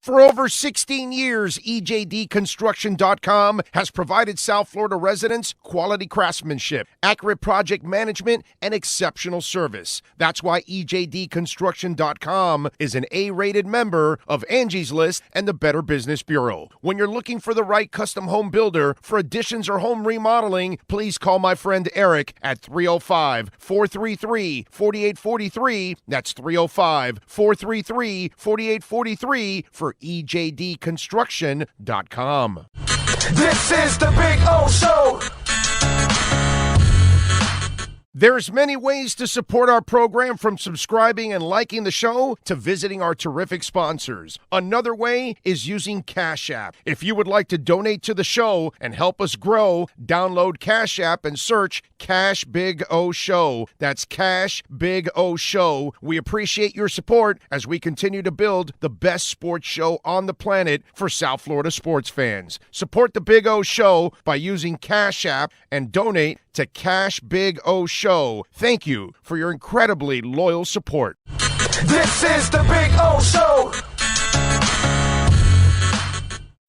For over 16 years, EJDConstruction.com has provided South Florida residents quality craftsmanship, accurate project management, and exceptional service. That's why EJDConstruction.com is an A-rated member of Angie's List and the Better Business Bureau. When you're looking for the right custom home builder for additions or home remodeling, please call my friend Eric at 305-433-4843. That's 305-433-4843 for EJDConstruction.com. This is the Big O Show. There's many ways to support our program, from subscribing and liking the show to visiting our terrific sponsors. Another way is using Cash App. If you would like to donate to the show and help us grow, download Cash App and search Cash Big O Show. That's Cash Big O Show. We appreciate your support as we continue to build the best sports show on the planet for South Florida sports fans. Support the Big O Show by using Cash App and donate to Cash Big O Show. Thank you for your incredibly loyal support. This is the Big O Show.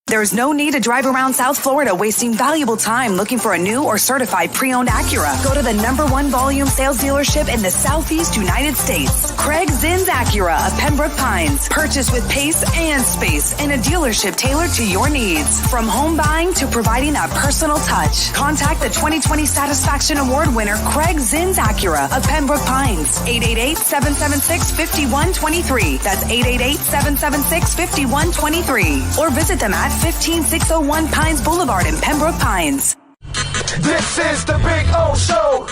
There's no need to drive around South Florida wasting valuable time looking for a new or certified pre-owned Acura. Go to the #1 volume sales dealership in the Southeast United States. Craig Zinn's Acura of Pembroke Pines. Purchase with pace and space in a dealership tailored to your needs. From home buying to providing that personal touch. Contact the 2020 Satisfaction Award winner Craig Zinn's Acura of Pembroke Pines. 888-776-5123. That's 888-776-5123. Or visit them at 15601 Pines Boulevard in Pembroke Pines. This is the Big O Show.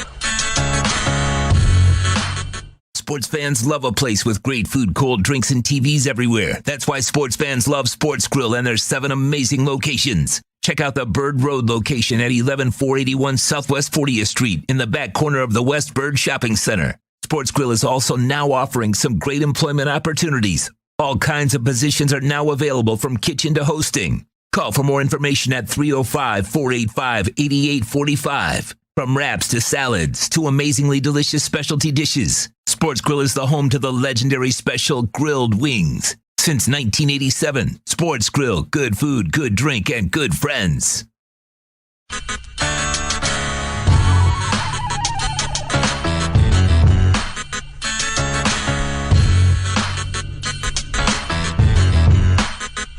Sports fans love a place with great food, cold drinks, and TVs everywhere. That's why sports fans love Sports Grill and their 7 amazing locations. Check out the Bird Road location at 11481 Southwest 40th Street in the back corner of the West Bird Shopping Center. Sports Grill is also now offering some great employment opportunities. All kinds of positions are now available, from kitchen to hosting. Call for more information at 305-485-8845. From wraps to salads to amazingly delicious specialty dishes, Sports Grill is the home to the legendary special grilled wings. Since 1987, Sports Grill, good food, good drink, and good friends.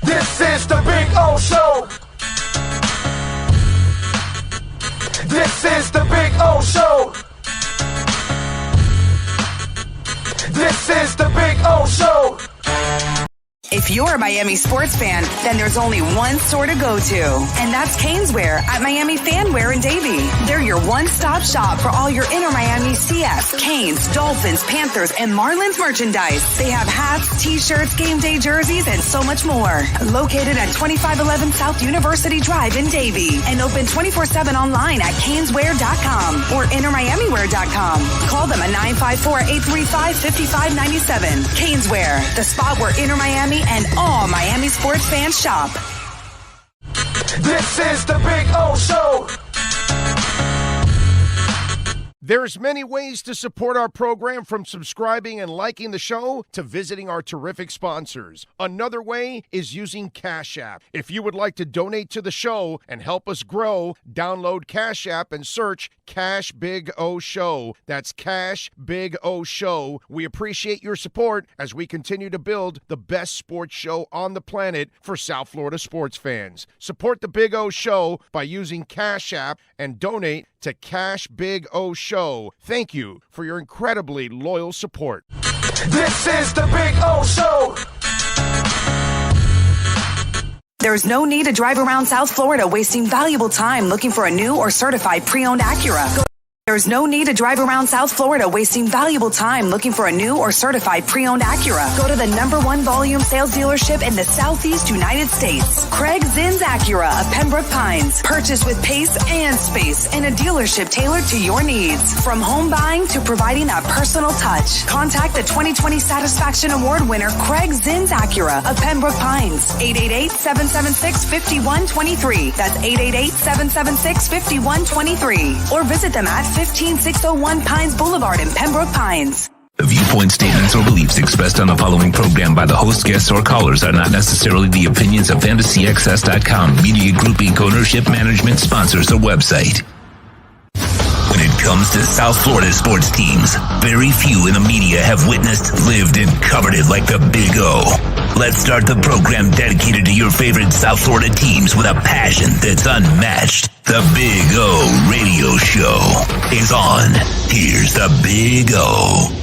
This is the Big O Show. This is the Big O Show. This is the Big O Show. If you're a Miami sports fan, then there's only one store to go to, and that's Caneswear at Miami Fanwear in Davie. They're your one-stop shop for all your inner Miami CF, Canes, Dolphins, Panthers, and Marlins merchandise. They have hats, t-shirts, game day jerseys, and so much more. Located at 2511 South University Drive in Davie, and open 24/7 online at caneswear.com or innermiamiwear.com. Call them at 954-835-5597. Caneswear, the spot where inner Miami and all Miami sports fans shop. This is the Big O Show. There's many ways to support our program, from subscribing and liking the show to visiting our terrific sponsors. Another way is using Cash App. If you would like to donate to the show and help us grow, download Cash App and search Cash Big O Show. That's Cash Big O Show. We appreciate your support as we continue to build the best sports show on the planet for South Florida sports fans. Support the Big O Show by using Cash App and donate to Cash Big O Show. Thank you for your incredibly loyal support. This is the Big O Show. There's no need to drive around South Florida wasting valuable time looking for a new or certified pre-owned Acura. There's no need to drive around South Florida wasting valuable time looking for a new or certified pre-owned Acura. Go to the #1 volume sales dealership in the Southeast United States. Craig Zinn's Acura of Pembroke Pines. Purchase with pace and space in a dealership tailored to your needs. From home buying to providing that personal touch. Contact the 2020 Satisfaction Award winner Craig Zinn's Acura of Pembroke Pines. 888-776-5123. That's 888-776-5123. Or visit them at 15601 Pines Boulevard in Pembroke Pines. The viewpoint statements or beliefs expressed on the following program by the host, guests, or callers are not necessarily the opinions of FantasyAccess.com, Media Group Inc. ownership, management, sponsors, or website. When it comes to South Florida sports teams, very few in the media have witnessed, lived, and covered it like the Big O. Let's start the program dedicated to your favorite South Florida teams with a passion that's unmatched. The Big O Radio Show is on. Here's the Big O.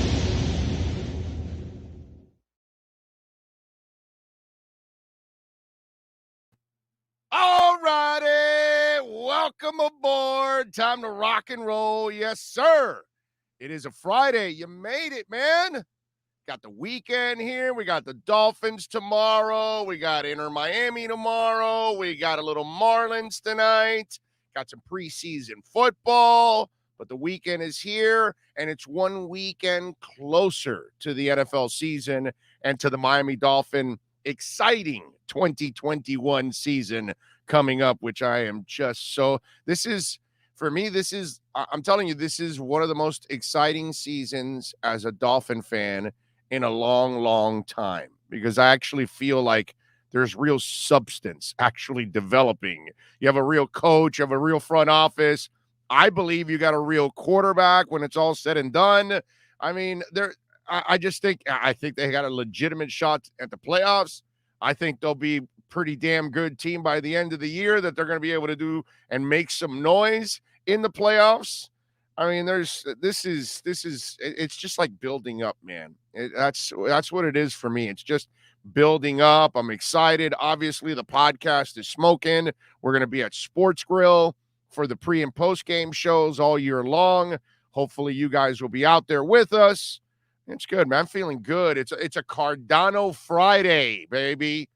All righty, welcome aboard. Time to rock and roll. Yes, sir. It is a Friday. You made it, man. Got the weekend here. We got the Dolphins tomorrow. We got Inter Miami tomorrow. We got a little Marlins tonight. Got some preseason football. But the weekend is here, and it's one weekend closer to the NFL season and to the Miami Dolphin exciting 2021 season coming up, which I am just so, I'm telling you, this is one of the most exciting seasons as a Dolphin fan in a long, long time, because I actually feel like there's real substance actually developing. You have a real coach, you have a real front office. I believe you got a real quarterback when it's all said and done. I mean, I think they got a legitimate shot at the playoffs. I think they'll be a pretty damn good team by the end of the year, that they're going to be able to do and make some noise in the playoffs. I mean, it's just like building up, man. That's what it is for me. It's just building up. I'm excited. Obviously, the podcast is smoking. We're going to be at Sports Grill for the pre and post game shows all year long. Hopefully you guys will be out there with us. It's good, man. I'm feeling good. It's a Cardano Friday, baby.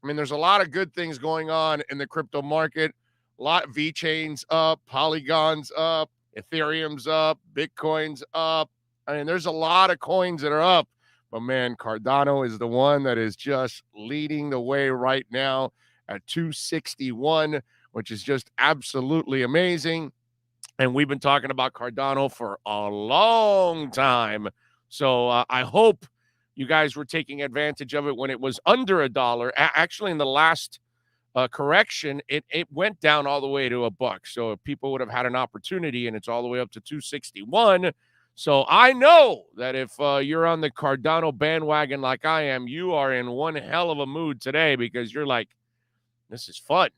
I mean, there's a lot of good things going on in the crypto market. A lot, VeChain's up, Polygon's up, Ethereum's up, Bitcoin's up. I mean, there's a lot of coins that are up. But, man, Cardano is the one that is just leading the way right now at 261, which is just absolutely amazing. And we've been talking about Cardano for a long time. So I hope you guys were taking advantage of it when it was under $1. Actually, in the last correction, it went down all the way to $1. So people would have had an opportunity, and it's all the way up to 261. So I know that if you're on the Cardano bandwagon like I am, you are in one hell of a mood today, because you're like, this is fun.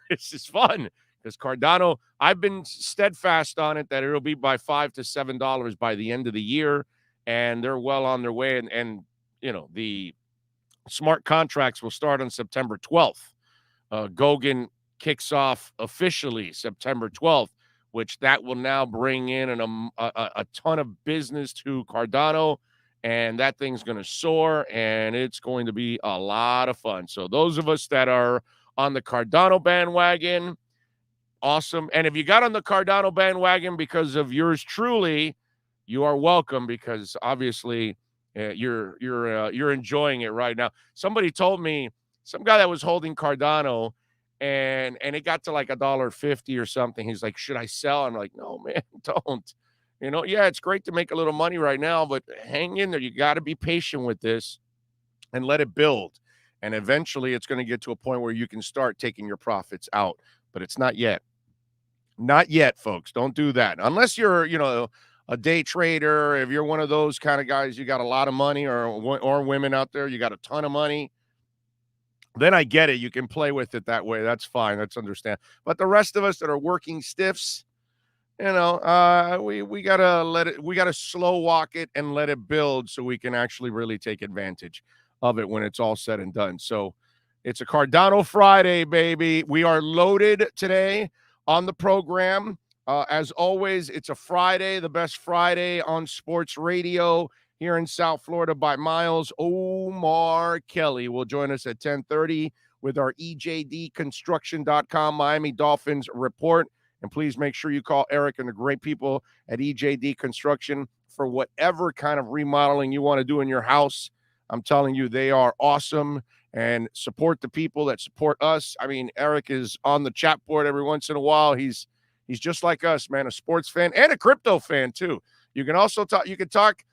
This is fun. Because Cardano, I've been steadfast on it that it'll be by $5 to $7 by the end of the year. And they're well on their way. And you know, the smart contracts will start on September 12th. Gauguin kicks off officially September 12th, which that will now bring in a ton of business to Cardano. And that thing's going to soar, and it's going to be a lot of fun. So those of us that are on the Cardano bandwagon, awesome. And if you got on the Cardano bandwagon because of yours truly, you are welcome, because obviously you're enjoying it right now. Somebody told me, some guy that was holding Cardano, and it got to like $1.50 or something. He's like, should I sell? I'm like, no, man, don't. You know, yeah, it's great to make a little money right now, but hang in there. You got to be patient with this and let it build. And eventually it's going to get to a point where you can start taking your profits out, but it's not yet. Not yet, folks. Don't do that. Unless you're, a day trader. If you're one of those kind of guys, you got a lot of money, or women out there, you got a ton of money, then I get it. You can play with it that way. That's fine. That's understand. But the rest of us that are working stiffs, we gotta slow walk it and let it build, so we can actually really take advantage of it when it's all said and done. So it's a Cardano Friday, baby. We are loaded today on the program. As always, it's a Friday, the best Friday on sports radio here in South Florida by miles. Omar Kelly will join us at 10:30 with our EJDconstruction.com Miami Dolphins report. And please make sure you call Eric and the great people at EJD Construction for whatever kind of remodeling you want to do in your house. I'm telling you, they are awesome. And support the people that support us. I mean, Eric is on the chat board every once in a while. He's just like us, man, a sports fan and a crypto fan too. You can also talk. You can talk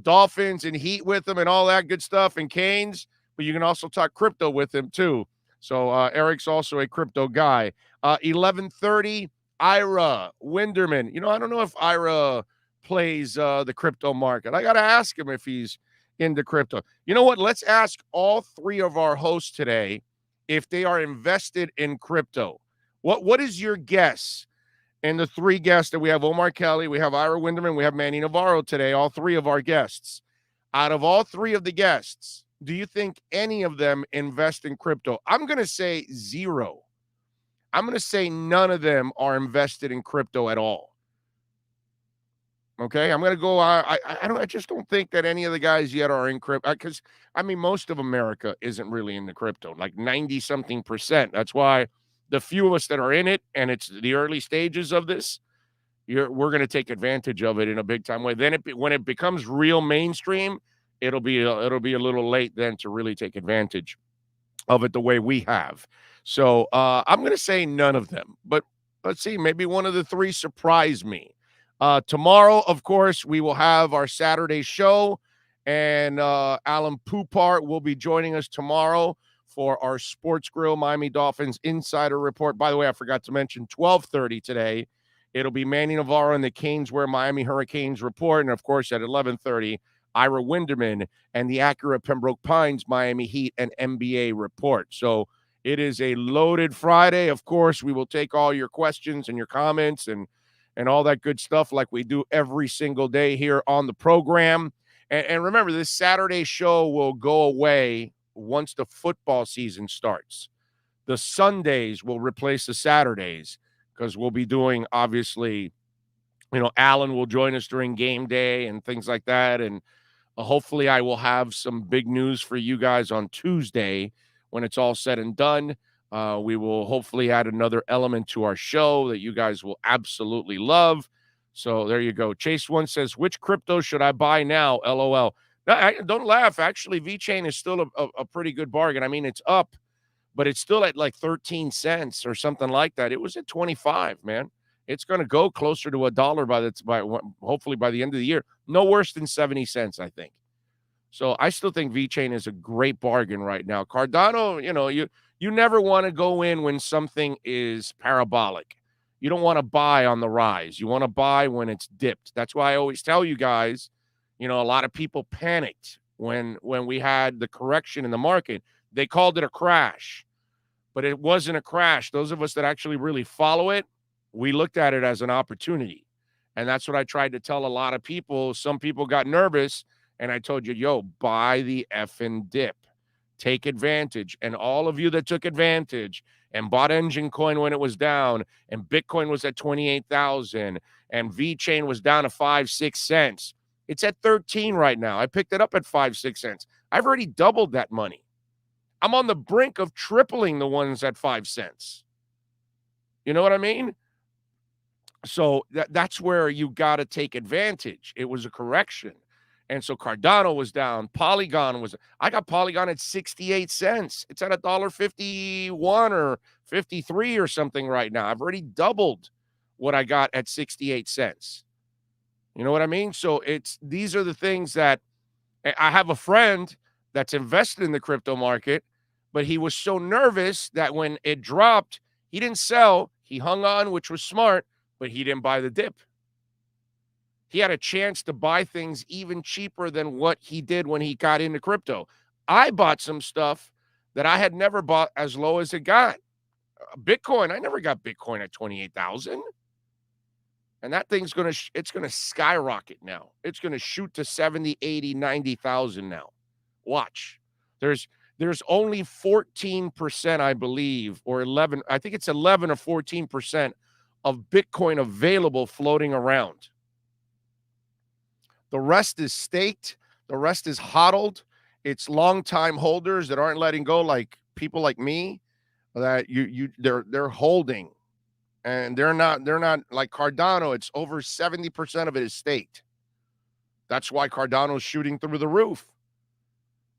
Dolphins and Heat with him and all that good stuff and Canes, but you can also talk crypto with him too. So Eric's also a crypto guy. 11:30, Ira Winderman. I don't know if Ira plays the crypto market. I got to ask him if he's into crypto. You know what? Let's ask all three of our hosts today if they are invested in crypto. What is your guess? And the three guests that we have, Omar Kelly, we have Ira Winderman, we have Manny Navarro today, all three of our guests. Out of all three of the guests, do you think any of them invest in crypto? I'm going to say zero. I'm going to say none of them are invested in crypto at all. Okay, I'm going to go. I just don't think that any of the guys yet are in crypto because most of America isn't really into crypto, like 90-something%. That's why the few of us that are in it, and it's the early stages of this, we're going to take advantage of it in a big time way. Then when it becomes real mainstream, it'll be a little late then to really take advantage of it the way we have. So I'm going to say none of them, but let's see, maybe one of the three surprise me. Tomorrow, of course, we will have our Saturday show, and Alan Poupart will be joining us tomorrow for our Sports Grill Miami Dolphins Insider Report. By the way, I forgot to mention 12:30 today. It'll be Manny Navarro and the Canes Wear Miami Hurricanes Report. And, of course, at 11:30, Ira Winderman and the Acura Pembroke Pines Miami Heat and NBA Report. So it is a loaded Friday. Of course, we will take all your questions and your comments and all that good stuff like we do every single day here on the program. And remember, this Saturday show will go away once the football season starts. The Sundays will replace the Saturdays because we'll be doing, obviously, Alan will join us during game day and things like that. And hopefully I will have some big news for you guys on Tuesday when it's all said and done. We will hopefully add another element to our show that you guys will absolutely love. So there you go. Chase One says, which crypto should I buy now? LOL. Don't laugh. Actually, VeChain is still a pretty good bargain. It's up, but it's still at like 13 cents or something like that. It was at 25, man. It's going to go closer to $1 hopefully by the end of the year. No worse than 70 cents, I think. So I still think VeChain is a great bargain right now. Cardano, you never want to go in when something is parabolic. You don't want to buy on the rise. You want to buy when it's dipped. That's why I always tell you guys, a lot of people panicked when we had the correction in the market. They called it a crash, but it wasn't a crash. Those of us that actually really follow it, we looked at it as an opportunity. And that's what I tried to tell a lot of people. Some people got nervous, and I told you, buy the effing dip. Take advantage. And all of you that took advantage and bought Engine Coin when it was down, and Bitcoin was at 28,000, and VeChain was down to 5-6 cents. It's at 13 right now. I picked it up at 5-6 cents. I've already doubled that money. I'm on the brink of tripling the ones at 5 cents. You know what I mean? So that's where you got to take advantage. It was a correction. And so Cardano was down. I got Polygon at 68 cents. It's at $1.51 or 53 or something right now. I've already doubled what I got at 68 cents. You know what I mean? So these are the things that I have a friend that's invested in the crypto market, but he was so nervous that when it dropped, he didn't sell. He hung on, which was smart, but he didn't buy the dip. He had a chance to buy things even cheaper than what he did when he got into crypto. I bought some stuff that I had never bought as low as it got. Bitcoin, I never got Bitcoin at 28,000. And that thing's going to skyrocket now. It's going to shoot to 70, 80, 90,000 now. Watch. There's only 14%, I believe, or 11, I think it's 11 or 14% of Bitcoin available floating around. The rest is staked. The rest is hodled. It's long-time holders that aren't letting go, like people like me, that they're holding. And they're not like Cardano. It's over 70% of it is staked. That's why Cardano's shooting through the roof.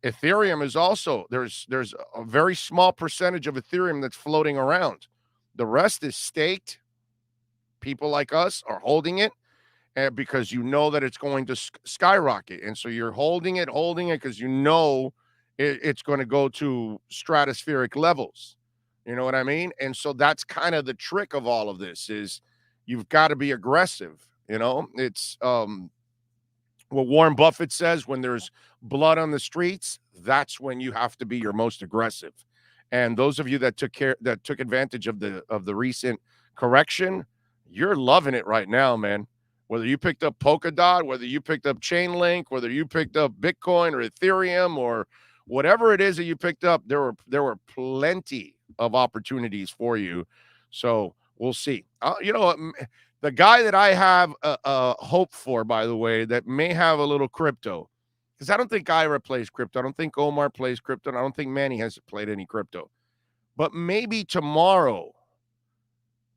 Ethereum is also, there's a very small percentage of Ethereum that's floating around. The rest is staked. People like us are holding it. because you know that it's going to skyrocket. And so you're holding it because you know it's going to go to stratospheric levels. You know what I mean? And so that's kind of the trick of all of this is you've got to be aggressive. It's what Warren Buffett says, when there's blood on the streets, that's when you have to be your most aggressive. And those of you that took advantage of the recent correction, you're loving it right now, man. Whether you picked up Polkadot, whether you picked up Chainlink, whether you picked up Bitcoin or Ethereum or whatever it is that you picked up, there were plenty of opportunities for you. So we'll see. The guy that I have hope for, by the way, that may have a little crypto, because I don't think Ira plays crypto. I don't think Omar plays crypto. And I don't think Manny has played any crypto. But maybe tomorrow,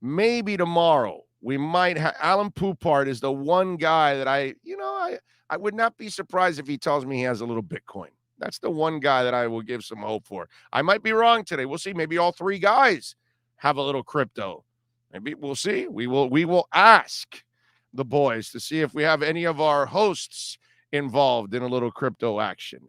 we might have Alan Poupart is the one guy that I would not be surprised if he tells me he has a little Bitcoin. That's the one guy that I will give some hope for. I might be wrong today. We'll see. Maybe all three guys have a little crypto. Maybe we'll see. We will ask the boys to see if we have any of our hosts involved in a little crypto action.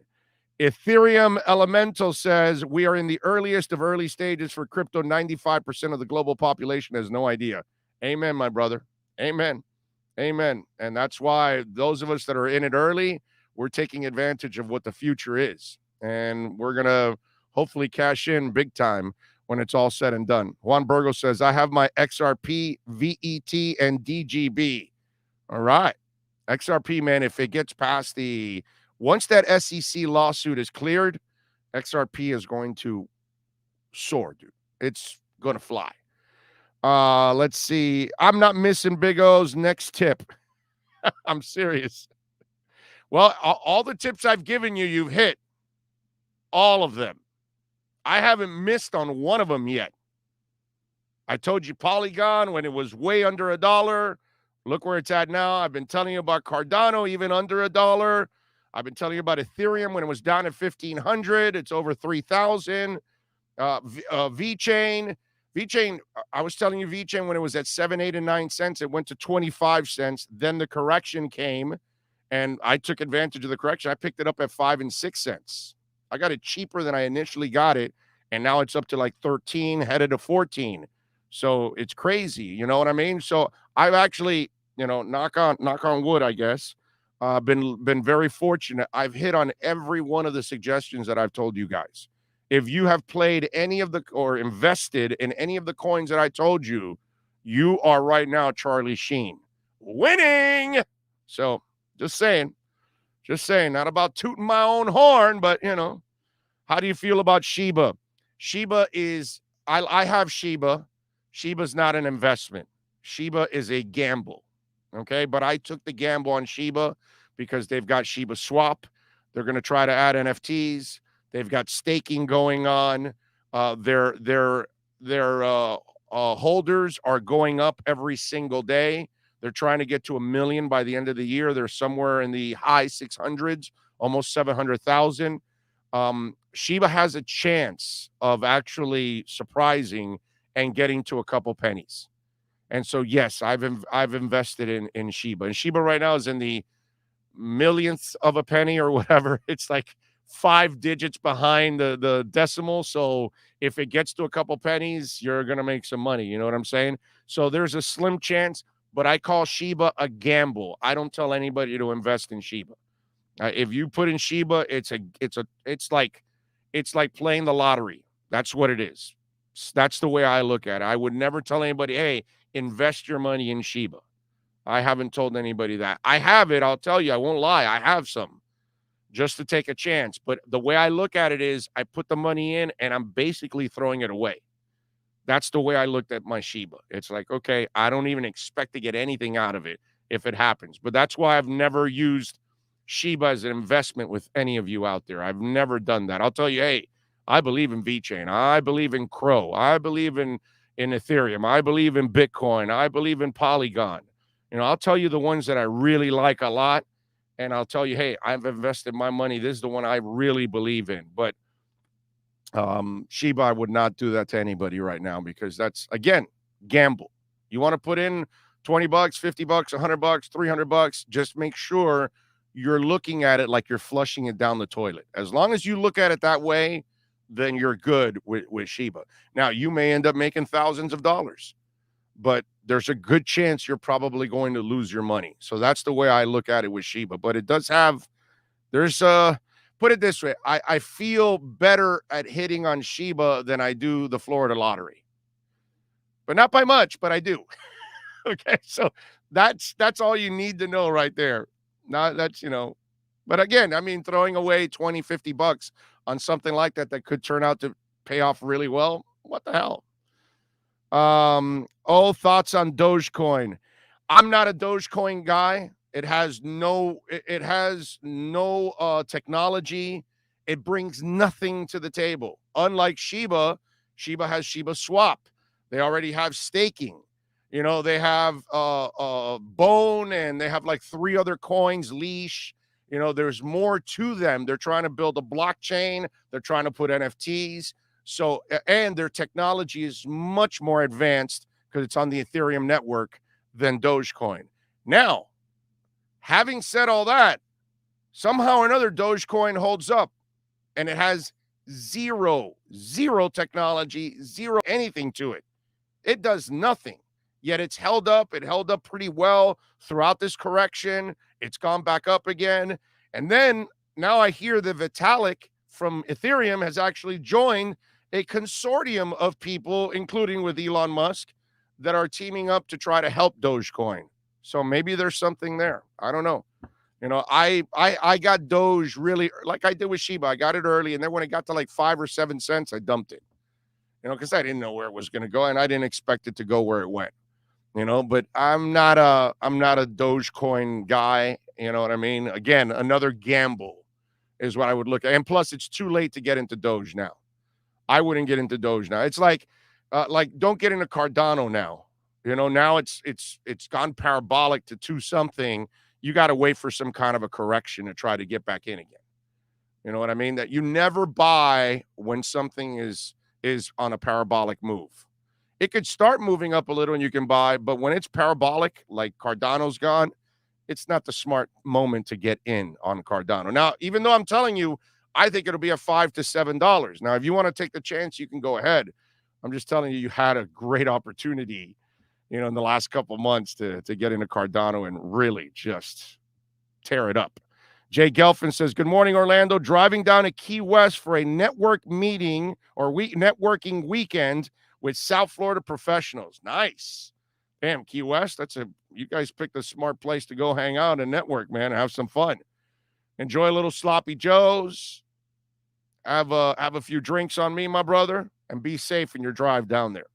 Ethereum Elemental says we are in the earliest of early stages for crypto. 95% of the global population has no idea. Amen, my brother. Amen. And that's why those of us that are in it early, we're taking advantage of what the future is. And we're going to hopefully cash in big time when it's all said and done. Juan Burgos says, I have my XRP, VET, and DGB. All right. XRP, man, if it gets past once that SEC lawsuit is cleared, XRP is going to soar, dude. It's going to fly. Let's see. I'm not missing Big O's next tip. I'm serious. Well, all the tips I've given you, you've hit. All of them. I haven't missed on one of them yet. I told you Polygon when it was way under $1. Look where it's at now. I've been telling you about Cardano, even under $1. I've been telling you about Ethereum when it was down at 1,500. It's over 3,000. VeChain, I was telling you VeChain when it was at 7, 8, and 9 cents. It went to 25 cents. Then the correction came, and I took advantage of the correction. I picked it up at 5 and 6 cents. I got it cheaper than I initially got it, and now it's up to like 13, headed to 14. So it's crazy, you know what I mean? So I've actually, knock on wood, I guess, been very fortunate. I've hit on every one of the suggestions that I've told you guys. If you have played or invested in any of the coins that I told you, you are right now Charlie Sheen winning. So just saying, not about tooting my own horn, but how do you feel about Shiba? Shiba is, I have Shiba. Shiba's not an investment. Shiba is a gamble. Okay. But I took the gamble on Shiba because they've got Shiba Swap. They're going to try to add NFTs. They've got staking going on. Their holders are going up every single day. They're trying to get to 1 million by the end of the year. They're somewhere in the high 600s, almost 700,000. Shiba has a chance of actually surprising and getting to a couple pennies. And so, yes, I've invested in Shiba. And Shiba right now is in the millionth of a penny or whatever. It's like 5 digits behind the decimal. So if it gets to a couple pennies, you're going to make some money. You know what I'm saying? So there's a slim chance, but I call Shiba a gamble. I don't tell anybody to invest in Shiba. If you put in Shiba, it's like playing the lottery. That's what it is. That's the way I look at it. I would never tell anybody, hey, invest your money in Shiba. I haven't told anybody that. I have it. I'll tell you. I won't lie. I have some just to take a chance. But the way I look at it is I put the money in and I'm basically throwing it away. That's the way I looked at my Shiba. It's like, okay, I don't even expect to get anything out of it if it happens. But that's why I've never used Shiba as an investment with any of you out there. I've never done that. I'll tell you, hey, I believe in VeChain. I believe in Crow. I believe in Ethereum. I believe in Bitcoin. I believe in Polygon. I'll tell you the ones that I really like a lot. And I'll tell you, hey, I've invested my money. This is the one I really believe in. But Shiba, I would not do that to anybody right now because that's, again, gamble. You want to put in $20, $50, $100, $300. Just make sure you're looking at it like you're flushing it down the toilet. As long as you look at it that way, then you're good with Shiba. Now, you may end up making thousands of dollars, but there's a good chance you're probably going to lose your money. So that's the way I look at it with Shiba. But it does have, put it this way, I feel better at hitting on Shiba than I do the Florida lottery. But not by much, but I do. Okay, so that's all you need to know right there. Not that's, but again, I mean, throwing away $20, $50 on something like that could turn out to pay off really well. What the hell? Thoughts on Dogecoin. I'm not a Dogecoin guy. It has no technology. It brings nothing to the table. Unlike Shiba has Shiba Swap. They already have staking. They have Bone, and they have like 3 other coins, Leash. There's more to them. They're trying to build a blockchain. They're trying to put NFTs. So, and their technology is much more advanced because it's on the Ethereum network than Dogecoin. Now, having said all that, somehow or another Dogecoin holds up, and it has zero technology, zero anything to it. It does nothing. Yet it's held up. It held up pretty well throughout this correction. It's gone back up again. And then now I hear that Vitalik from Ethereum has actually joined a consortium of people, including with Elon Musk, that are teaming up to try to help Dogecoin. So maybe there's something there. I don't know. I got Doge really, like I did with Shiba. I got it early, and then when it got to like 5 or 7 cents, I dumped it. Because I didn't know where it was going to go, and I didn't expect it to go where it went. But I'm not a Dogecoin guy. You know what I mean? Again, another gamble is what I would look at. And plus, it's too late to get into Doge now. I wouldn't get into Doge now. It's like don't get into Cardano now. Now it's gone parabolic to 2 something. You got to wait for some kind of a correction to try to get back in again. You know what I mean? That you never buy when something is on a parabolic move. It could start moving up a little and you can buy, but when it's parabolic, like Cardano's gone, it's not the smart moment to get in on Cardano. Now, even though I'm telling you, I think it'll be a $5 to $7. Now, if you want to take the chance, you can go ahead. I'm just telling you, you had a great opportunity, in the last couple months to get into Cardano and really just tear it up. Jay Gelfin says, good morning, Orlando. Driving down to Key West for a network meeting or networking weekend with South Florida professionals. Nice. Damn, Key West, you guys picked a smart place to go hang out and network, man, and have some fun. Enjoy a little sloppy joes. Have a few drinks on me, my brother, and be safe in your drive down there.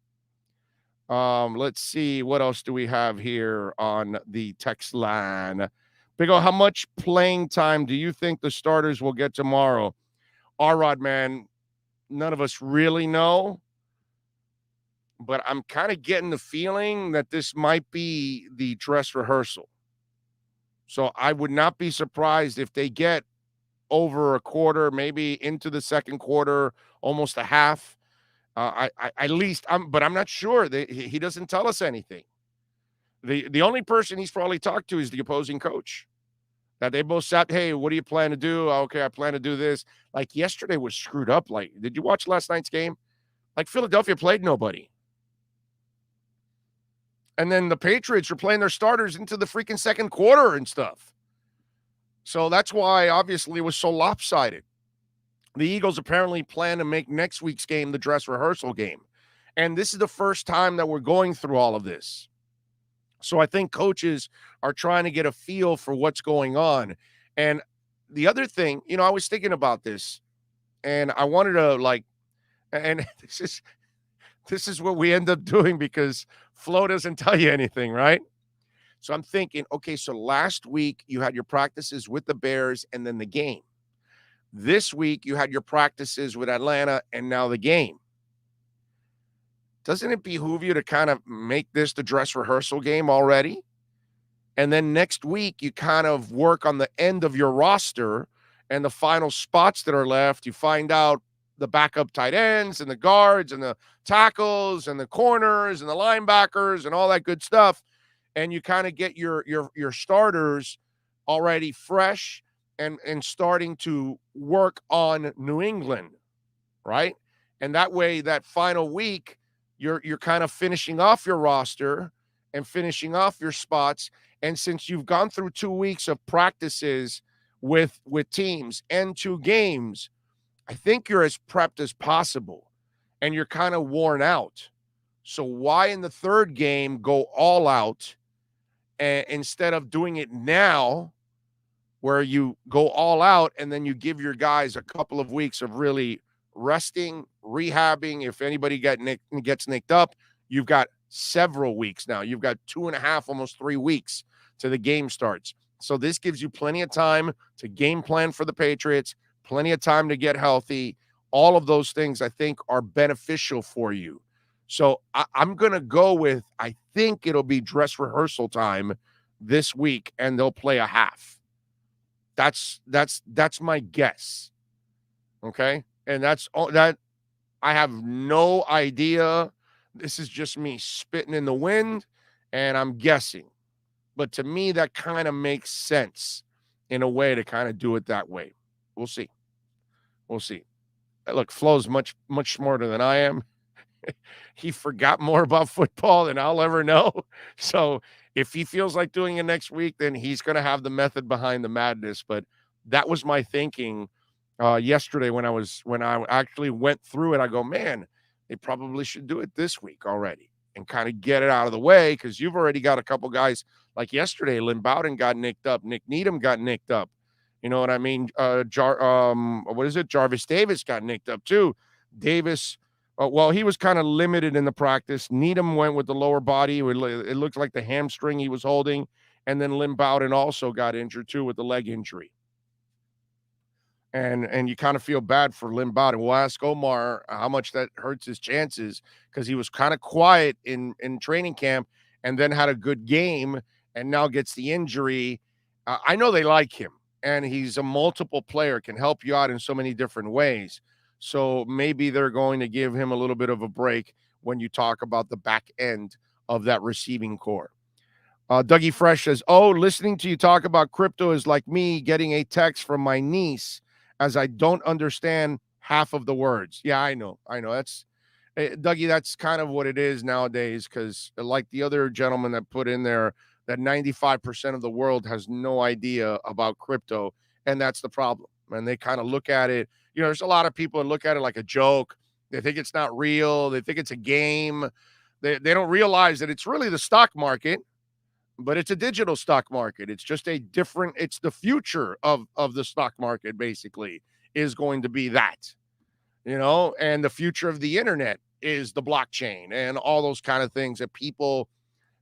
Let's see, what else do we have here on the text line? Big O, how much playing time do you think the starters will get tomorrow? R-Rod, man, none of us really know. But I'm kind of getting the feeling that this might be the dress rehearsal. So I would not be surprised if they get over a quarter, maybe into the second quarter, almost a half. At least, but I'm not sure. He doesn't tell us anything. The only person he's probably talked to is the opposing coach. That they both sat, hey, what do you plan to do? Okay, I plan to do this. Like yesterday was screwed up. Like, did you watch last night's game? Like Philadelphia played nobody. And then the Patriots are playing their starters into the freaking second quarter and stuff. So that's why, obviously, it was so lopsided. The Eagles apparently plan to make next week's game the dress rehearsal game. And this is the first time that we're going through all of this. So I think coaches are trying to get a feel for what's going on. And the other thing, I was thinking about this, and I wanted to, and this is what we end up doing because Flo doesn't tell you anything, right? So I'm thinking, okay, so last week you had your practices with the Bears and then the game. This week you had your practices with Atlanta and now the game. Doesn't it behoove you to kind of make this the dress rehearsal game already? And then next week you kind of work on the end of your roster and the final spots that are left. You find out the backup tight ends and the guards and the tackles and the corners and the linebackers and all that good stuff. and you kind of get your starters already fresh and starting to work on New England, right? And that way, that final week, you're kind of finishing off your roster and finishing off your spots. And since you've gone through 2 weeks of practices with teams and 2 games, I think you're as prepped as possible, and you're kind of worn out. So why in the 3rd game go all out instead of doing it now, where you go all out and then you give your guys a couple of weeks of really resting, rehabbing. If anybody gets nicked up, you've got several weeks now. You've got 2.5, almost 3 weeks to the game starts. So this gives you plenty of time to game plan for the Patriots, plenty of time to get healthy. All of those things, I think, are beneficial for you. So I'm going to go with, I think it'll be dress rehearsal time this week, and they'll play a half. That's my guess. Okay? And that's all that. I have no idea. This is just me spitting in the wind, and I'm guessing. But to me, that kind of makes sense in a way to kind of do it that way. We'll see. We'll see. Look, Flo's much smarter than I am. He forgot more about football than I'll ever know. So if he feels like doing it next week, then he's going to have the method behind the madness. But that was my thinking yesterday when I actually went through it. I go, man, they probably should do it this week already and kind of get it out of the way, because you've already got a couple guys like yesterday. Lynn Bowden got nicked up. Nick Needham got nicked up. You know what I mean? Jarvis Davis got nicked up too. Davis, well, he was kind of limited in the practice. Needham went with the lower body. It looked like the hamstring he was holding. And then Lynn Bowden also got injured too with the leg injury. And you kind of feel bad for Lynn Bowden. We'll ask Omar how much that hurts his chances, because he was kind of quiet in training camp and then had a good game and now gets the injury. I know they like him, and he's a multiple player, can help you out in so many different ways. So maybe they're going to give him a little bit of a break when you talk about the back end of that receiving core. Dougie Fresh says, listening to you talk about crypto is like me getting a text from my niece, as I don't understand half of the words. Yeah, I know. That's Dougie, that's kind of what it is nowadays, because like the other gentleman that put in there, that 95% of the world has no idea about crypto, and that's the problem. And they kind of look at it, there's a lot of people that look at it like a joke. They think it's not real. They think it's a game. They don't realize that it's really the stock market, but it's a digital stock market. It's just it's the future of the stock market, basically, is going to be that, and the future of the internet is the blockchain and all those kind of things that people,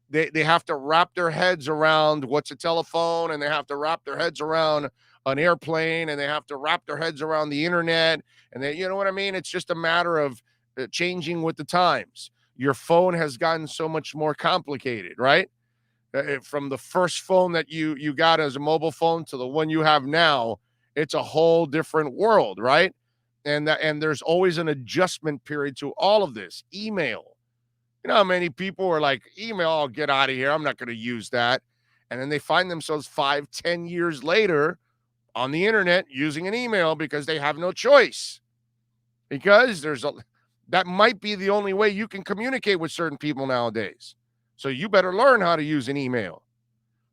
they have to wrap their heads around what's a telephone, and they have to wrap their heads around an airplane, and they have to wrap their heads around the internet. And they, you know what I mean? It's just a matter of changing with the times. Your phone has gotten so much more complicated, right? From the first phone that you got as a mobile phone to the one you have now, it's a whole different world, right? And there's always an adjustment period to all of this. Email. You know how many people are like, email, I'll get out of here, I'm not going to use that. And then they find themselves 5-10 years later on the internet using an email because they have no choice. Because that might be the only way you can communicate with certain people nowadays. So you better learn how to use an email.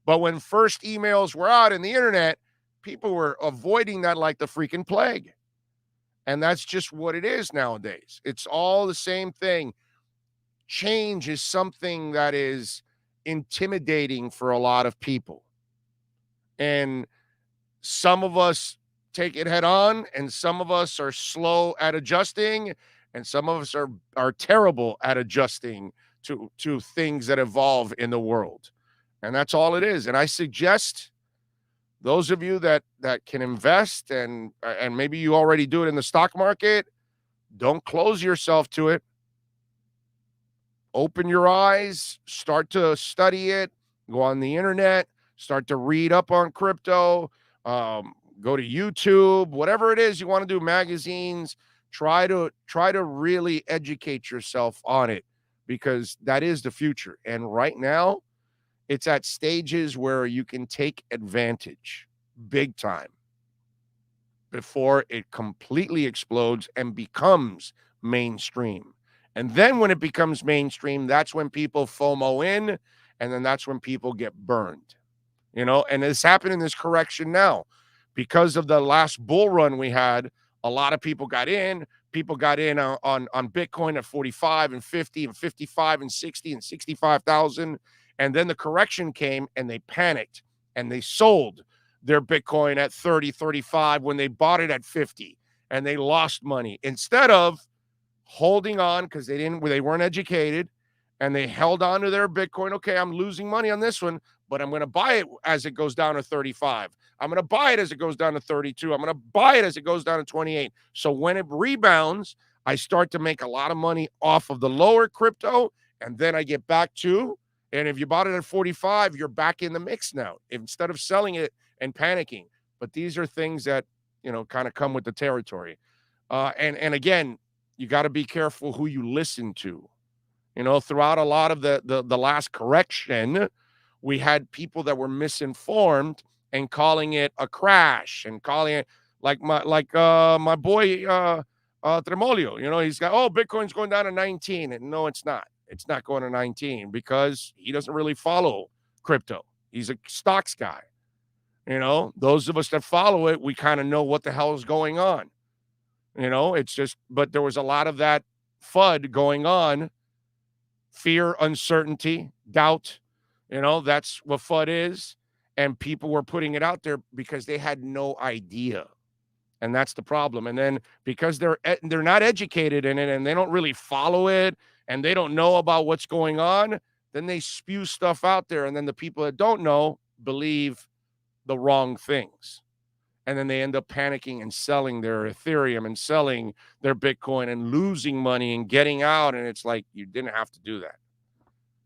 But when first emails were out in the internet, people were avoiding that like the freaking plague. And that's just what it is nowadays. It's all the same thing. Change is something that is intimidating for a lot of people. And some of us take it head on, and some of us are slow at adjusting, and some of us are terrible at adjusting to things that evolve in the world. And that's all it is. And I suggest those of you that can invest, and maybe you already do it in the stock market, don't close yourself to it. Open your eyes, start to study it, go on the internet, start to read up on crypto, go to YouTube, whatever it is you want to do, magazines, try to really educate yourself on it, because that is the future. And right now, It's at stages where you can take advantage big time before it completely explodes and becomes mainstream. And then when it becomes mainstream, that's when people FOMO in, and then that's when people get burned. And it's happening in this correction now. Because of the last bull run we had, a lot of people got in. People got in on Bitcoin at 45 and 50 and 55 and 60 and 65,000. And then the correction came and they panicked and they sold their Bitcoin at 30, 35 when they bought it at 50, and they lost money instead of holding on because they weren't educated, and they held on to their Bitcoin. Okay, I'm losing money on this one, but I'm going to buy it as it goes down to 35. I'm going to buy it as it goes down to 32. I'm going to buy it as it goes down to 28. So when it rebounds, I start to make a lot of money off of the lower crypto, and then I get back to, and if you bought it at 45, you're back in the mix now instead of selling it and panicking. But these are things that, kind of come with the territory. And again, you got to be careful who you listen to. Throughout a lot of the last correction, we had people that were misinformed and calling it a crash and calling it like my boy Tremolio. He's got, Bitcoin's going down to 19. And no, it's not. It's not going to 19 because he doesn't really follow crypto. He's a stocks guy. Those of us that follow it, we kind of know what the hell is going on. It's just, but there was a lot of that FUD going on. Fear, uncertainty, doubt, that's what FUD is. And people were putting it out there because they had no idea. And that's the problem. And then because they're not educated in it and they don't really follow it and they don't know about what's going on, then they spew stuff out there. And then the people that don't know believe the wrong things. And then they end up panicking and selling their Ethereum and selling their Bitcoin and losing money and getting out. And it's like, you didn't have to do that.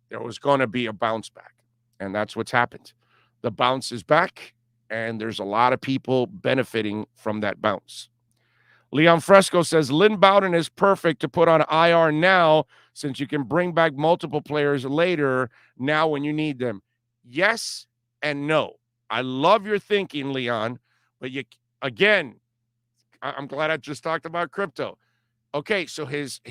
There was going to be a bounce back. And that's what's happened. The bounce is back, and there's a lot of people benefiting from that bounce. Leon Fresco says, Lynn Bowden is perfect to put on IR now since you can bring back multiple players later now when you need them. Yes and no. I love your thinking, Leon, but I'm glad I just talked about crypto. Okay, so his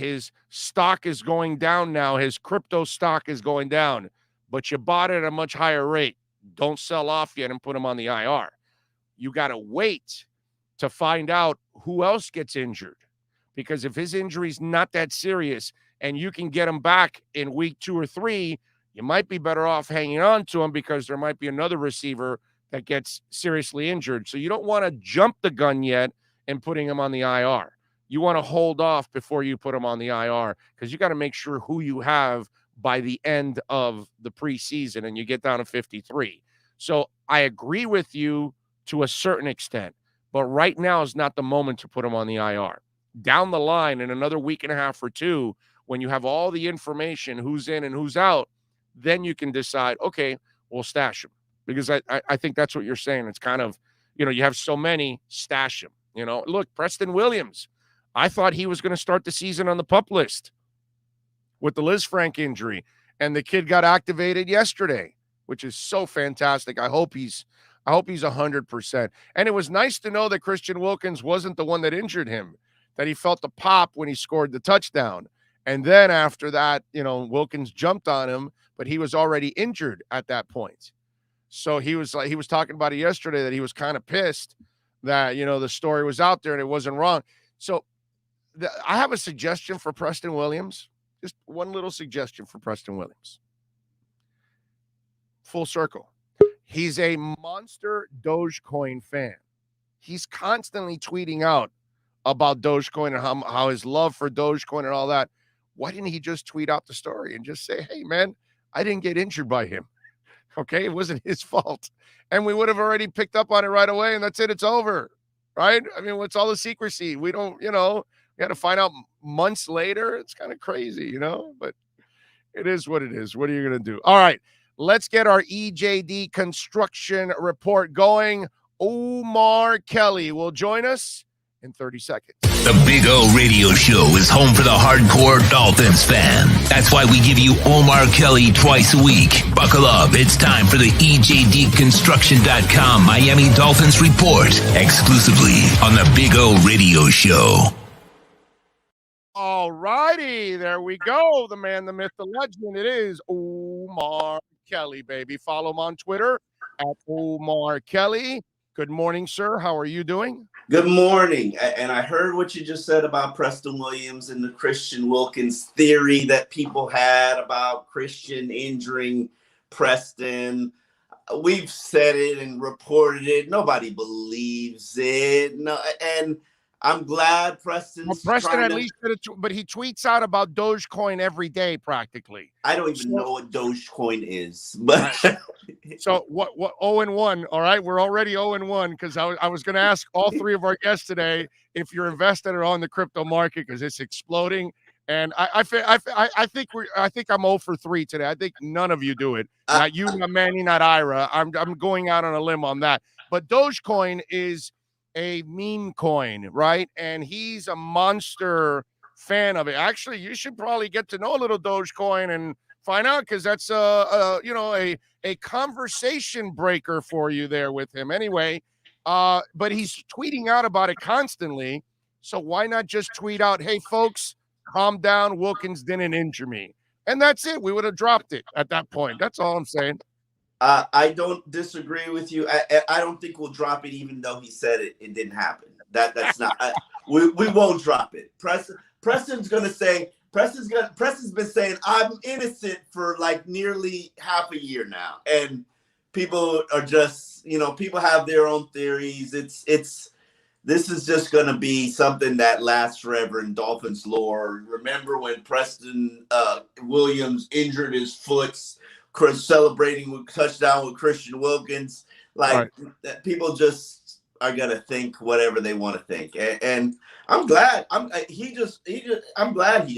stock is going down now. His crypto stock is going down, but you bought it at a much higher rate. Don't sell off yet and put him on the IR. You got to wait to find out who else gets injured, because if his injury is not that serious and you can get him back in week 2 or 3, you might be better off hanging on to him because there might be another receiver that gets seriously injured. So you don't want to jump the gun yet and putting him on the IR. You want to hold off before you put him on the IR because you got to make sure who you have by the end of the preseason and you get down to 53. So I agree with you to a certain extent, but right now is not the moment to put him on the IR. Down the line in another week and a half or 2, when you have all the information, who's in and who's out, then you can decide, okay, we'll stash him. Because I think that's what you're saying. It's kind of, you have so many, stash him. Look, Preston Williams, I thought he was going to start the season on the PUP list with the Liz Frank injury, and the kid got activated yesterday, which is so fantastic. I hope he's 100%. And it was nice to know that Christian Wilkins wasn't the one that injured him, that he felt the pop when he scored the touchdown. And then after that, Wilkins jumped on him, but he was already injured at that point. So he was talking about it yesterday that he was kind of pissed that, the story was out there and it wasn't wrong. So I have a suggestion for Preston Williams. Just one little suggestion for Preston Williams. Full circle. He's a monster Dogecoin fan. He's constantly tweeting out about Dogecoin and how his love for Dogecoin and all that. Why didn't he just tweet out the story and just say, hey, man, I didn't get injured by him. Okay, it wasn't his fault. And we would have already picked up on it right away, and that's it. It's over, right? I mean, what's all the secrecy? We don't, we got to find out months later. It's kind of crazy, but it is what it is. What are you going to do? All right, let's get our EJD construction report going. Omar Kelly will join us in 30 seconds. The Big O Radio Show is home for the hardcore Dolphins fan. That's why we give you Omar Kelly twice a week. Buckle up. It's time for the EJDConstruction.com Miami Dolphins Report, exclusively on the Big O Radio Show. All righty, there we go. The man, the myth, the legend. It is Omar Kelly, baby. Follow him on Twitter at Omar Kelly. Good morning, sir. How are you doing? Good morning. And I heard what you just said about Preston Williams and the Christian Wilkins theory that people had about Christian injuring Preston. We've said it and reported it. Nobody believes it. No, and I'm glad Preston at least did it, but he tweets out about Dogecoin every day practically. I don't even know what Dogecoin is. But so what 0-1, all right? We're already 0-1 because I was going to ask all three of our guests today if you're invested or on the crypto market because it's exploding. And I think I'm 0 for 3 today. I think none of you do it. Not you, not Manny, not Ira. I'm going out on a limb on that. But Dogecoin is a meme coin, right? And he's a monster fan of it. Actually, you should probably get to know a little Dogecoin and find out because that's a conversation breaker for you there with him. Anyway, but he's tweeting out about it constantly. So why not just tweet out, "Hey folks, calm down. Wilkins didn't injure me," and that's it. We would have dropped it at that point. That's all I'm saying. I don't disagree with you. I don't think we'll drop it, even though he said it didn't happen. That's not. We won't drop it. Preston's gonna say. Preston's been saying I'm innocent for like nearly half a year now, and people are just people have their own theories. This is just gonna be something that lasts forever in Dolphins lore. Remember when Preston Williams injured his foot? Celebrating with touchdown with Christian Wilkins, that people just are gonna think whatever they want to think, and I'm glad. I'm glad he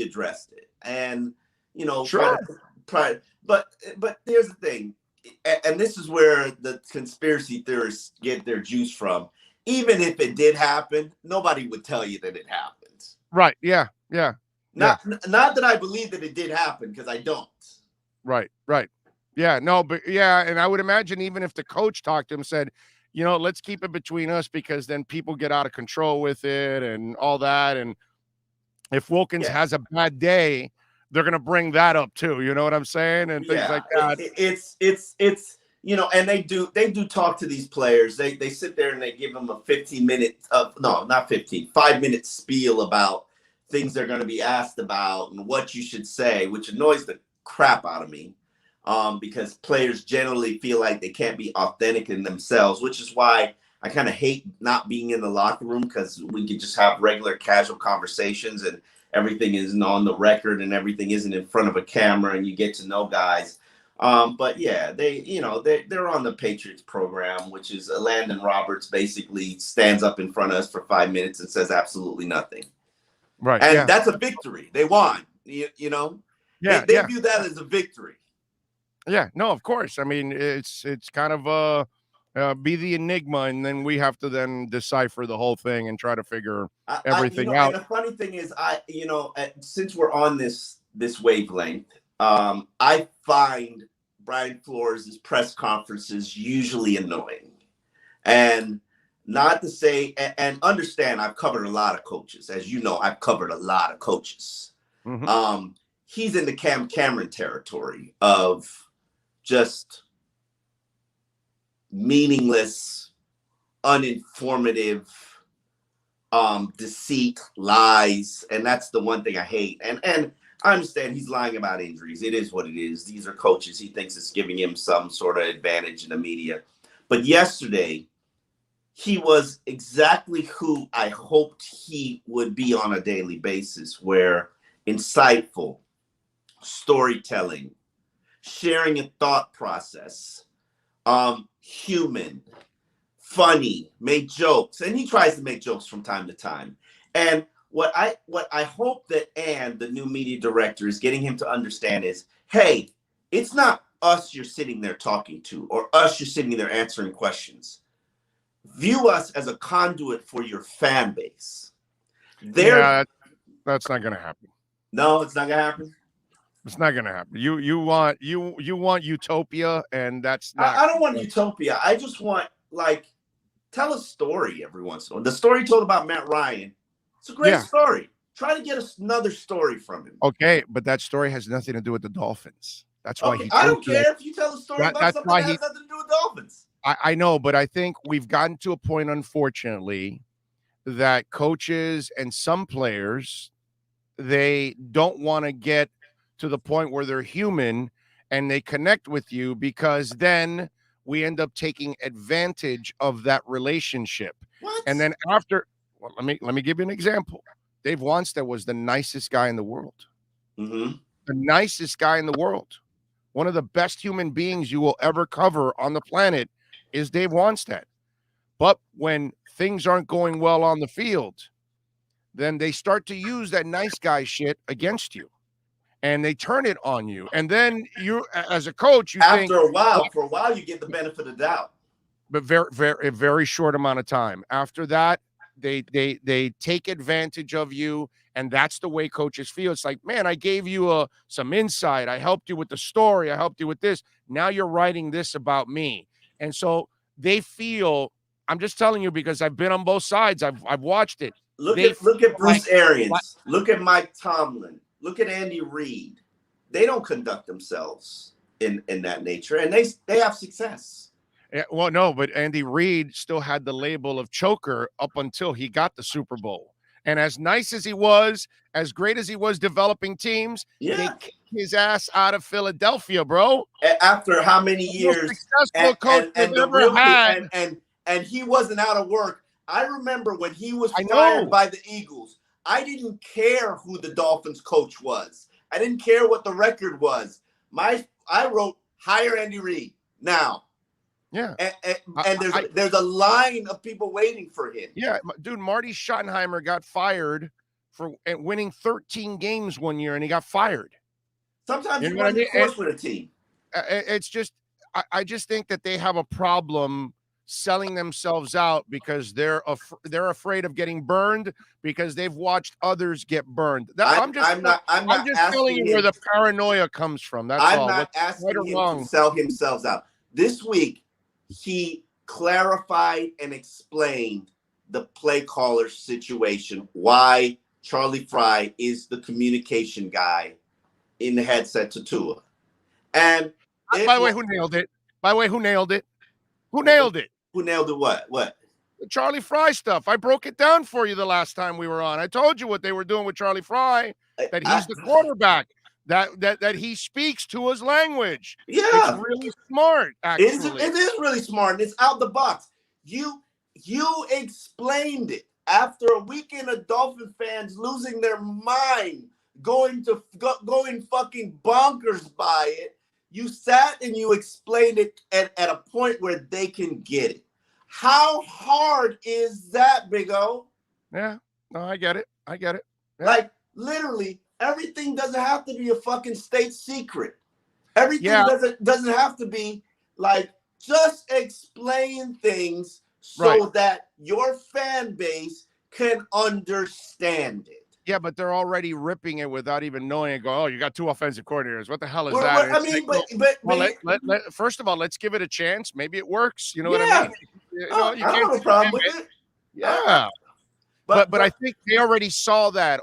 addressed it, and sure. But here's the thing, and this is where the conspiracy theorists get their juice from. Even if it did happen, nobody would tell you that it happened. Right? Yeah. Not that I believe that it did happen, because I don't. Right. Yeah, no, but yeah, and I would imagine even if the coach talked to him, said, let's keep it between us because then people get out of control with it and all that. And if Wilkins has a bad day, they're going to bring that up too. You know what I'm saying? And things like that. It's and they do talk to these players. They sit there and they give them a 5-minute spiel about things they're going to be asked about and what you should say, which annoys the crap out of me. Because players generally feel like they can't be authentic in themselves, which is why I kind of hate not being in the locker room, because we can just have regular casual conversations and everything isn't on the record and everything isn't in front of a camera and you get to know guys. But yeah, they're on the Patriots program, which is Landon Roberts basically stands up in front of us for 5 minutes and says absolutely nothing. Right. And that's a victory. They won, They view that as a victory. Yeah, no, of course. I mean, it's kind of be the enigma, and then we have to then decipher the whole thing and try to figure everything out. And the funny thing is, since we're on this wavelength, I find Brian Flores' press conferences usually annoying, and not to say and understand. I've covered a lot of coaches, as you know. I've covered a lot of coaches. Mm-hmm. He's in the Cam Cameron territory of just meaningless, uninformative, deceit, lies, and that's the one thing I hate. And I understand he's lying about injuries. It is what it is. These are coaches. He thinks it's giving him some sort of advantage in the media. But yesterday, he was exactly who I hoped he would be on a daily basis, where insightful, storytelling, sharing a thought process, human, funny, make jokes. And he tries to make jokes from time to time. And what I hope that the new media director, is getting him to understand is, hey, it's not us you're sitting there talking to or us you're sitting there answering questions. view us as a conduit for your fan base. Yeah, that's not going to happen. No, it's not going to happen. It's not going to happen. You want utopia, and that's not. I don't want utopia. I just want, like, tell a story every once in a while. The story told about Matt Ryan. It's a great story. Try to get another story from him. Okay, but that story has nothing to do with the Dolphins. That's why I don't care if you tell a story about something that has nothing to do with Dolphins. I know, but I think we've gotten to a point, unfortunately, that coaches and some players, they don't want to get to the point where they're human and they connect with you, because then we end up taking advantage of that relationship. What? And then after, well, let me give you an example. Dave Wanstead was the nicest guy in the world. Mm-hmm. The nicest guy in the world. One of the best human beings you will ever cover on the planet is Dave Wanstead. But when things aren't going well on the field, then they start to use that nice guy shit against you. And they turn it on you. And then you, as a coach, you think, for a while, you get the benefit of the doubt. But a very short amount of time. After that, they take advantage of you. And that's the way coaches feel. It's like, man, I gave you some insight. I helped you with the story. I helped you with this. Now you're writing this about me. And so they feel, I'm just telling you because I've been on both sides. I've watched it. Look at Bruce Arians. Look at Mike Tomlin. Look at Andy Reid. They don't conduct themselves in that nature, and they have success. Yeah, well, no, but Andy Reid still had the label of choker up until he got the Super Bowl. And as nice as he was, as great as he was developing teams, they kicked his ass out of Philadelphia, bro. After how many years? Successful coach they've ever had. And he wasn't out of work. I remember when he was fired by the Eagles. I didn't care who the Dolphins coach was. I didn't care what the record was. I wrote, hire Andy Reid now. Yeah. And there's a line of people waiting for him. Yeah, dude, Marty Schottenheimer got fired for winning 13 games one year, and he got fired. Sometimes you run the course with a team. It's just, I just think that they have a problem selling themselves out because they're afraid of getting burned because they've watched others get burned. I'm just telling you where the paranoia comes from. That's all. I'm not asking him to sell himself out. This week, he clarified and explained the play caller situation, why Charlie Fry is the communication guy in the headset to Tua. And by the way, who nailed it? Who nailed it? Who nailed it? Who nailed it? What? The Charlie Fry stuff. I broke it down for you the last time we were on. I told you what they were doing with Charlie Fry, that he's the quarterback, that he speaks to his language. Yeah. It's really smart, actually. It is really smart, and it's out the box. You explained it. After a weekend of Dolphin fans losing their mind, going fucking bonkers by it, you sat and you explained it at a point where they can get it. How hard is that, Big O? Yeah, no, I get it. Yeah. Like, literally, everything doesn't have to be a fucking state secret. Everything doesn't have to be like, just explain things so that your fan base can understand it. Yeah, but they're already ripping it without even knowing it. Go, oh, you got two offensive coordinators. What the hell is that? I mean, first of all, let's give it a chance. Maybe it works. You know what I mean? You I don't have a problem with it. Yeah. But I think they already saw that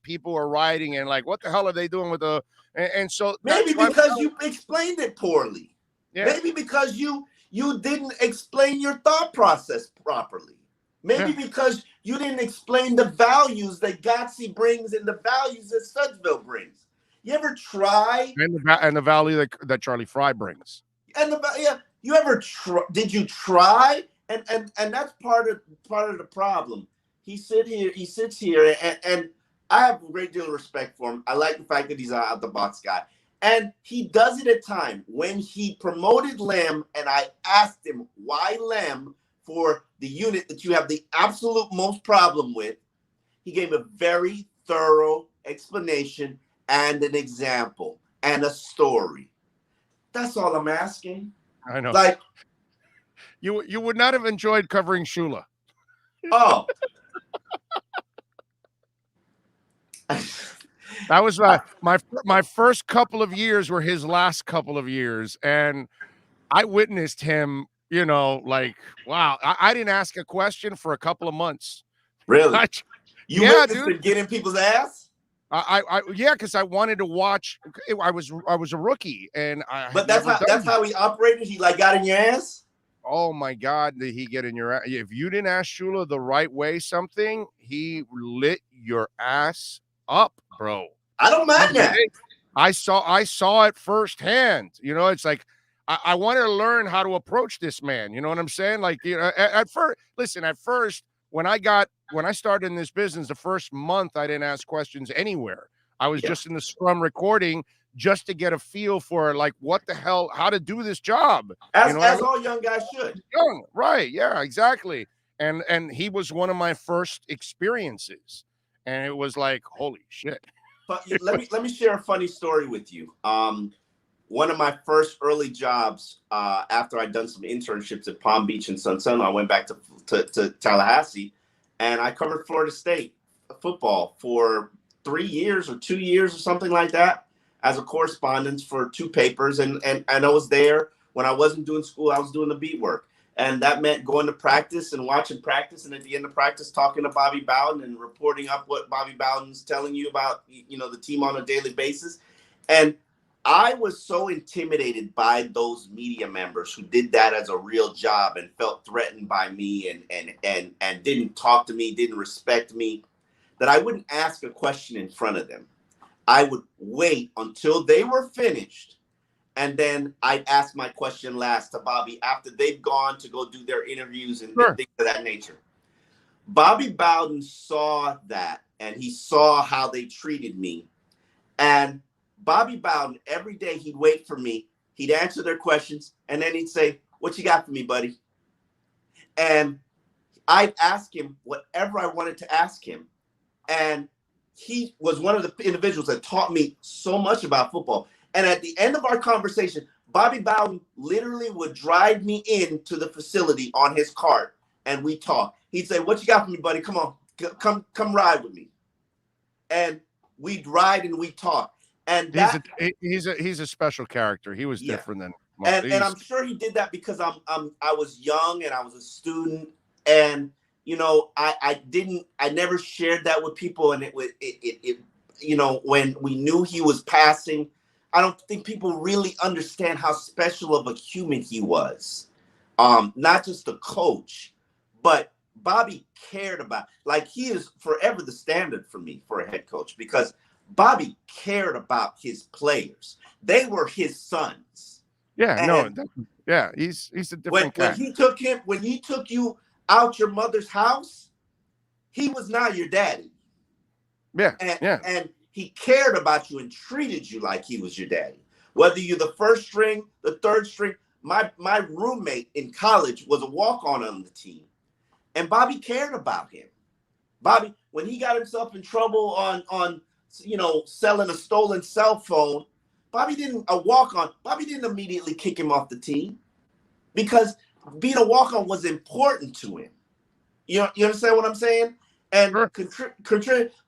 people are writing and like, what the hell are they doing with the? And so maybe because you explained it poorly. Yeah. Maybe because you didn't explain your thought process properly. Maybe because you didn't explain the values that Gotsey brings and the values that Sudsville brings. You ever try? And the value that Charlie Fry brings. And you ever try? Did you try? And that's part of the problem. He sits here, and I have a great deal of respect for him. I like the fact that he's an out the box guy. And he does it at time. When he promoted Lem, and I asked him, why Lem for the unit that you have the absolute most problem with, he gave a very thorough explanation and an example and a story. That's all I'm asking. I know. Like, You would not have enjoyed covering Shula. Oh. That was my first couple of years were his last couple of years, and I witnessed him. Like, wow, I didn't ask a question for a couple of months. Really? You yeah, witnessed him get in people's ass? Yeah, because I wanted to watch. I was a rookie, and But that's how he operated. He got in your ass. Oh my God, did he get in your ass? If you didn't ask Shula the right way, he lit your ass up, bro. I don't mind that. I saw it firsthand. It's like I wanted to learn how to approach this man. You know what I'm saying? Like, at first, when I started in this business, the first month I didn't ask questions anywhere. I was just in the scrum recording just to get a feel for what the hell, how to do this job. As all young guys should. Young, right? Yeah, exactly. And he was one of my first experiences, and it was like, holy shit. But let me share a funny story with you. One of my first early jobs after I'd done some internships at Palm Beach and Sun, I went back to Tallahassee, and I covered Florida State football for 3 years or 2 years or something like that as a correspondent for 2 papers. And I was there when I wasn't doing school. I was doing the beat work. And that meant going to practice and watching practice. And at the end of practice, talking to Bobby Bowden and reporting up what Bobby Bowden's telling you about, the team on a daily basis. And I was so intimidated by those media members who did that as a real job and felt threatened by me and didn't talk to me, didn't respect me, that I wouldn't ask a question in front of them. I would wait until they were finished, and then I'd ask my question last to Bobby after they've gone to go do their interviews and things of that nature. Bobby Bowden saw that, and he saw how they treated me. And Bobby Bowden, every day he'd wait for me. He'd answer their questions, and then he'd say, "What you got for me, buddy?" And I'd ask him whatever I wanted to ask him. And he was one of the individuals that taught me so much about football. And at the end of our conversation, Bobby Bowden literally would drive me into the facility on his cart, and we talk. He'd say, "What you got for me, buddy? Come on, come ride with me." And we'd ride and we'd talk. And he's a special character. He was different than and I'm sure he did that because I was young and I was a student, and I never shared that with people, and it when we knew he was passing, I don't think people really understand how special of a human he was. Not just a coach, but Bobby cared about, he is forever the standard for me for a head coach, because Bobby cared about his players. They were his sons. Yeah, he's a different guy. When he took you out your mother's house, he was not your daddy. Yeah, and he cared about you and treated you like he was your daddy. Whether you're the first string, the third string. My roommate in college was a walk-on the team, and Bobby cared about him. Bobby, when he got himself in trouble on selling a stolen cell phone, Bobby didn't immediately kick him off the team, because being a walk-on was important to him. You understand what I'm saying? And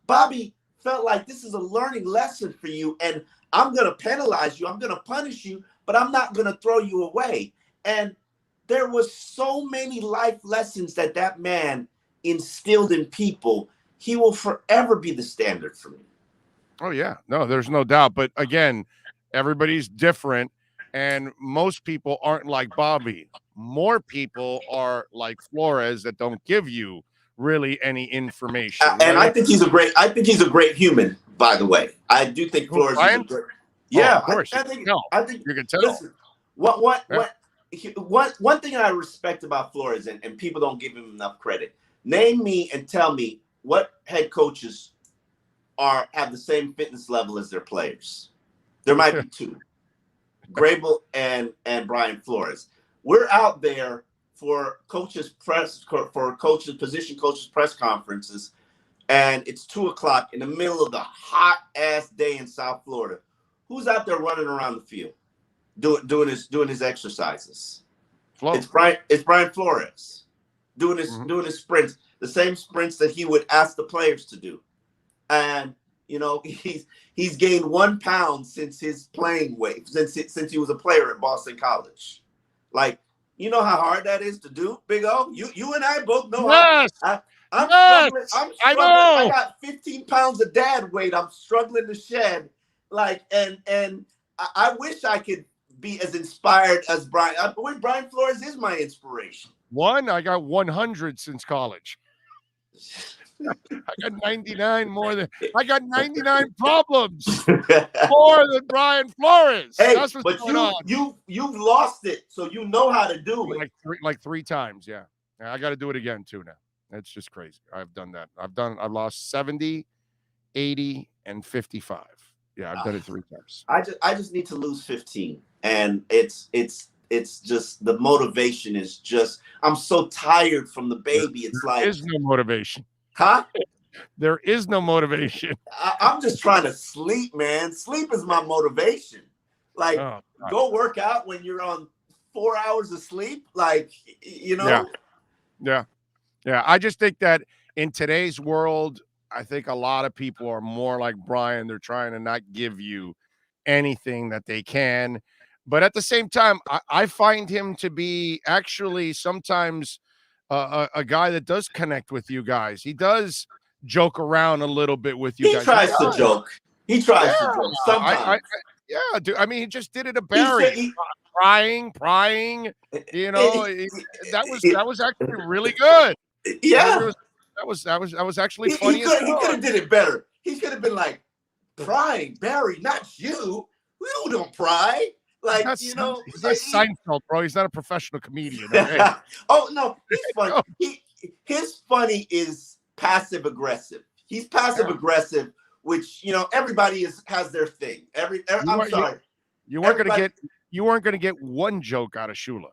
Bobby felt like, this is a learning lesson for you, and I'm going to penalize you. I'm going to punish you, but I'm not going to throw you away. And there was so many life lessons that man instilled in people. He will forever be the standard for me. Oh, yeah. No, there's no doubt. But again, everybody's different, and most people aren't like Bobby. More people are like Flores that don't give you really any information. And I think he's a great human, by the way. I do think Flores is a great. Yeah, of course. I think you can tell. Listen, one thing I respect about Flores, and people don't give him enough credit. Name me and tell me what head coaches have the same fitness level as their players. There might be 2, Grable and Brian Flores. We're out there for position coaches press conferences, and it's 2:00 in the middle of the hot ass day in South Florida. Who's out there running around the field doing his exercises? flow. It's Brian Flores doing his sprints, the same sprints that he would ask the players to do. And he's gained 1 pound since his playing weight, since he was a player at Boston College. Like, you know how hard that is to do, Big O? You and I both know yes. I'm yes. struggling. I know. I got 15 pounds of dad weight. I'm struggling to shed. Like, and I wish I could be as inspired as Brian. Brian Flores is my inspiration. I got 100 since college. I got 99 I got 99 problems more than Brian Flores. Hey, that's what's going on. You've lost it, so you know how to do it. Like three times, yeah. I got to do it again too now. It's just crazy. I've done that. I've lost 70, 80, and 55. Yeah, I've done it 3 times. I just need to lose 15, and it's just the motivation is just. I'm so tired from the baby. It's like there's no motivation. Huh? There is no motivation. I'm just trying to sleep, man. Sleep is my motivation. Like, go work out when you're on 4 hours of sleep. Like, Yeah. I just think that in today's world, I think a lot of people are more like Brian. They're trying to not give you anything that they can. But at the same time, I find him to be actually sometimes a guy that does connect with you guys. He does joke around a little bit with you guys. He tries to joke sometimes. Yeah, dude. I mean, he just did it to Barry. Prying. That was actually really good. Yeah. That was actually funny. He could have did it better. He could have been like, prying, Barry, not you. You don't pry. Like, he's not Seinfeld, bro. He's not a professional comedian. Okay? Oh no, he's funny. His funny is passive aggressive. He's passive aggressive, which everybody has their thing. I'm sorry. You weren't gonna get one joke out of Shula.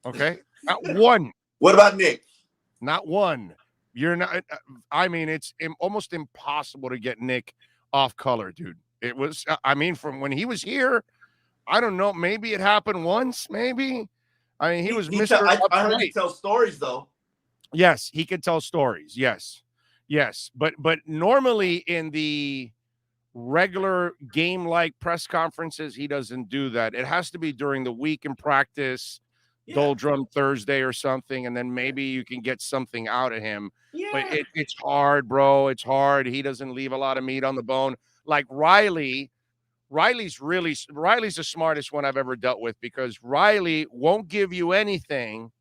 Okay, not one. What about Nick? Not one. You're not. I mean, it's almost impossible to get Nick off color, dude. It was. I mean, from when he was here. I don't know. Maybe it happened once. Maybe. I mean, he was Mr. I heard he tell stories though. Yes, he could tell stories. Yes. But normally in the regular game-like press conferences, he doesn't do that. It has to be during the week in practice, Doldrum Thursday or something, and then maybe you can get something out of him. Yeah. But it's hard, bro. It's hard. He doesn't leave a lot of meat on the bone. Like Riley's the smartest one I've ever dealt with, because Riley won't give you anything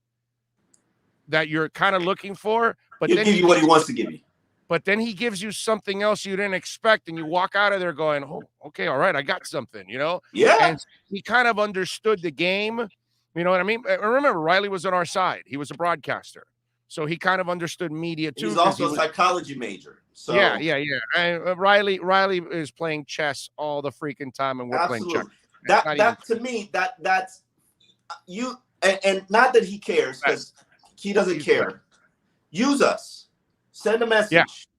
that you're kind of looking for, but he'll give you what he wants to give you. But then he gives you something else you didn't expect, and you walk out of there going, "Oh, okay, all right, I got something," Yeah. And he kind of understood the game. You know what I mean? Remember, Riley was on our side. He was a broadcaster, so he kind of understood media too. He's also a psychology major. So yeah. And Riley is playing chess all the freaking time, and we're playing checkers. That's you, and not that he cares, because he doesn't care. Use us, send a message.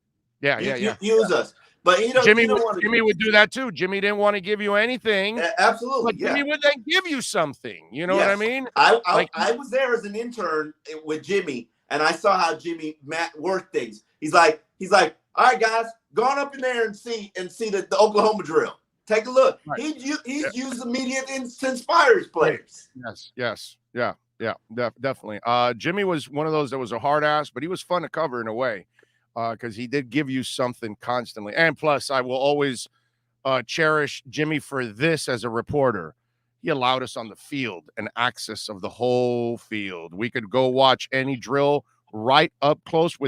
Yeah. Use us, but Jimmy would do that too. Jimmy didn't want to give you anything. Absolutely, but Jimmy would then give you something. You know what I mean? I was there as an intern with Jimmy, and I saw how Jimmy worked things. He's like, all right, guys, go on up in there and see the Oklahoma drill. Take a look. Right. He's used the media to inspire his players. Yes. Yeah, definitely. Jimmy was one of those that was a hard ass, but he was fun to cover in a way, because he did give you something constantly. And plus, I will always cherish Jimmy for this as a reporter. He allowed us on the field and access of the whole field. We could go watch any drill right up close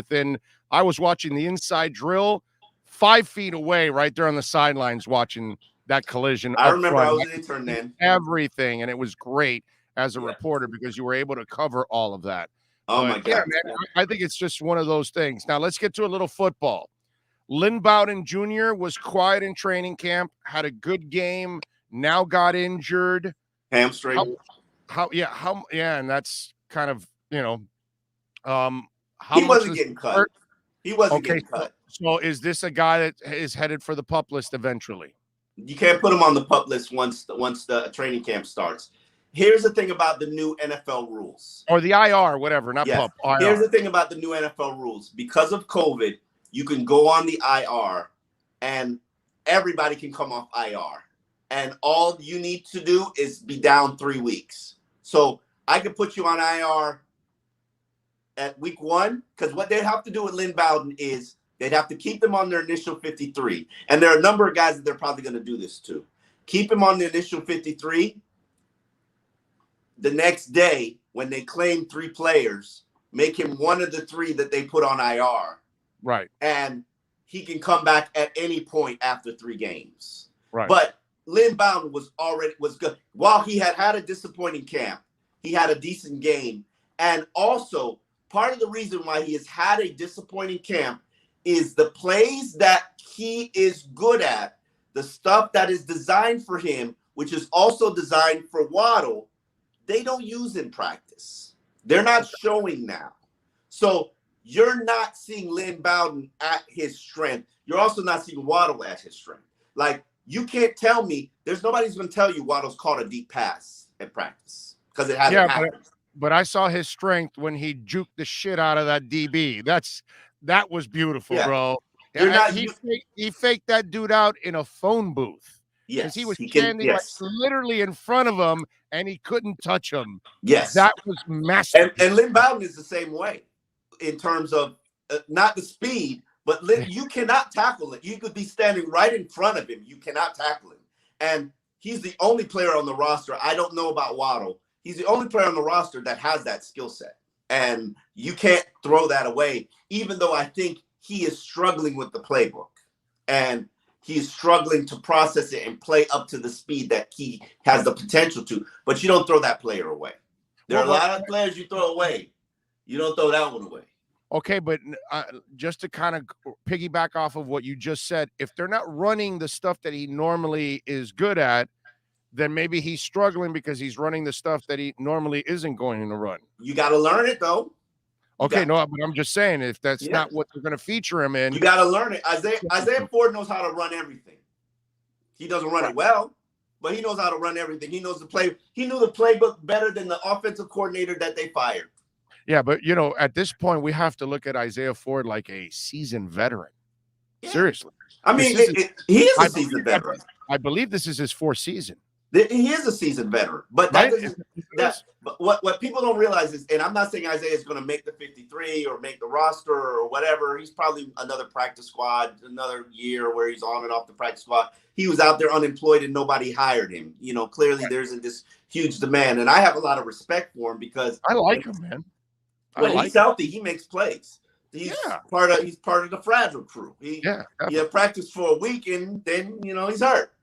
I was watching the inside drill 5 feet away, right there on the sidelines, watching that collision. I remember I was an intern then. Everything, and it was great as a reporter because you were able to cover all of that. Oh, my God. Yeah, man, I think it's just one of those things. Now, let's get to a little football. Lynn Bowden Jr. was quiet in training camp, had a good game, now got injured. Hamstring. And that's kind of, he wasn't getting cut. He wasn't getting cut. So is this a guy that is headed for the PUP list eventually? You can't put him on the PUP list once the training camp starts. Here's the thing about the new NFL rules. Or the IR, whatever, not Yes. PUP. IR. Here's the thing about the new NFL rules. Because of COVID, you can go on the IR and everybody can come off IR. And all you need to do is be down 3 weeks. So I could put you on IR at week 1, because what they have to do with Lynn Bowden is they'd have to keep them on their initial 53. And there are a number of guys that they're probably going to do this to. Keep him on the initial 53. The next day, when they claim 3 players, make him one of the 3 that they put on IR. Right. And he can come back at any point after 3 games. Right. But Lynn Bowden was good. While he had a disappointing camp, he had a decent game. And also, part of the reason why he has had a disappointing camp is the plays that he is good at, the stuff that is designed for him, which is also designed for Waddle, they don't use in practice. They're not showing now. So you're not seeing Lynn Bowden at his strength. You're also not seeing Waddle at his strength. Like, you can't tell me, there's nobody's going to tell you Waddle's caught a deep pass at practice because it hasn't happened. But I saw his strength when he juked the shit out of that DB. That was beautiful, bro. He faked that dude out in a phone booth. Yes, because he was standing like literally in front of him and he couldn't touch him. Yes, that was massive. And Lynn Bowden is the same way in terms of not the speed, but you cannot tackle it. You could be standing right in front of him. You cannot tackle him. And he's the only player on the roster. I don't know about Waddle. He's the only player on the roster that has that skill set. And you can't throw that away, even though I think he is struggling with the playbook. And he's struggling to process it and play up to the speed that he has the potential to. But you don't throw that player away. There are a lot of players you throw away. You don't throw that one away. Okay, but just to kind of piggyback off of what you just said, if they're not running the stuff that he normally is good at, then maybe he's struggling because he's running the stuff that he normally isn't going to run. You got to learn it, though. Okay, no, but I'm just saying, if that's not what they're going to feature him in. You got to learn it. Isaiah Ford knows how to run everything. He doesn't run it well, but he knows how to run everything. He knows the play. He knew the playbook better than the offensive coordinator that they fired. Yeah, but, at this point, we have to look at Isaiah Ford like a seasoned veteran. Yeah. Seriously. I mean, he is a seasoned veteran. I believe this is his 4th season. He is a seasoned veteran. But what people don't realize is, and I'm not saying Isaiah is going to make the 53 or make the roster or whatever. He's probably another practice squad, another year where he's on and off the practice squad. He was out there unemployed and nobody hired him. Clearly there's this huge demand. And I have a lot of respect for him because I like him, man. When he's healthy, he makes plays. He's part of the fragile crew. He practiced for a week and then he's hurt.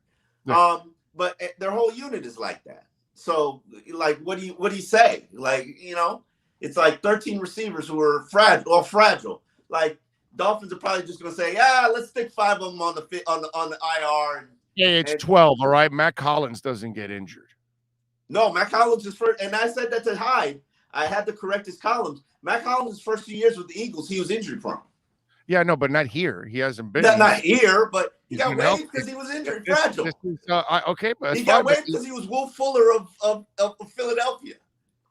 Yeah. But their whole unit is like that. So like, what do you say? Like, it's like 13 receivers who are fragile. Like, Dolphins are probably just going to say, let's stick 5 of them on the IR. It's 12. All right. Matt Collins doesn't get injured. No, Matt Collins is first. And I said that to Hyde. I had to correct his columns. Matt Collins' first 2 years with the Eagles, he was injury prone. Yeah, no, but not here. He hasn't been. Not here, but he got waived because he was injured, fragile. Okay, but he got waived because he was Will Fuller of Philadelphia.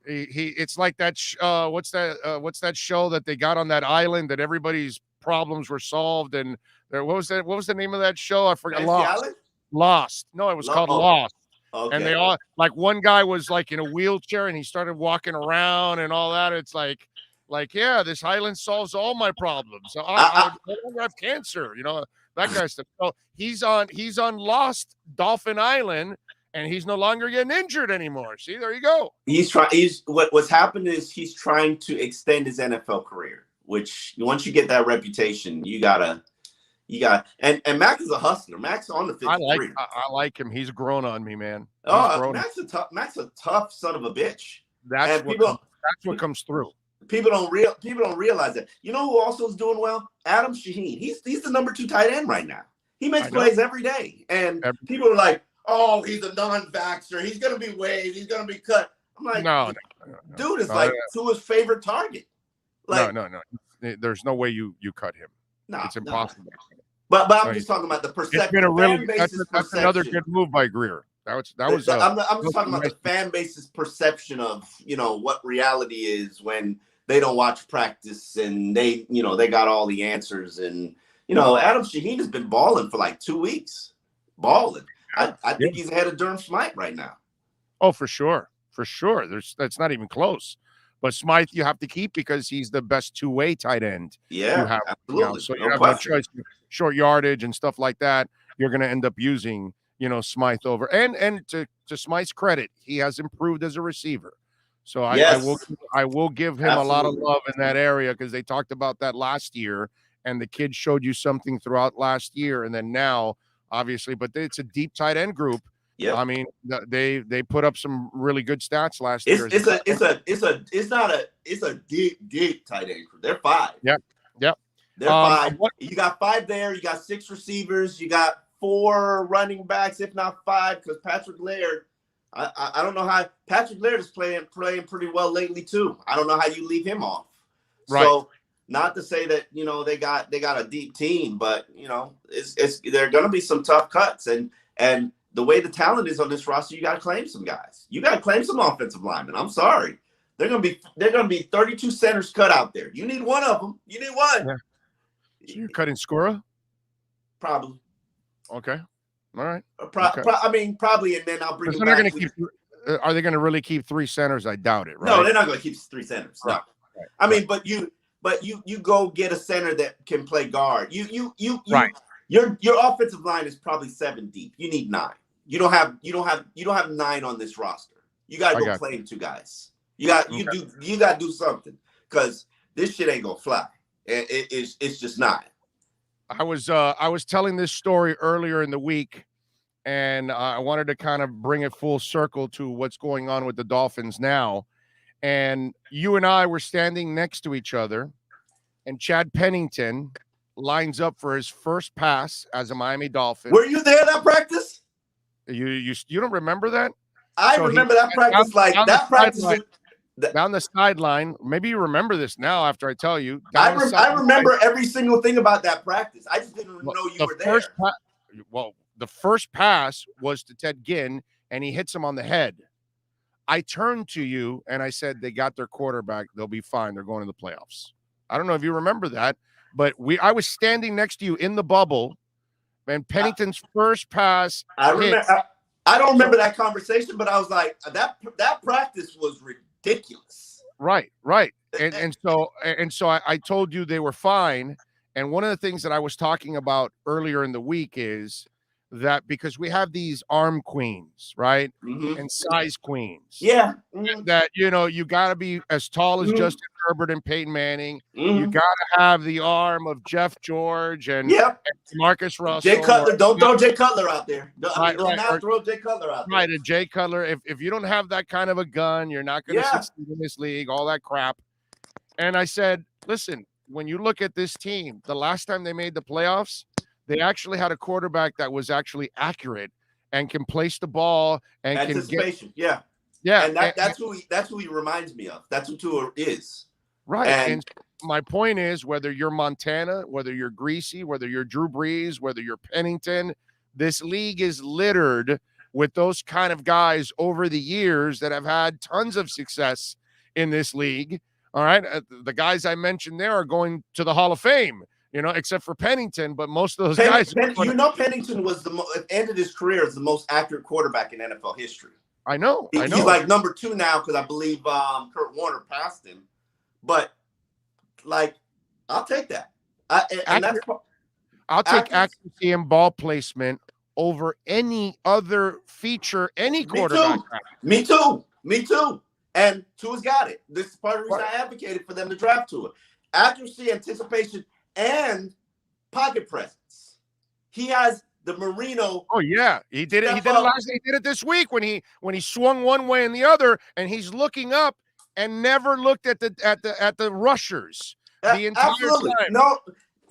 It's like that. What's that show that they got on that island that everybody's problems were solved? And what was the name of that show? I forgot. Lost. No, it was called Lost. Okay. And they all, like, one guy was like in a wheelchair and he started walking around and all that. It's like, this island solves all my problems. So I don't have cancer, that kind of stuff. So he's on Lost Dolphin Island and he's no longer getting injured anymore. See, there you go. What's happened is he's trying to extend his NFL career, which once you get that reputation, you gotta, and Mac is a hustler. Mac's on the 53. I like him. He's grown on me, man. Mac's a tough son of a bitch. That's what comes through. People don't realize that. You know who also is doing well? Adam Shaheen. He's the number 2 tight end right now. He makes plays every day. And people are like, oh, he's a non-vaxxer. He's gonna be waived. He's gonna be cut. I'm like, no. Dude is to his favorite target. Like, no. There's no way you cut him. No, it's impossible. But I'm just talking about the perception. That's another good move by Greer. That was. I'm just talking about the fan base's perception of what reality is when they don't watch practice and they got all the answers. And Adam Shaheen has been balling for like 2 weeks, balling. I think he's ahead of Durham Smythe right now. Oh, for sure. That's not even close. But Smythe you have to keep because he's the best two-way tight end. Yeah, you have, absolutely. So you have no choice. Short yardage and stuff like that. You're going to end up using Smythe over. And to Smythe's credit, he has improved as a receiver. So I will give him a lot of love in that area because they talked about that last year, and the kid showed you something throughout last year, and then now obviously, but it's a deep tight end group. Yeah, I mean they put up some really good stats last year. It's a deep tight end group. They're 5. Yep. They're 5. You got 5 there. You got 6 receivers. You got 4 running backs, if not 5, because Patrick Laird. I don't know how Patrick Laird is playing pretty well lately too. I don't know how you leave him off. Right. So not to say that they got a deep team, but there are going to be some tough cuts, and the way the talent is on this roster, you got to claim some guys. You got to claim some offensive linemen. I'm sorry, they're going to be 32 centers cut out there. You need one of them. You need one. Yeah. So you're cutting Skura? Probably. Okay. All right. I mean, probably, and then I'll bring. They're going to keep. Are they going to really keep 3 centers? I doubt it. Right? No, they're not going to keep 3 centers. No. Right. I mean, but you go get a center that can play guard. Right. Your offensive line is probably 7 deep. You need 9. You don't have 9 on this roster. You got to go claim 2 guys. You got to do something because this shit ain't gonna fly. It's just not. I was telling this story earlier in the week, and I wanted to kind of bring it full circle to what's going on with the Dolphins now. And you and I were standing next to each other, and Chad Pennington lines up for his first pass as a Miami Dolphin. Were you there that practice? You don't remember that? I remember that practice down the sideline. Maybe you remember this now after I tell you. I remember every single thing about that practice. I just didn't know you were there. The first pass was to Ted Ginn, and he hits him on the head. I turned to you, and I said, they got their quarterback. They'll be fine. They're going to the playoffs. I don't know if you remember that, but I was standing next to you in the bubble, and Pennington's first pass. I don't remember that conversation, but I was like, that practice was ridiculous. Right. And so I told you they were fine. And one of the things that I was talking about earlier in the week is that because we have these arm queens, right? Mm-hmm. And size queens. Yeah. Mm-hmm. That, you got to be as tall as Justin Herbert and Peyton Manning. Mm-hmm. You got to have the arm of Jeff George and Marcus Russell. Jay Cutler. Don't throw Jay Cutler out there. Do not throw Jay Cutler out there. Right, a Jay Cutler. If you don't have that kind of a gun, you're not going to succeed in this league, all that crap. And I said, listen, when you look at this team, the last time they made the playoffs, they actually had a quarterback that was actually accurate and can place the ball and anticipation. Yeah. And that's who he reminds me of. That's who Tua is. Right. And my point is, whether you're Montana, whether you're Greasy, whether you're Drew Brees, whether you're Pennington, this league is littered with those kind of guys over the years that have had tons of success in this league. All right. The guys I mentioned there are going to the Hall of Fame. Except for Pennington, but most of those guys. Pennington was ended his career as the most accurate quarterback in NFL history. I know. He's like number 2 now because I believe Kurt Warner passed him. But I'll take that. I'll take accuracy and ball placement over any other feature any quarterback. Me too. And Tua's got it. This is part of the reason I advocated for them to draft Tua. Accuracy, anticipation, and pocket presence. He has the Marino. Oh yeah, he did it. He did it last. He did it this week when he swung one way and the other, and he's looking up and never looked at the rushers the entire time. No,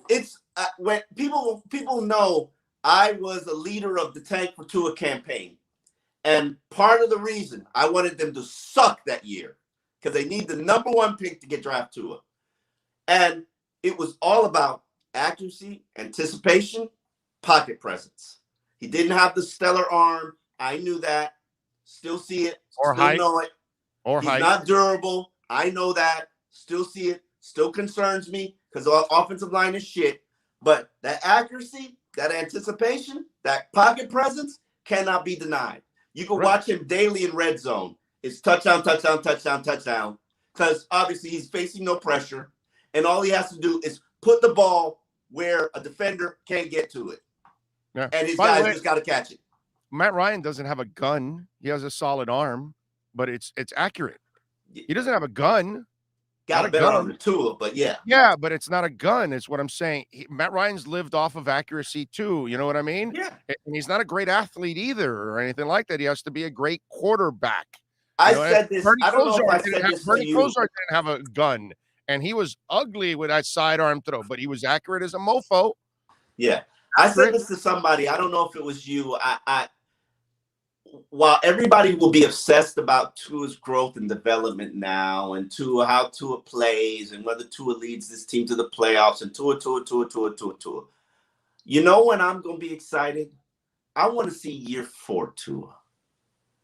it's when people know I was a leader of the Tank for Tua campaign, and part of the reason I wanted them to suck that year because they need the number 1 pick to get drafted Tua, and it was all about accuracy, anticipation, pocket presence. He didn't have the stellar arm. I knew that. Still see it. Or still height. know it. Or He's height. not durable. I know that. Still see it. Still concerns me because the offensive line is shit. But that accuracy, that anticipation, that pocket presence cannot be denied. You can watch him daily in red zone. It's touchdown, touchdown, touchdown, touchdown. Because obviously he's facing no pressure. And all he has to do is put the ball where a defender can't get to it. Yeah. And his guys just got to catch it. Matt Ryan doesn't have a gun. He has a solid arm, but it's accurate. He doesn't have a gun. Got a better on the tool, but yeah. Yeah, but it's not a gun. It's what I'm saying. Matt Ryan's lived off of accuracy too. You know what I mean? Yeah. And he's not a great athlete either or anything like that. He has to be a great quarterback. I said this. I don't know if I said this to you. Kosar didn't have a gun, and he was ugly with that sidearm throw, but he was accurate as a mofo. Yeah. I said this to somebody. I don't know if it was you. While everybody will be obsessed about Tua's growth and development now and how Tua plays and whether Tua leads this team to the playoffs and Tua. You know when I'm going to be excited? I want to see year 4 Tua.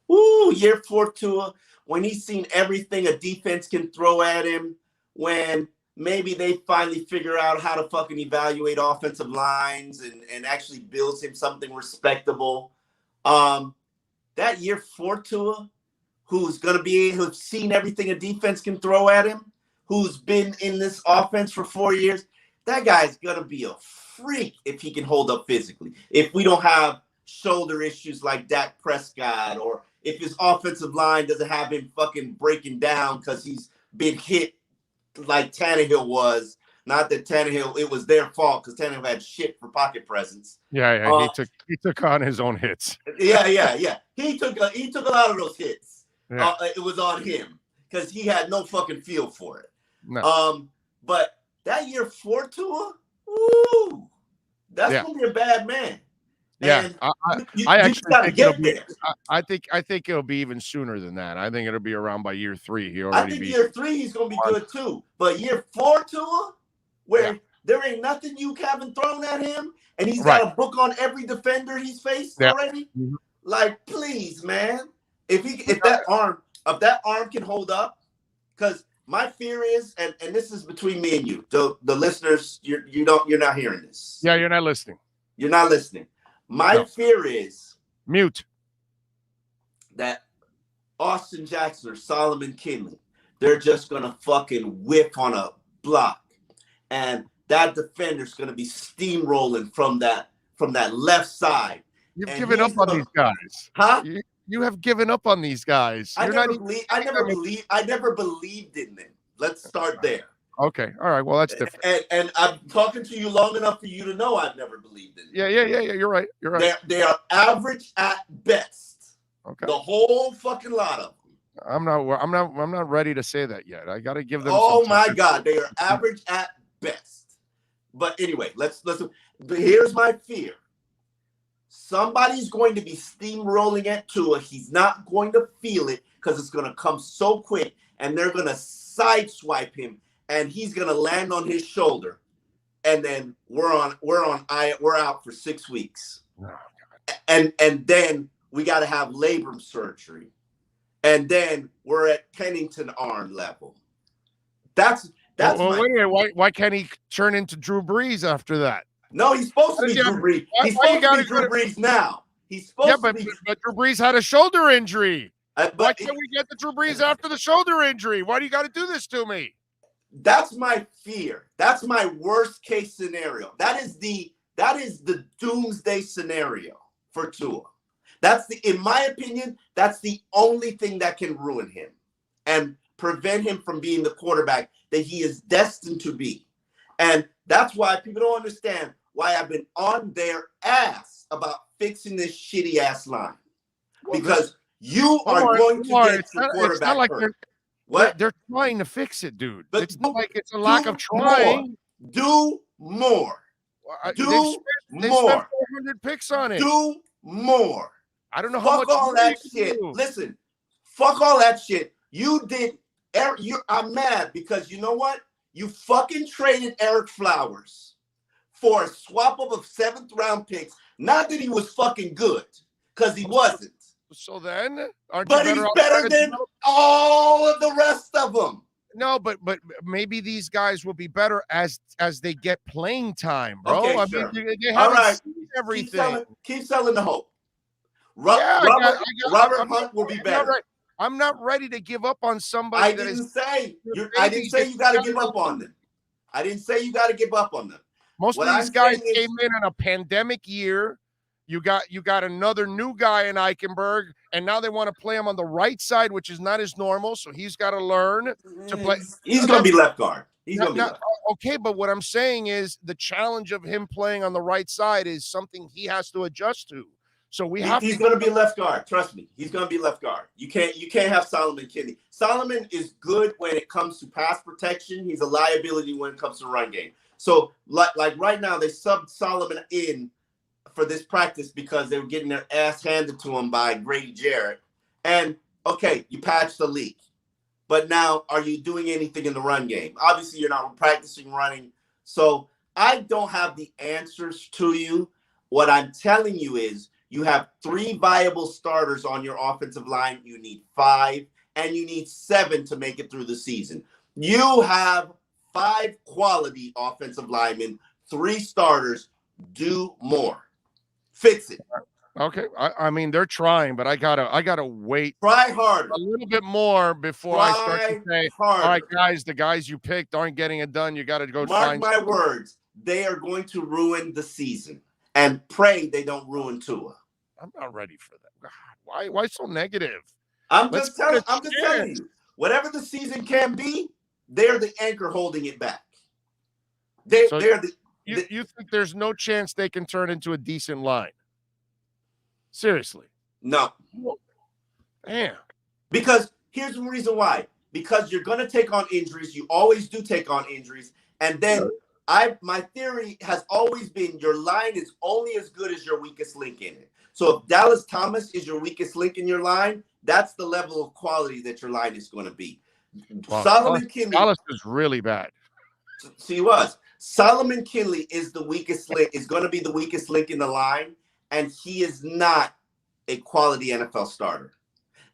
Woo, year 4 Tua. When he's seen everything a defense can throw at him, when maybe they finally figure out how to fucking evaluate offensive lines and actually builds him something respectable. That year 4 Tua, who's seen everything a defense can throw at him, who's been in this offense for 4 years, that guy's gonna be a freak if he can hold up physically. If we don't have shoulder issues like Dak Prescott, or if his offensive line doesn't have him fucking breaking down because he's been hit like Tannehill was. Not that Tannehill, it was their fault because Tannehill had shit for pocket presence. Yeah. He took on his own hits. Yeah. He took a lot of those hits. Yeah. It was on him because he had no fucking feel for it. No. But that year 4 Tua, woo, that's gonna be a bad man. Yeah, and I actually think it'll be. I think it'll be even sooner than that. I think it'll be around by year 3. Year 3 he's gonna be good too. But year 4 Tua, where there ain't nothing you haven't thrown at him, and he's got a book on every defender he's faced already. Mm-hmm. Like, please, man, if that arm can hold up, because my fear is, and this is between me and you, the listeners, you're not hearing this. Yeah, you're not listening. You're not listening. My fear is mute that Austin Jackson or Solomon Kinley, they're just gonna fucking whip on a block, and that defender's gonna be steamrolling from that left side. You've given up on these guys, huh? You have given up on these guys. I never believed in them. Let's start there. Okay, all right. Well, that's different. And I'm talking to you long enough for you to know I've never believed in them. Yeah. You're right. They are average at best. Okay. The whole fucking lot of them. I'm not ready to say that yet. I got to give them. Oh my God, they are average at best. But anyway, let's. But here's my fear. Somebody's going to be steamrolling at Tua. He's not going to feel it because it's going to come so quick, and they're going to sideswipe him. And he's gonna land on his shoulder, and then we're out for 6 weeks, and then we got to have labrum surgery, and then we're at Pennington arm level. That's. Why can't he turn into Drew Brees after that? No, he's supposed to be Drew Brees. He's supposed to be Drew Brees now. He's supposed to be. But Drew Brees had a shoulder injury. Why can't we get the Drew Brees after the shoulder injury? Why do you got to do this to me? That's my fear. That's my worst case scenario. That is the doomsday scenario for Tua. In my opinion, that's the only thing that can ruin him and prevent him from being the quarterback that he is destined to be. And that's why people don't understand why I've been on their ass about fixing this shitty ass line. Because you are going to get the quarterback hurt. What? They're trying to fix it, dude. But it's not like it's a lack of trying. Do more. They spent 400 picks on it. Do more. I don't know how much. Fuck all that shit. Listen, fuck all that shit. You did. I'm mad because you know what? You fucking traded Eric Flowers for a swap of 7th round picks. Not that he was fucking good, because he wasn't. So then, aren't But you he's off better trying to than develop? all of the rest of them. No, but maybe these guys will be better as they get playing time, bro. Okay, I sure. mean, they All haven't right. seen everything. Keep selling the hope. Yeah, Robert Hunt will be better. I'm not ready to give up on somebody I that didn't is. say you got to give up on them. I didn't say you got to give up on them. Most What of these I'm guys saying is- came in a pandemic year. You got another new guy in Eichenberg, and now they want to play him on the right side, which is not his normal. So he's got to learn to play. He's going to be left guard. He's going to be left. Okay, but what I'm saying is the challenge of him playing on the right side is something he has to adjust to. So he's going to be left guard. Trust me, he's going to be left guard. You can't have Solomon Kinley. Solomon is good when it comes to pass protection. He's a liability when it comes to run game. So like right now, they subbed Solomon in for this practice because they were getting their ass handed to them by Grady Jarrett. And okay, you patched the leak. But now, are you doing anything in the run game? Obviously, you're not practicing running. So I don't have the answers to you. What I'm telling you is you have 3 viable starters on your offensive line. You need 5, and you need 7 to make it through the season. You have 5 quality offensive linemen, 3 starters. Do more. Fix it. Okay, I mean they're trying, but I gotta wait. Try harder. A little bit more before I start to say, harder. all right, guys, the guys you picked aren't getting it done. You got to go Mark find. my words. They are going to ruin the season, and pray they don't ruin Tua. I'm not ready for that. God, why so negative? I'm just telling you. Whatever the season can be, they're the anchor holding it back. You think there's no chance they can turn into a decent line? Seriously? No. Damn. Because here's the reason why. Because you're going to take on injuries. You always do take on injuries. And then my theory has always been your line is only as good as your weakest link in it. So if Dallas Thomas is your weakest link in your line, that's the level of quality that your line is going to be. Well, Solomon Kinley. Dallas is really bad. He was. Solomon Kinley is the weakest link, is going to be the weakest link in the line, and he is not a quality NFL starter.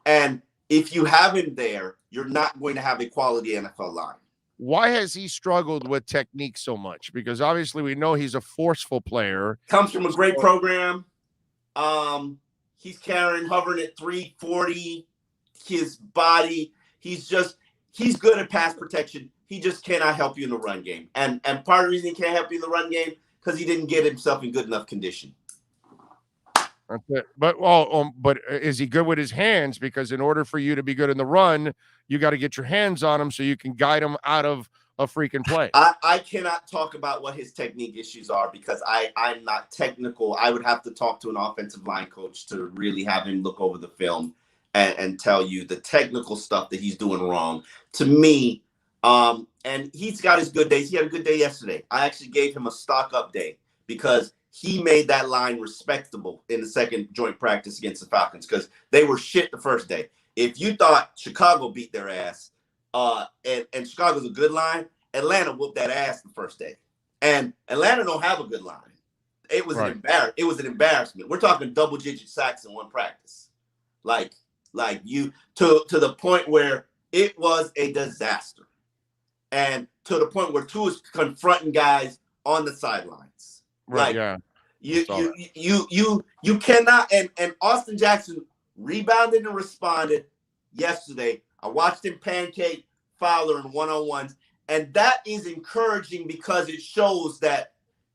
And if you have him there, you're not going to have a quality NFL line. Why has he struggled with technique so much? Because obviously we know he's a forceful player. Comes from a great program. He's hovering at 340. His body, he's good at pass protection. He just cannot help you in the run game. And part of the reason he can't help you in the run game because he didn't get himself in good enough condition. But is he good with his hands? Because in order for you to be good in the run, you got to get your hands on him so you can guide him out of a freaking play. I cannot talk about what his technique issues are because I'm not technical. I would have to talk to an offensive line coach to really have him look over the film and tell you the technical stuff that he's doing wrong. To me, and he's got his good days. He had a good day yesterday. I actually gave him a stock up day because he made that line respectable in the second joint practice against the Falcons because they were shit the first day. If you thought Chicago beat their ass, and Chicago's a good line, Atlanta whooped that ass the first day. And Atlanta don't have a good line. It was it was an embarrassment. We're talking double-digit sacks in one practice. Like you to the point where it was a disaster. And to the point where Tua's confronting guys on the sidelines. Right, like, you cannot, and Austin Jackson rebounded and responded yesterday. I watched him pancake Fowler in one-on-ones, and that is encouraging because it shows that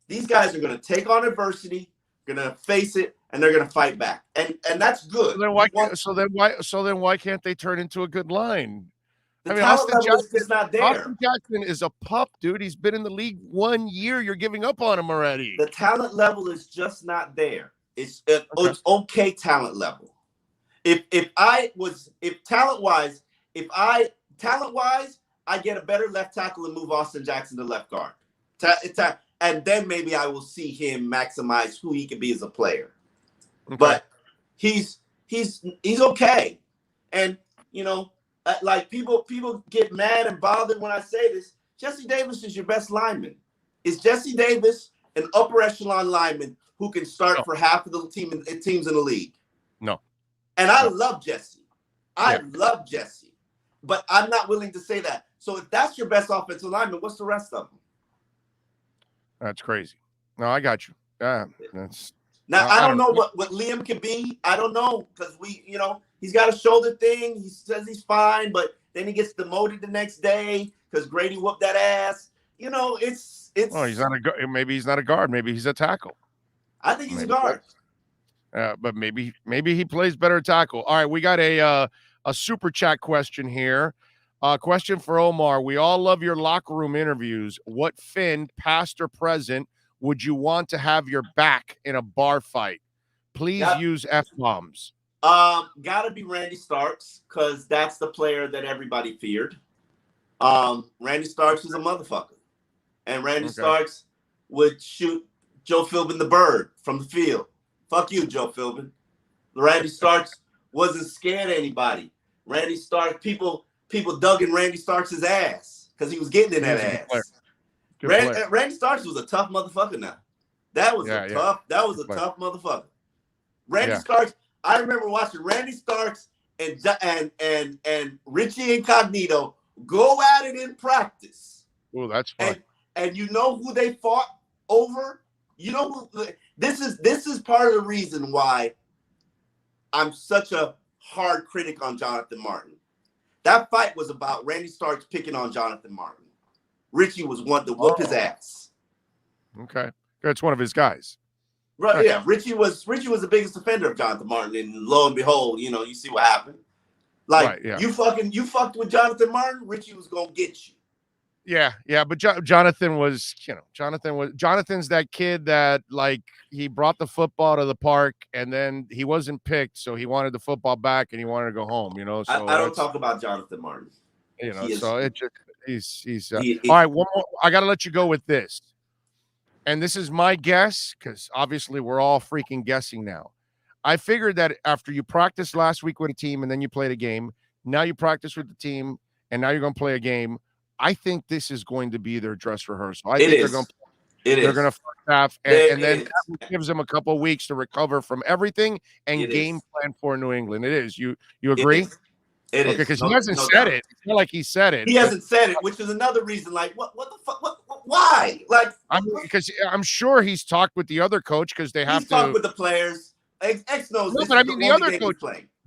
these guys are going to take on adversity, going to face it, and they're going to fight back, and that's good. So then why can't they turn into a good line? Austin Jackson is not there. Austin Jackson is a pup, dude. He's been in the league 1 year. You're giving up on him already. The talent level is just not there. It's okay talent level. If talent wise, I get a better left tackle and move Austin Jackson to left guard. And then maybe I will see him maximize who he can be as a player. Okay. But he's okay. And like people get mad and bothered when I say this. Jesse Davis is your best lineman. Is Jesse Davis an upper echelon lineman who can start for half of the teams in the league? No. And I love Jesse. I love Jesse. But I'm not willing to say that. So if that's your best offensive lineman, what's the rest of them? That's crazy. No, I got you. Yeah, that's. Now, I don't know what Liam can be. I don't know because he's got a shoulder thing. He says he's fine, but then he gets demoted the next day because Grady whooped that ass. It's. Well, he's not a. Maybe he's not a guard. Maybe he's a tackle. I think he's a guard. But maybe he plays better tackle. All right, we got a super chat question here. Question for Omar. We all love your locker room interviews. What Finn, past or present, would you want to have your back in a bar fight? Please use F-bombs. Gotta be Randy Starks, because that's the player that everybody feared. Randy Starks is a motherfucker. And Randy Starks would shoot Joe Philbin the bird from the field. Fuck you, Joe Philbin. Randy Starks wasn't scared of anybody. Randy Starks, people dug in Randy Starks' ass because he was getting in that ass. Randy Starks was a tough motherfucker now. That was a tough motherfucker. Randy Starks, I remember watching Randy Starks and Richie Incognito go at it in practice. Oh, that's fun. And you know who they fought over? You know who this is part of the reason why I'm such a hard critic on Jonathan Martin. That fight was about Randy Starks picking on Jonathan Martin. Richie was one to whoop his ass. Okay. That's one of his guys. Right, yeah. Richie was the biggest defender of Jonathan Martin, and lo and behold, you see what happened. You fucked with Jonathan Martin, Richie was gonna get you. Yeah, but Jonathan's that kid that he brought the football to the park and then he wasn't picked, so he wanted the football back and he wanted to go home. So I don't talk about Jonathan Martin. So it just he's all right. One more. I got to let you go with this, and this is my guess because obviously we're all freaking guessing now. I figured that after you practiced last week with a team and then you played a game, now you practice with the team and now you're going to play a game. I think this is going to be their dress rehearsal. They're going to first half, and then that gives them a couple of weeks to recover from everything and game plan for New England. It is. You agree? It is. Because he hasn't said it. It's not like he said it. He hasn't said it, which is another reason. What the fuck? Why? Because I'm sure he's talked with the other coach because they have to talk with the players. X knows. No, but I mean the other coach.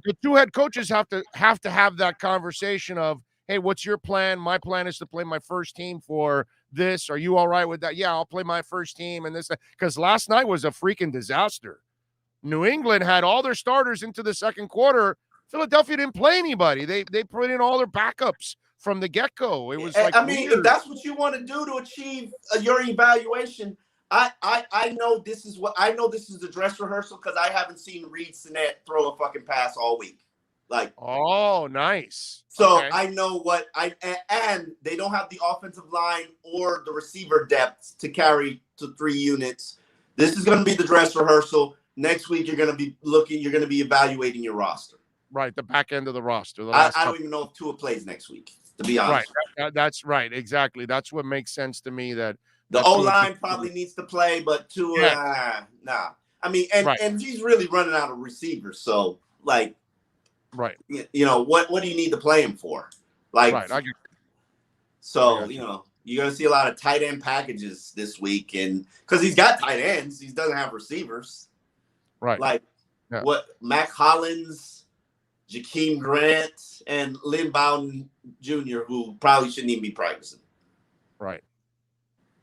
The two head coaches have to have that conversation of, hey, what's your plan? My plan is to play my first team for this. Are you all right with that? Yeah, I'll play my first team and this. Because last night was a freaking disaster. New England had all their starters into the second quarter. Philadelphia didn't play anybody. They put in all their backups from the get-go. It was weird. If that's what you want to do to achieve your evaluation, I know this is the dress rehearsal because I haven't seen Reed Sinnett throw a fucking pass all week. Oh, nice. So okay. I know and they don't have the offensive line or the receiver depth to carry to 3 units. This is going to be the dress rehearsal. Next week, you're going to be evaluating your roster. Right, the back end of the roster. I don't even know if Tua plays next week, to be honest. Right, that's right, exactly. That's what makes sense to me. That the O-line probably needs to play, but Tua, nah. I mean, and he's really running out of receivers, so right. What do you need to play him for? So you're gonna see a lot of tight end packages this week, and because he's got tight ends, he doesn't have receivers. Right. What Mac Hollins, Jakeem Grant, and Lynn Bowden Jr., who probably shouldn't even be practicing. Right.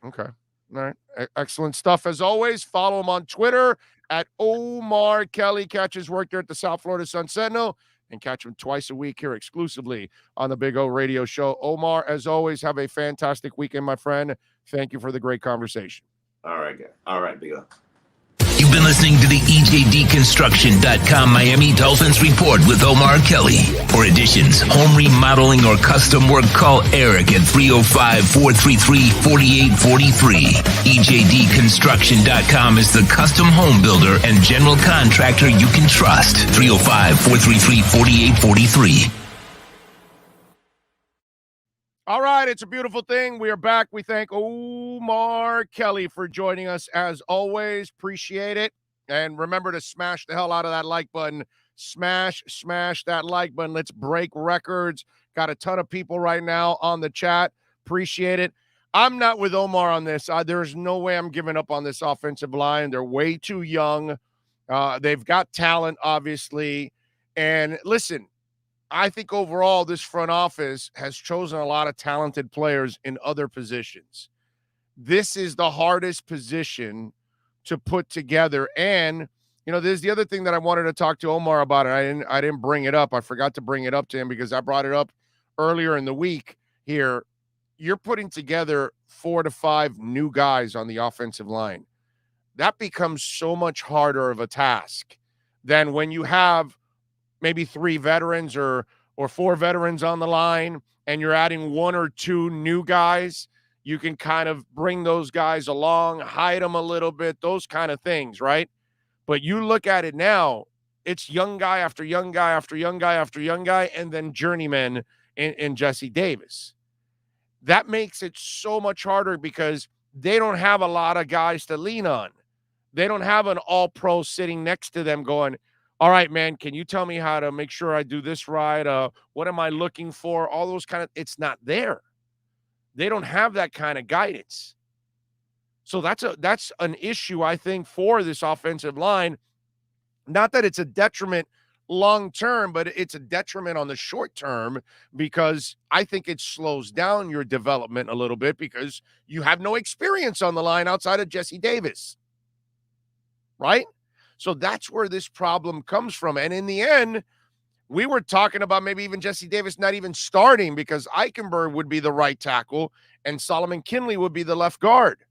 Okay. All right. Excellent stuff as always. Follow him on Twitter at Omar Kelly. Catch his work there at the South Florida Sun Sentinel. And catch him twice a week here exclusively on the Big O Radio Show. Omar, as always, have a fantastic weekend, my friend. Thank you for the great conversation. All right, guys. All right, Big O. You've been listening to the EJDconstruction.com Miami Dolphins Report with Omar Kelly. For additions, home remodeling, or custom work, call Eric at 305-433-4843. EJDconstruction.com is the custom home builder and general contractor you can trust. 305-433-4843. All right, it's a beautiful thing. We are back. We thank Omar Kelly for joining us as always. Appreciate it. And remember to smash the hell out of that like button. Smash that like button. Let's break records. Got a ton of people right now on the chat. Appreciate it. I'm not with Omar on this. There's no way I'm giving up on this offensive line. They're way too young. They've got talent, obviously. And listen, I think overall this front office has chosen a lot of talented players in other positions. This is the hardest position to put together. And, there's the other thing that I wanted to talk to Omar about, and I didn't bring it up. I forgot to bring it up to him because I brought it up earlier in the week here. You're putting together 4 to 5 new guys on the offensive line. That becomes so much harder of a task than when you have maybe 3 veterans or 4 veterans on the line and you're adding 1 or 2 new guys. You can kind of bring those guys along, hide them a little bit, those kind of things, right? But you look at it now, it's young guy after young guy after young guy after young guy, and then journeyman in Jesse Davis. That makes it so much harder because they don't have a lot of guys to lean on. They don't have an all-pro sitting next to them going, all right, man, can you tell me how to make sure I do this right? What am I looking for? All those kind of, it's not there. They don't have that kind of guidance. So that's an issue, I think, for this offensive line. Not that it's a detriment long term, but it's a detriment on the short term because I think it slows down your development a little bit because you have no experience on the line outside of Jesse Davis. Right? So that's where this problem comes from. And in the end, we were talking about maybe even Jesse Davis not even starting because Eichenberg would be the right tackle and Solomon Kinley would be the left guard.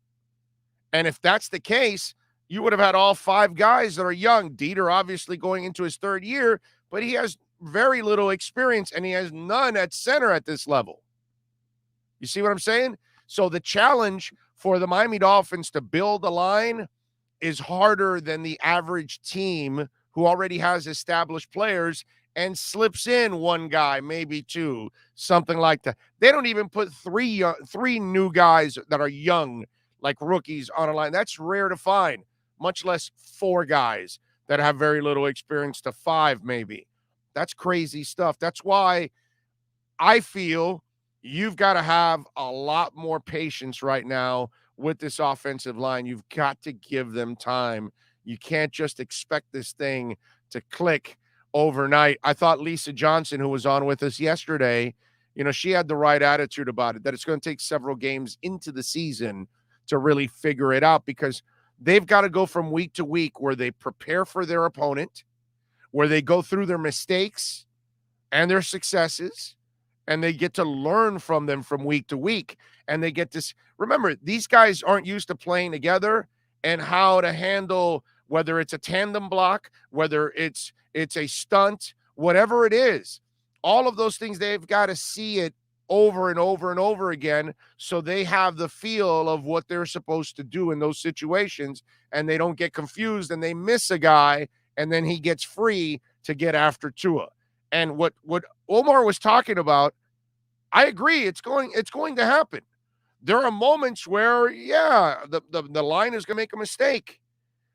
And if that's the case, you would have had all 5 guys that are young. Dieter obviously going into his 3rd year, but he has very little experience and he has none at center at this level. You see what I'm saying? So the challenge for the Miami Dolphins to build a line is harder than the average team who already has established players and slips in 1 guy, maybe 2, something like that. They don't even put 3 new guys that are young, like rookies, on a line. That's rare to find, much less 4 guys that have very little experience to 5 maybe. That's crazy stuff. That's why I feel you've got to have a lot more patience right now with this offensive line. You've got to give them time. You can't just expect this thing to click overnight. I thought Lisa Johnson, who was on with us yesterday, she had the right attitude about it, that it's going to take several games into the season to really figure it out because they've got to go from week to week where they prepare for their opponent, where they go through their mistakes and their successes, and they get to learn from them from week to week. And they get this. Remember, these guys aren't used to playing together and how to handle, whether it's a tandem block, whether it's a stunt, whatever it is. All of those things, they've got to see it over and over and over again so they have the feel of what they're supposed to do in those situations, and they don't get confused and they miss a guy and then he gets free to get after Tua. And what Omar was talking about, I agree, it's going to happen. There are moments where, the line is going to make a mistake,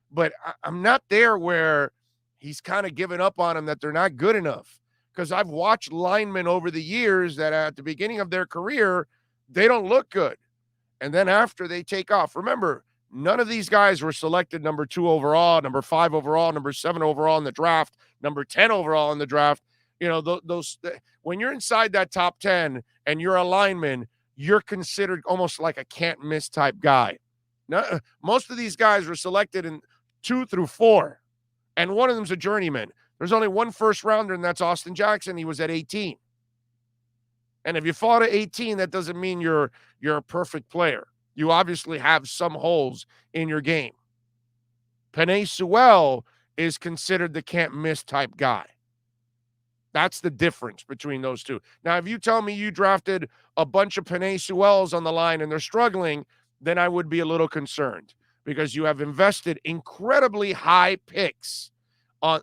but I'm not there where he's kind of given up on them, that they're not good enough. Because I've watched linemen over the years that at the beginning of their career, they don't look good. And then after they take off, remember, none of these guys were selected number 2 overall, number 5 overall, number 7 overall in the draft, number 10 overall in the draft. Those when you're inside that top 10 and you're a lineman, you're considered almost like a can't miss type guy. Now, most of these guys were selected in 2 through 4, and one of them's a journeyman. There's only 1 first rounder, and that's Austin Jackson. He was at 18. And if you fall to 18, that doesn't mean you're a perfect player. You obviously have some holes in your game. Penei Sewell is considered the can't miss type guy. That's the difference between those two. Now, if you tell me you drafted a bunch of Penei Sewells on the line and they're struggling, then I would be a little concerned because you have invested incredibly high picks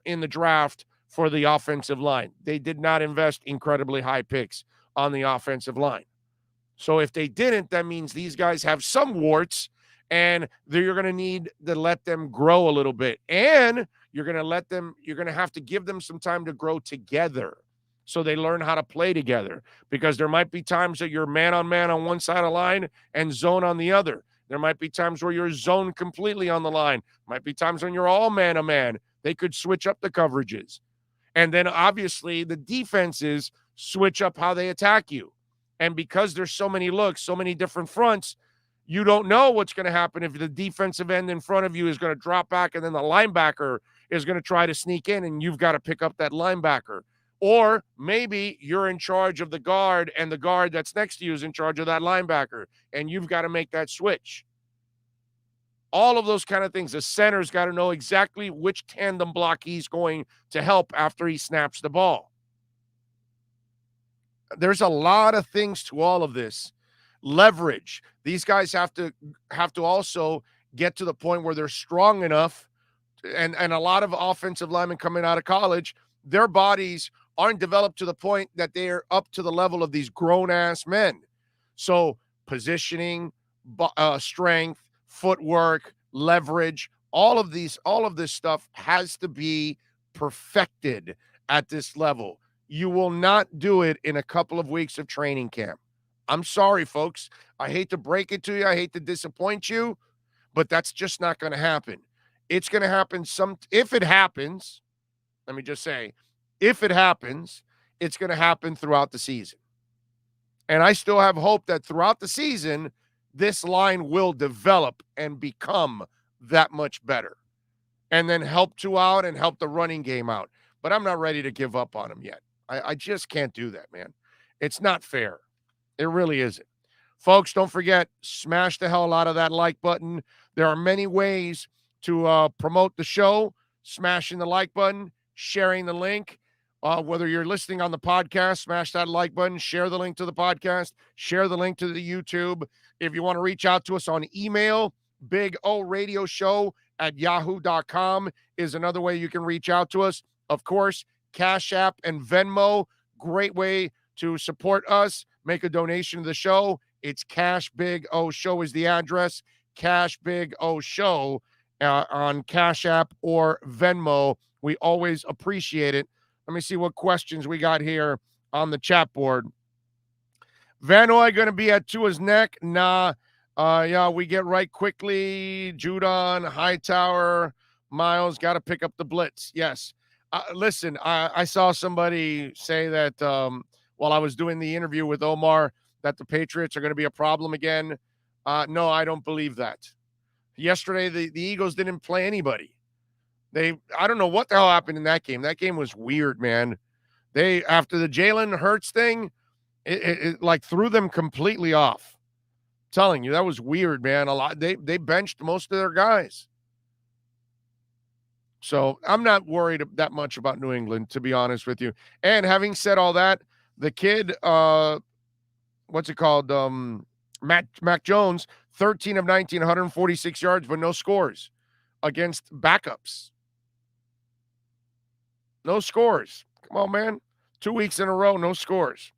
in the draft for the offensive line. They did not invest incredibly high picks on the offensive line. So if they didn't, that means these guys have some warts And you're going to need to let them grow a little bit. And you're going to have to give them some time to grow together so they learn how to play together. Because there might be times that you're man-on-man on one side of the line and zone on the other. There might be times where you're zone completely on the line. Might be times when you're all man-to-man. They could switch up the coverages. And then obviously the defenses switch up how they attack you. And because there's so many looks, so many different fronts, you don't know what's going to happen if the defensive end in front of you is going to drop back and then the linebacker is going to try to sneak in and you've got to pick up that linebacker. Or maybe you're in charge of the guard and the guard that's next to you is in charge of that linebacker and you've got to make that switch. All of those kind of things. The center's got to know exactly which tandem block he's going to help after he snaps the ball. There's a lot of things to all of this. Leverage. These guys have to also get to the point where they're strong enough, and a lot of offensive linemen coming out of college, their bodies aren't developed to the point that they're up to the level of these grown-ass men. So positioning, strength, footwork, leverage, all of this stuff has to be perfected at this level. You will not do it in a couple of weeks of training camp. I'm sorry, folks. I hate to break it to you. I hate to disappoint you, but that's just not going to happen. It's going to happen if it happens, let me just say, if it happens, it's going to happen throughout the season. And I still have hope that throughout the season, this line will develop and become that much better. And then help two out and help the running game out. But I'm not ready to give up on them yet. I just can't do that, man. It's not fair. It really isn't. Folks, don't forget, smash the hell out of that like button. There are many ways to promote the show. Smashing the like button, sharing the link. Whether you're listening on the podcast, smash that like button, share the link to the podcast, share the link to the YouTube. If you want to reach out to us on email, bigoradioshow@yahoo.com is another way you can reach out to us. Of course, Cash App and Venmo, great way to support us. Make a donation to the show. It's Cash Big O Show is the address. Cash Big O Show on Cash App or Venmo. We always appreciate it. Let me see what questions we got here on the chat board. Van Noy going to be at Tua's neck? Nah. Yeah, we get right quickly. Judon, Hightower, Miles, got to pick up the blitz. Yes. Listen, I saw somebody say that while I was doing the interview with Omar that the Patriots are going to be a problem again. No, I don't believe that. Yesterday, the Eagles didn't play anybody. I don't know what the hell happened in that game. That game was weird, man. After the Jalen Hurts thing, it like threw them completely off. I'm telling you, that was weird, man. They benched most of their guys. So I'm not worried that much about New England, to be honest with you. And having said all that, the kid, what's it called? Mac Jones, 13 of 19, 146 yards, but no scores against backups. No scores. Come on, man. 2 weeks in a row, no scores.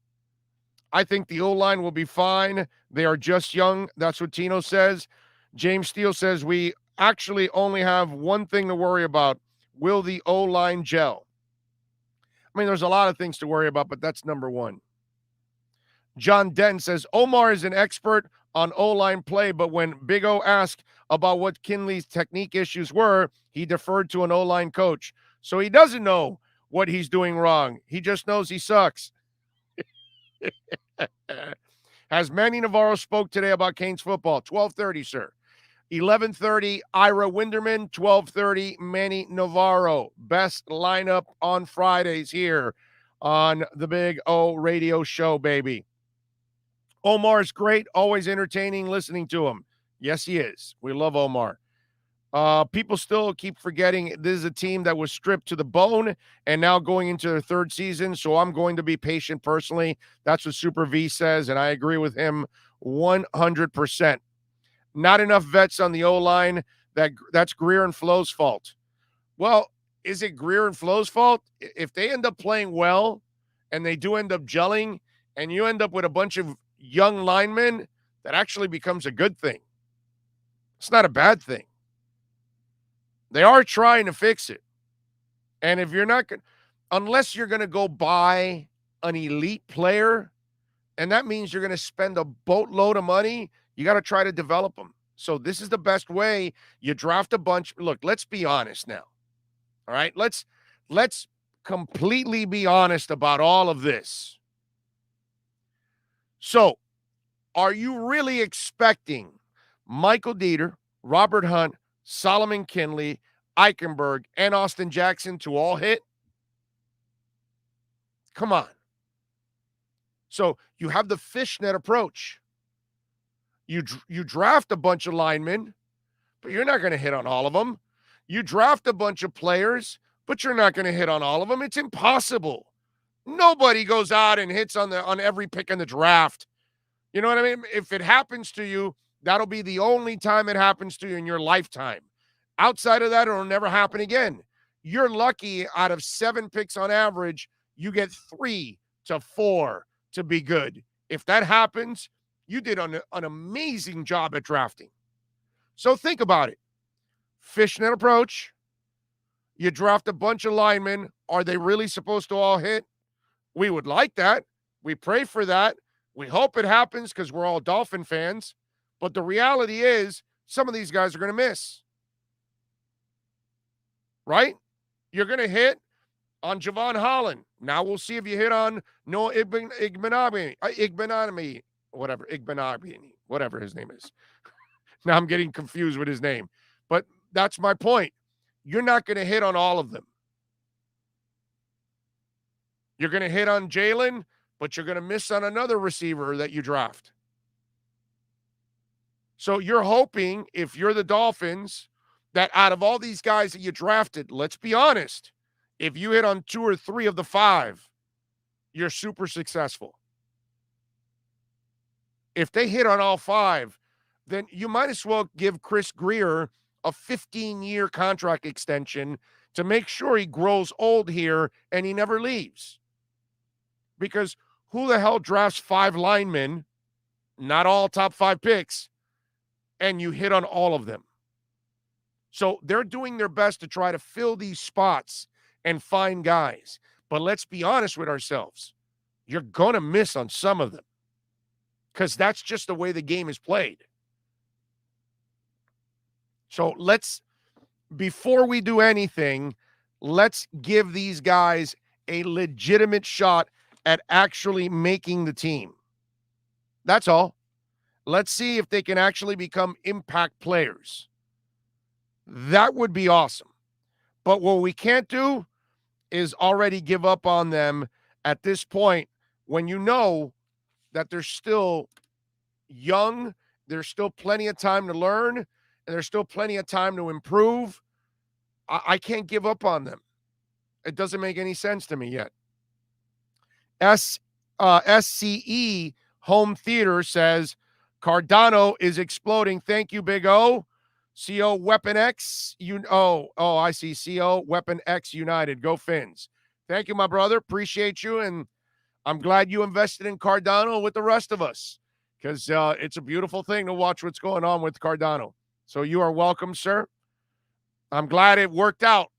I think the O-line will be fine. They are just young. That's what Tino says. James Steele says we actually only have one thing to worry about. Will the O-line gel? I mean, there's a lot of things to worry about, but that's number one. John Dent says, Omar is an expert on O-line play, but when Big O asked about what Kinley's technique issues were, he deferred to an O-line coach. So he doesn't know what he's doing wrong. He just knows he sucks. Has Manny Navarro spoke today about Canes football? 12:30, sir. 11:30, Ira Winderman. 12:30, Manny Navarro. Best lineup on Fridays here on the Big O Radio Show, baby. Omar's great, always entertaining listening to him. Yes, he is. We love Omar. People still keep forgetting this is a team that was stripped to the bone and now going into their third season, so I'm going to be patient personally. That's what Super V says, and I agree with him 100%. Not enough vets on the O-line. That's Greer and Flo's fault. Well, is it Greer and Flo's fault? If they end up playing well and they do end up gelling and you end up with a bunch of young linemen, that actually becomes a good thing. It's not a bad thing. They are trying to fix it. And if you're not going to, unless you're going to go buy an elite player, and that means you're going to spend a boatload of money, you got to try to develop them. So this is the best way. You draft a bunch. Look, let's be honest now. All right? Let's completely be honest about all of this. So, are you really expecting Michael Dieter, Robert Hunt, Solomon Kinley, Eichenberg, and Austin Jackson to all hit? Come on. So you have the fishnet approach. You draft a bunch of linemen, but you're not going to hit on all of them. You draft a bunch of players, but you're not going to hit on all of them. It's impossible. Nobody goes out and hits on every pick in the draft. You know what I mean? If it happens to you, that'll be the only time it happens to you in your lifetime. Outside of that, it'll never happen again. You're lucky out of 7 picks on average, you get 3 to 4 to be good. If that happens, you did an amazing job at drafting. So think about it. Fishnet approach. You draft a bunch of linemen. Are they really supposed to all hit? We would like that. We pray for that. We hope it happens because we're all Dolphin fans. But the reality is some of these guys are going to miss. Right? You're going to hit on Javon Holland. Now we'll see if you hit on Noah Igbenogany, whatever his name is. Now I'm getting confused with his name. But that's my point. You're not going to hit on all of them. You're going to hit on Jalen, but you're going to miss on another receiver that you draft. So you're hoping, if you're the Dolphins, that out of all these guys that you drafted, let's be honest, if you hit on 2 or 3 of the 5, you're super successful. If they hit on all 5, then you might as well give Chris Greer a 15-year contract extension to make sure he grows old here and he never leaves. Because who the hell drafts 5 linemen, not all top 5 picks, and you hit on all of them? So they're doing their best to try to fill these spots and find guys. But let's be honest with ourselves. You're going to miss on some of them because that's just the way the game is played. So before we do anything, let's give these guys a legitimate shot at actually making the team. That's all. Let's see if they can actually become impact players. That would be awesome. But what we can't do is already give up on them at this point when you know that they're still young, there's still plenty of time to learn, and there's still plenty of time to improve. I can't give up on them. It doesn't make any sense to me yet. SCE Home Theater says, Cardano is exploding. Thank you, Big O. CO Weapon X. I see. CO Weapon X United. Go Fins. Thank you, my brother. Appreciate you. And I'm glad you invested in Cardano with the rest of us because it's a beautiful thing to watch what's going on with Cardano. So you are welcome, sir. I'm glad it worked out.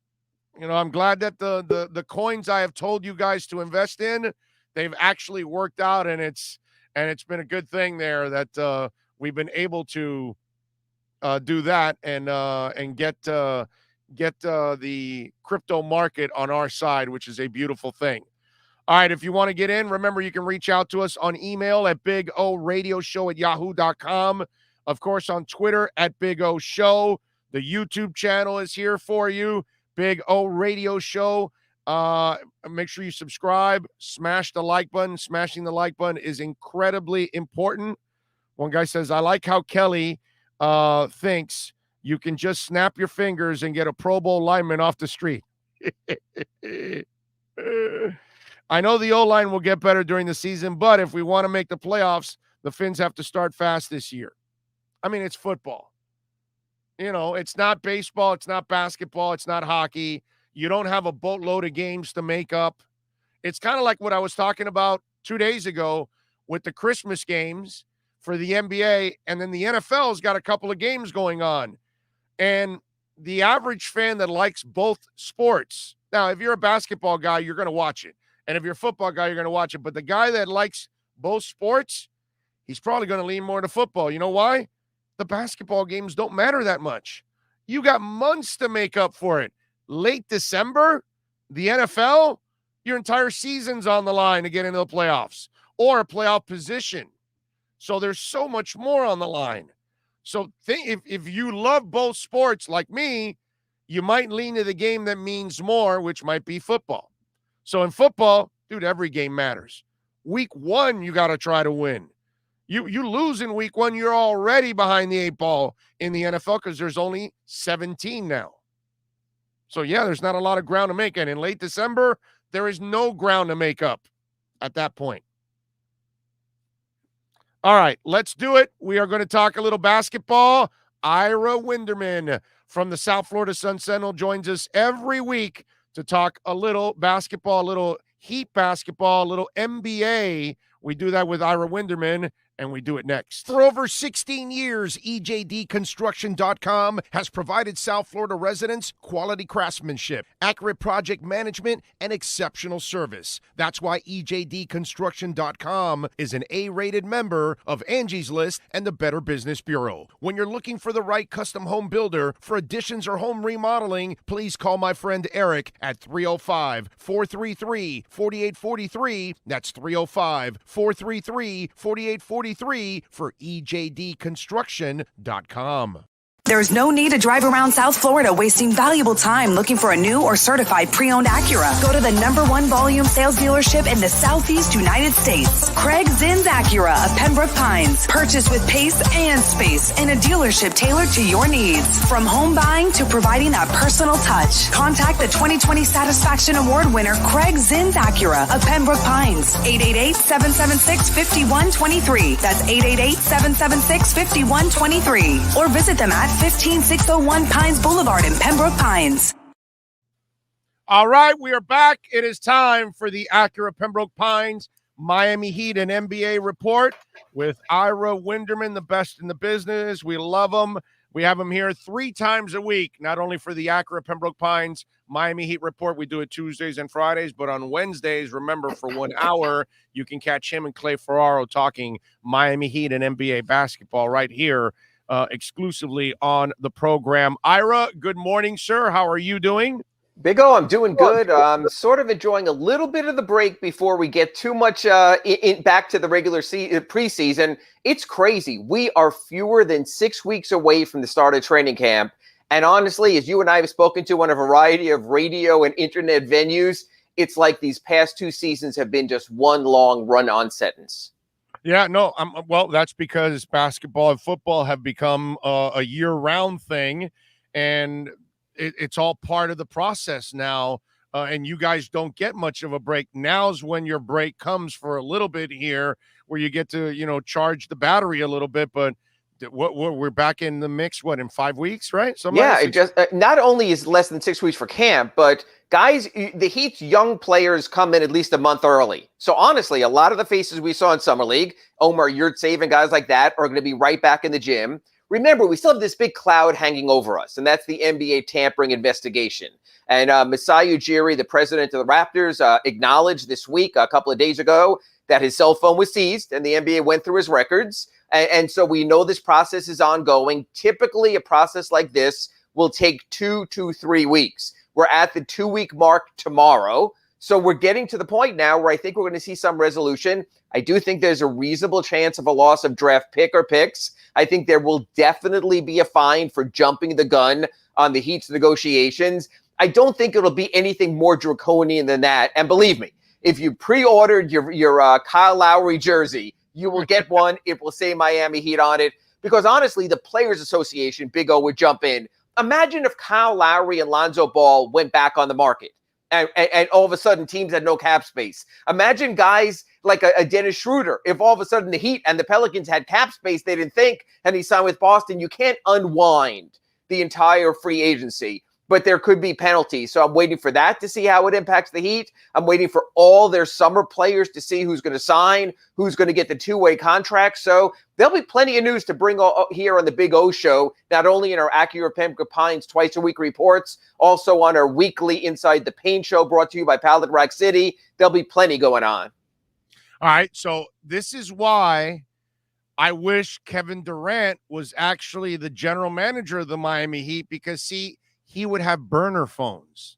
I'm glad that the coins I have told you guys to invest in, they've actually worked out, and it's been a good thing there that we've been able to do that and get the crypto market on our side, which is a beautiful thing. All right, if you want to get in, remember you can reach out to us on email at bigoradioshow@yahoo.com. Of course, on Twitter at Big O Show. The YouTube channel is here for you, Big O Radio Show. Make sure you subscribe, smash the like button. Smashing the like button is incredibly important. One guy says, I like how Kelly thinks you can just snap your fingers and get a Pro Bowl lineman off the street. I know the O-line will get better during the season, but if we want to make the playoffs, the Fins have to start fast this year. I mean, it's football. It's not baseball. It's not basketball. It's not hockey. You don't have a boatload of games to make up. It's kind of like what I was talking about 2 days ago with the Christmas games. for the NBA, and then the NFL's got a couple of games going on. And the average fan that likes both sports, now, if you're a basketball guy, you're going to watch it. And if you're a football guy, you're going to watch it. But the guy that likes both sports, he's probably going to lean more to football. You know why? The basketball games don't matter that much. You got months to make up for it. Late December, the NFL, your entire season's on the line to get into the playoffs or a playoff position. So there's so much more on the line. So if you love both sports like me, you might lean to the game that means more, which might be football. So in football, dude, every game matters. Week 1, you got to try to win. You lose in week 1, you're already behind the 8 ball in the NFL because there's only 17 now. So, yeah, there's not a lot of ground to make. And in late December, there is no ground to make up at that point. All right, let's do it. We are going to talk a little basketball. Ira Winderman from the South Florida Sun Sentinel joins us every week to talk a little basketball, a little Heat basketball, a little NBA. We do that with Ira Winderman, and we do it next. For over 16 years, EJDconstruction.com has provided South Florida residents quality craftsmanship, accurate project management, and exceptional service. That's why EJDconstruction.com is an A-rated member of Angie's List and the Better Business Bureau. When you're looking for the right custom home builder for additions or home remodeling, please call my friend Eric at 305-433-4843. That's 305-433-4843. For EJDconstruction.com. There's no need to drive around South Florida wasting valuable time looking for a new or certified pre-owned Acura. Go to the #1 volume sales dealership in the Southeast United States. Craig Zinn's Acura of Pembroke Pines. Purchase with pace and space in a dealership tailored to your needs. From home buying to providing that personal touch. Contact the 2020 Satisfaction Award winner Craig Zinn's Acura of Pembroke Pines. 888-776-5123. That's 888-776-5123. Or visit them at 15601 Pines Boulevard in Pembroke Pines. All right, we are back. It is time for the Acura Pembroke Pines Miami Heat and NBA report with Ira Winderman, the best in the business. We love him. We have him here 3 times a week, not only for the Acura Pembroke Pines Miami Heat report. We do it Tuesdays and Fridays, but on Wednesdays, remember, for 1 hour, you can catch him and Clay Ferraro talking Miami Heat and NBA basketball right here exclusively on the program. Ira, good morning, sir. How are you doing? Big O, I'm doing good. I'm sort of enjoying a little bit of the break before we get too much back to the regular preseason. It's crazy. We are fewer than 6 weeks away from the start of training camp. And honestly, as you and I have spoken to on a variety of radio and internet venues, it's like these past 2 seasons have been just one long run-on sentence. Yeah, no, well, that's because basketball and football have become a year-round thing, and it's all part of the process now, and you guys don't get much of a break. Now's when your break comes for a little bit here, where you get to, charge the battery a little bit, but we're back in the mix, in 5 weeks, right? Yeah, it just not only is less than 6 weeks for camp, but guys, the Heat's young players come in at least a month early. So honestly, a lot of the faces we saw in Summer League, Omar Yurtsev and guys like that, are going to be right back in the gym. Remember, we still have this big cloud hanging over us, and that's the NBA tampering investigation. And Masai Ujiri, the president of the Raptors, acknowledged this week, a couple of days ago, that his cell phone was seized, and the NBA went through his records. And so we know this process is ongoing. Typically, a process like this will take 2 to 3 weeks. We're at the 2-week mark tomorrow. So we're getting to the point now where I think we're going to see some resolution. I do think there's a reasonable chance of a loss of draft pick or picks. I think there will definitely be a fine for jumping the gun on the Heat's negotiations. I don't think it'll be anything more draconian than that. And believe me, if you pre-ordered your Kyle Lowry jersey, you will get one. It will say Miami Heat on it. Because honestly, the Players Association, Big O, would jump in. Imagine if Kyle Lowry and Lonzo Ball went back on the market and all of a sudden teams had no cap space. Imagine guys like a Dennis Schroeder. If all of a sudden the Heat and the Pelicans had cap space they didn't think, and he signed with Boston, you can't unwind the entire free agency. but there could be penalties. So I'm waiting for that to see how it impacts the Heat. I'm waiting for all their summer players to see who's going to sign, who's going to get the two-way contract. So there'll be plenty of news to bring here on the Big O Show, not only in our Acura Pembroke Pines twice-a-week reports, also on our weekly Inside the Paint show brought to you by Pallet Rack City. There'll be plenty going on. All right, so this is why I wish Kevin Durant was actually the general manager of the Miami Heat, because, see, he would have burner phones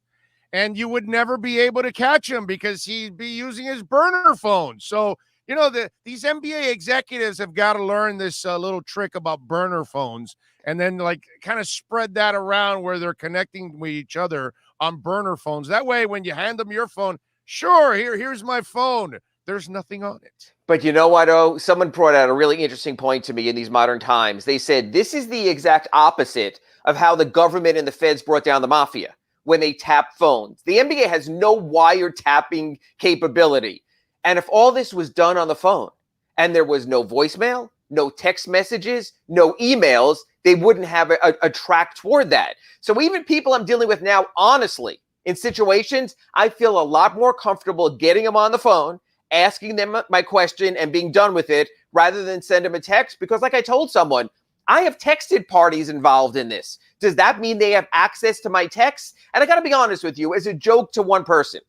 and you would never be able to catch him because he'd be using his burner phone. So, you know, these NBA executives have got to learn this little trick about burner phones and then like kind of spread that around where they're connecting with each other on burner phones. That way, when you hand them your phone, sure, here's my phone. There's nothing on it. But you know what, oh, someone brought out a really interesting point to me in these modern times. They said this is the exact opposite of how the government and the feds brought down the mafia when they tap phones. The NBA has no wiretapping capability. And if all this was done on the phone and there was no voicemail, no text messages, no emails, they wouldn't have a track toward that. So even people I'm dealing with now, honestly, in situations, I feel a lot more comfortable getting them on the phone, asking them my question and being done with it rather than send them a text. Because like I told someone, I have texted parties involved in this. Does that mean they have access to my texts? And I got to be honest with you, as a joke to one person,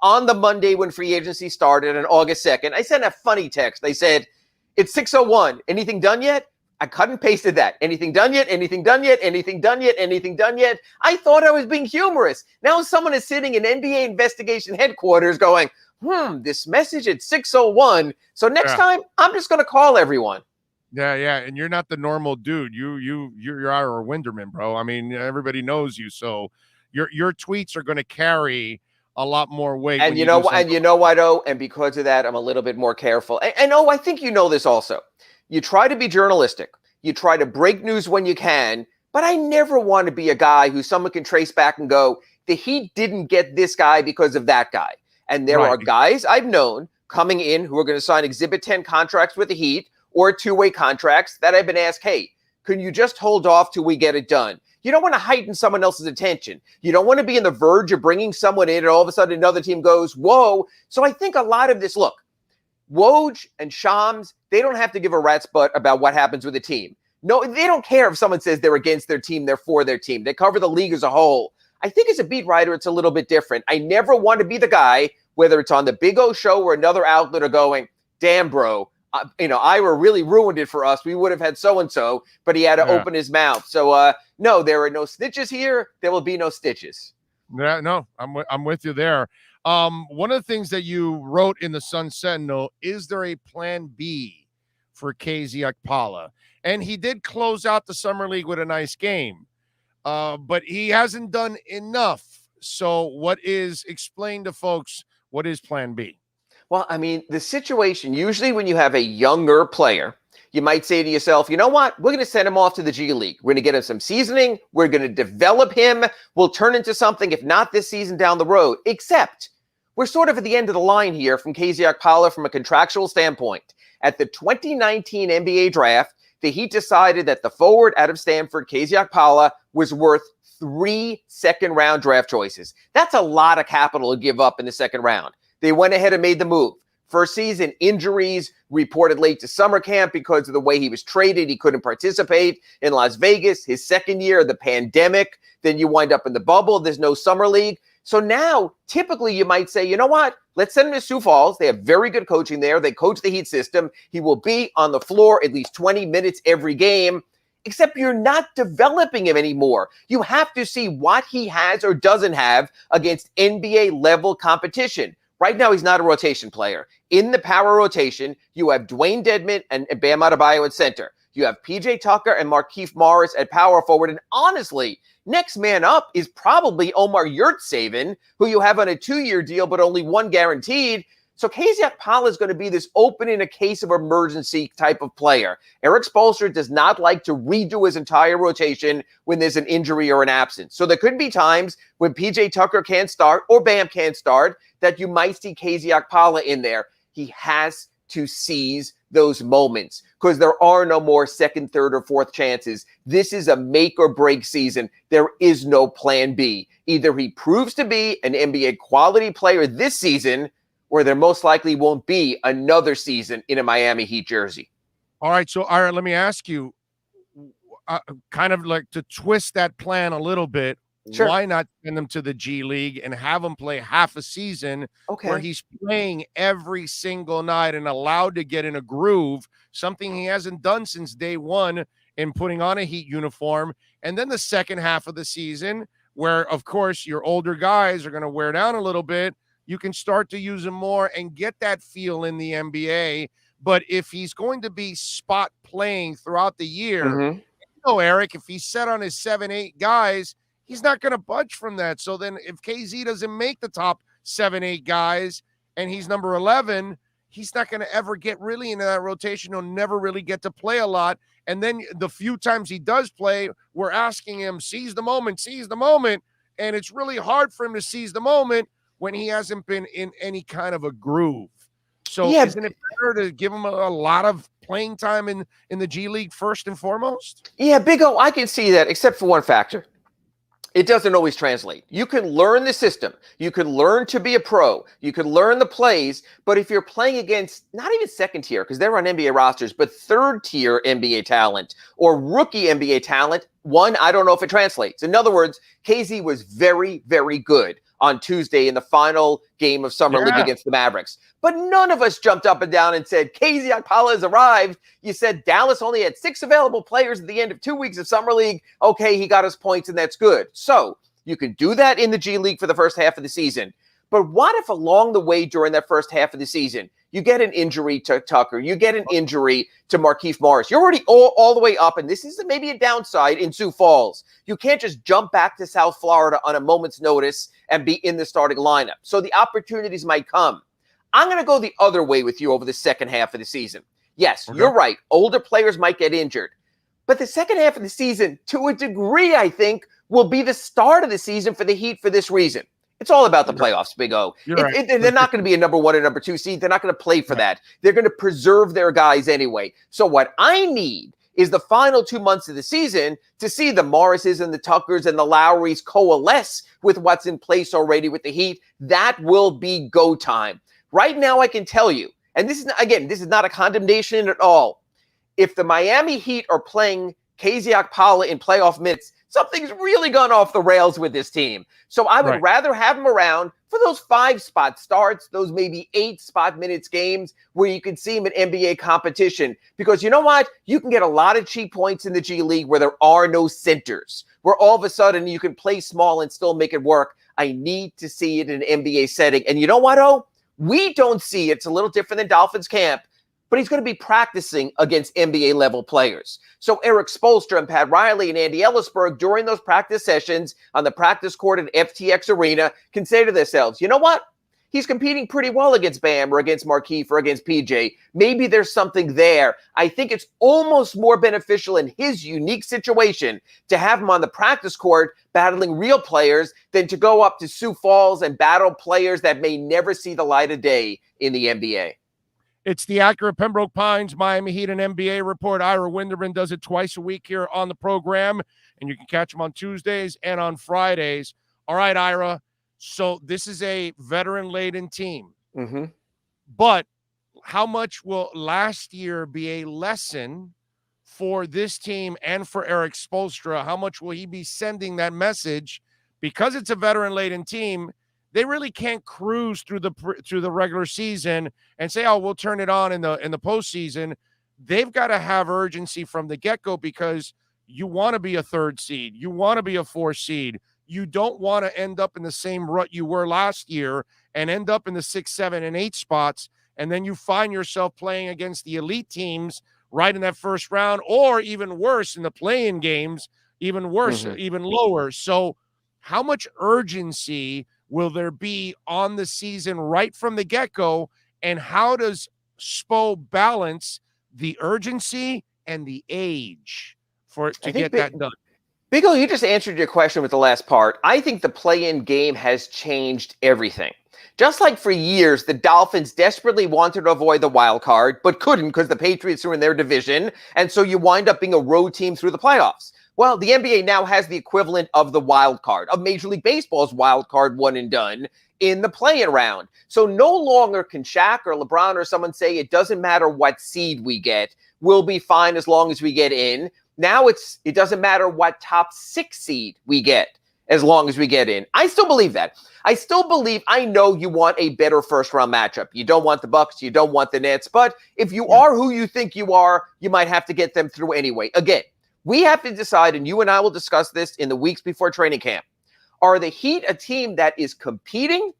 on the Monday when free agency started on August 2nd, I sent a funny text. They said, it's 6:01. Anything done yet? I cut and pasted that. Anything done yet? Anything done yet? Anything done yet? Anything done yet? I thought I was being humorous. Now someone is sitting in NBA investigation headquarters going, this message at 6:01. So next time, I'm just going to call everyone. Yeah, and you're not the normal dude. You're our Winderman, bro. I mean, everybody knows you, so your tweets are going to carry a lot more weight. And you know what, oh, and because of that, I'm a little bit more careful. And oh, I think you know this also. You try to be journalistic. You try to break news when you can, but I never want to be a guy who someone can trace back and go, the Heat didn't get this guy because of that guy. And there are guys I've known coming in who are going to sign Exhibit 10 contracts with the Heat or two-way contracts that I've been asked, hey, can you just hold off till we get it done? You don't want to heighten someone else's attention. You don't want to be on the verge of bringing someone in and all of a sudden another team goes, whoa. So I think a lot of this, look, Woj and Shams, they don't have to give a rat's butt about what happens with the team. No, they don't care if someone says they're against their team, they're for their team. They cover the league as a whole. I think as a beat writer, it's a little bit different. I never want to be the guy, whether it's on the Big O Show or another outlet, are going, damn, bro, Ira really ruined it for us. We would have had so-and-so, but he had to open his mouth. So, no, there are no snitches here. There will be no stitches. Yeah, no, I'm with you there. One of the things that you wrote in the Sun Sentinel, is there a plan B for KZ Okpala? And he did close out the Summer League with a nice game, but he hasn't done enough. So explain to folks, what is plan B? Well, I mean, the situation, usually when you have a younger player, you might say to yourself, you know what? We're going to send him off to the G League. We're going to get him some seasoning. We're going to develop him. We'll turn into something, if not this season, down the road. Except we're sort of at the end of the line here from KZ Okpala from a contractual standpoint. At the 2019 NBA draft, the Heat decided that the forward out of Stanford, KZ Okpala, was worth 3 second-round draft choices. That's a lot of capital to give up in the second round. They went ahead and made the move. First season, injuries, reported late to summer camp because of the way he was traded. He couldn't participate in Las Vegas. His second year, the pandemic. Then you wind up in the bubble. There's no summer league. So now, typically, you might say, you know what? Let's send him to Sioux Falls. They have very good coaching there. They coach the Heat system. He will be on the floor at least 20 minutes every game. Except you're not developing him anymore. You have to see what he has or doesn't have against NBA-level competition. Right now, he's not a rotation player. In the power rotation, you have Dwayne Dedmon and Bam Adebayo at center. You have PJ Tucker and Markieff Morris at power forward. And honestly, next man up is probably Omar Yurtseven, who you have on a 2-year deal, but only one guaranteed. So KZ Okpala is going to be this open in a case of emergency type of player. Eric Spoelstra does not like to redo his entire rotation when there's an injury or an absence. So there could be times when PJ Tucker can't start or Bam can't start that you might see KZ Okpala in there. He has to seize those moments because there are no more second, third, or fourth chances. This is a make or break season. There is no plan B. Either he proves to be an NBA quality player this season, or there most likely won't be another season in a Miami Heat jersey. All right. So, Ira, let me ask you, kind of like to twist that plan a little bit. Sure. Why not send him to the G League and have him play half a season where he's playing every single night and allowed to get in a groove, something he hasn't done since day one in putting on a Heat uniform. And then the second half of the season, where, of course, your older guys are going to wear down a little bit, you can start to use him more and get that feel in the NBA. But if he's going to be spot playing throughout the year, Eric, if he's set on his 7-8 guys, he's not going to budge from that. So then if KZ doesn't make the top 7-8 guys and he's number 11, he's not going to ever get really into that rotation. He'll never really get to play a lot. And then the few times he does play, we're asking him, seize the moment, seize the moment. And it's really hard for him to seize the moment when he hasn't been in any kind of a groove. So isn't it better to give him a lot of playing time in the G League first and foremost? Yeah, Big O, I can see that, except for one factor. It doesn't always translate. You can learn the system. You can learn to be a pro. You can learn the plays. But if you're playing against not even second tier, because they're on NBA rosters, but third tier NBA talent or rookie NBA talent, I don't know if it translates. In other words, KZ was very, very good on Tuesday in the final game of Summer League against the Mavericks. But none of us jumped up and down and said, KZ Okpala has arrived. You said Dallas only had 6 available players at the end of 2 weeks of Summer League. Okay, he got his points, and that's good. So you can do that in the G League for the first half of the season. But what if along the way during that first half of the season, you get an injury to Tucker, you get an injury to Markieff Morris. You're already all the way up, and this is maybe a downside in Sioux Falls. You can't just jump back to South Florida on a moment's notice and be in the starting lineup. So the opportunities might come. I'm going to go the other way with you over the second half of the season. Yes, you're right. Older players might get injured. But the second half of the season, to a degree, I think, will be the start of the season for the Heat for this reason. It's all about the playoffs, Big O. They're not going to be a number 1 and number 2 seed. They're not going to play for that. They're going to preserve their guys anyway. So what I need is the final 2 months of the season to see the Morrises and the Tuckers and the Lowrys coalesce with what's in place already with the Heat. That will be go time. Right now, I can tell you, and this is not a condemnation at all. If the Miami Heat are playing KZ Okpala in playoff minutes, something's really gone off the rails with this team. So I would rather have him around for those 5-spot starts, those maybe 8-spot minutes games where you can see him in NBA competition. Because you know what? You can get a lot of cheap points in the G League where there are no centers, where all of a sudden you can play small and still make it work. I need to see it in an NBA setting. And you know what, we don't see it. It's a little different than Dolphins camp, but he's going to be practicing against NBA-level players. So Eric Spoelstra and Pat Riley and Andy Ellisberg, during those practice sessions on the practice court at FTX Arena, can say to themselves, you know what? He's competing pretty well against Bam or against Markieff or against PJ. Maybe there's something there. I think it's almost more beneficial in his unique situation to have him on the practice court battling real players than to go up to Sioux Falls and battle players that may never see the light of day in the NBA. It's the accurate Pembroke Pines Miami Heat and NBA report. Ira Winderman does it twice a week here on the program, and you can catch him on Tuesdays and on Fridays. All right, Ira. So this is a veteran-laden team. But how much will last year be a lesson for this team and for Eric Spoelstra? How much will he be sending that message? Because it's a veteran-laden team, they really can't cruise through the regular season and say, "Oh, we'll turn it on in the postseason." They've got to have urgency from the get-go because you want to be a 3rd seed, you want to be a 4th seed. You don't want to end up in the same rut you were last year and end up in the 6, 7, and 8 spots, and then you find yourself playing against the elite teams right in that first round, or even worse in the play-in games, even worse, even lower. So, how much urgency will there be on the season right from the get-go, and how does Spo balance the urgency and the age to get that done? Big O, you just answered your question with the last part. I think the play-in game has changed everything. Just like for years, the Dolphins desperately wanted to avoid the wild card, but couldn't because the Patriots were in their division. And so you wind up being a road team through the playoffs. Well, the NBA now has the equivalent of the wild card, of Major League Baseball's wild card one and done in the play-in round. So no longer can Shaq or LeBron or someone say it doesn't matter what seed we get, we'll be fine as long as we get in. Now it doesn't matter what top 6 seed we get as long as we get in. I still believe that. I know you want a better first-round matchup. You don't want the Bucks, you don't want the Nets, but if you are who you think you are, you might have to get them through anyway. Again, we have to decide, and you and I will discuss this in the weeks before training camp. Are the Heat a team that is competing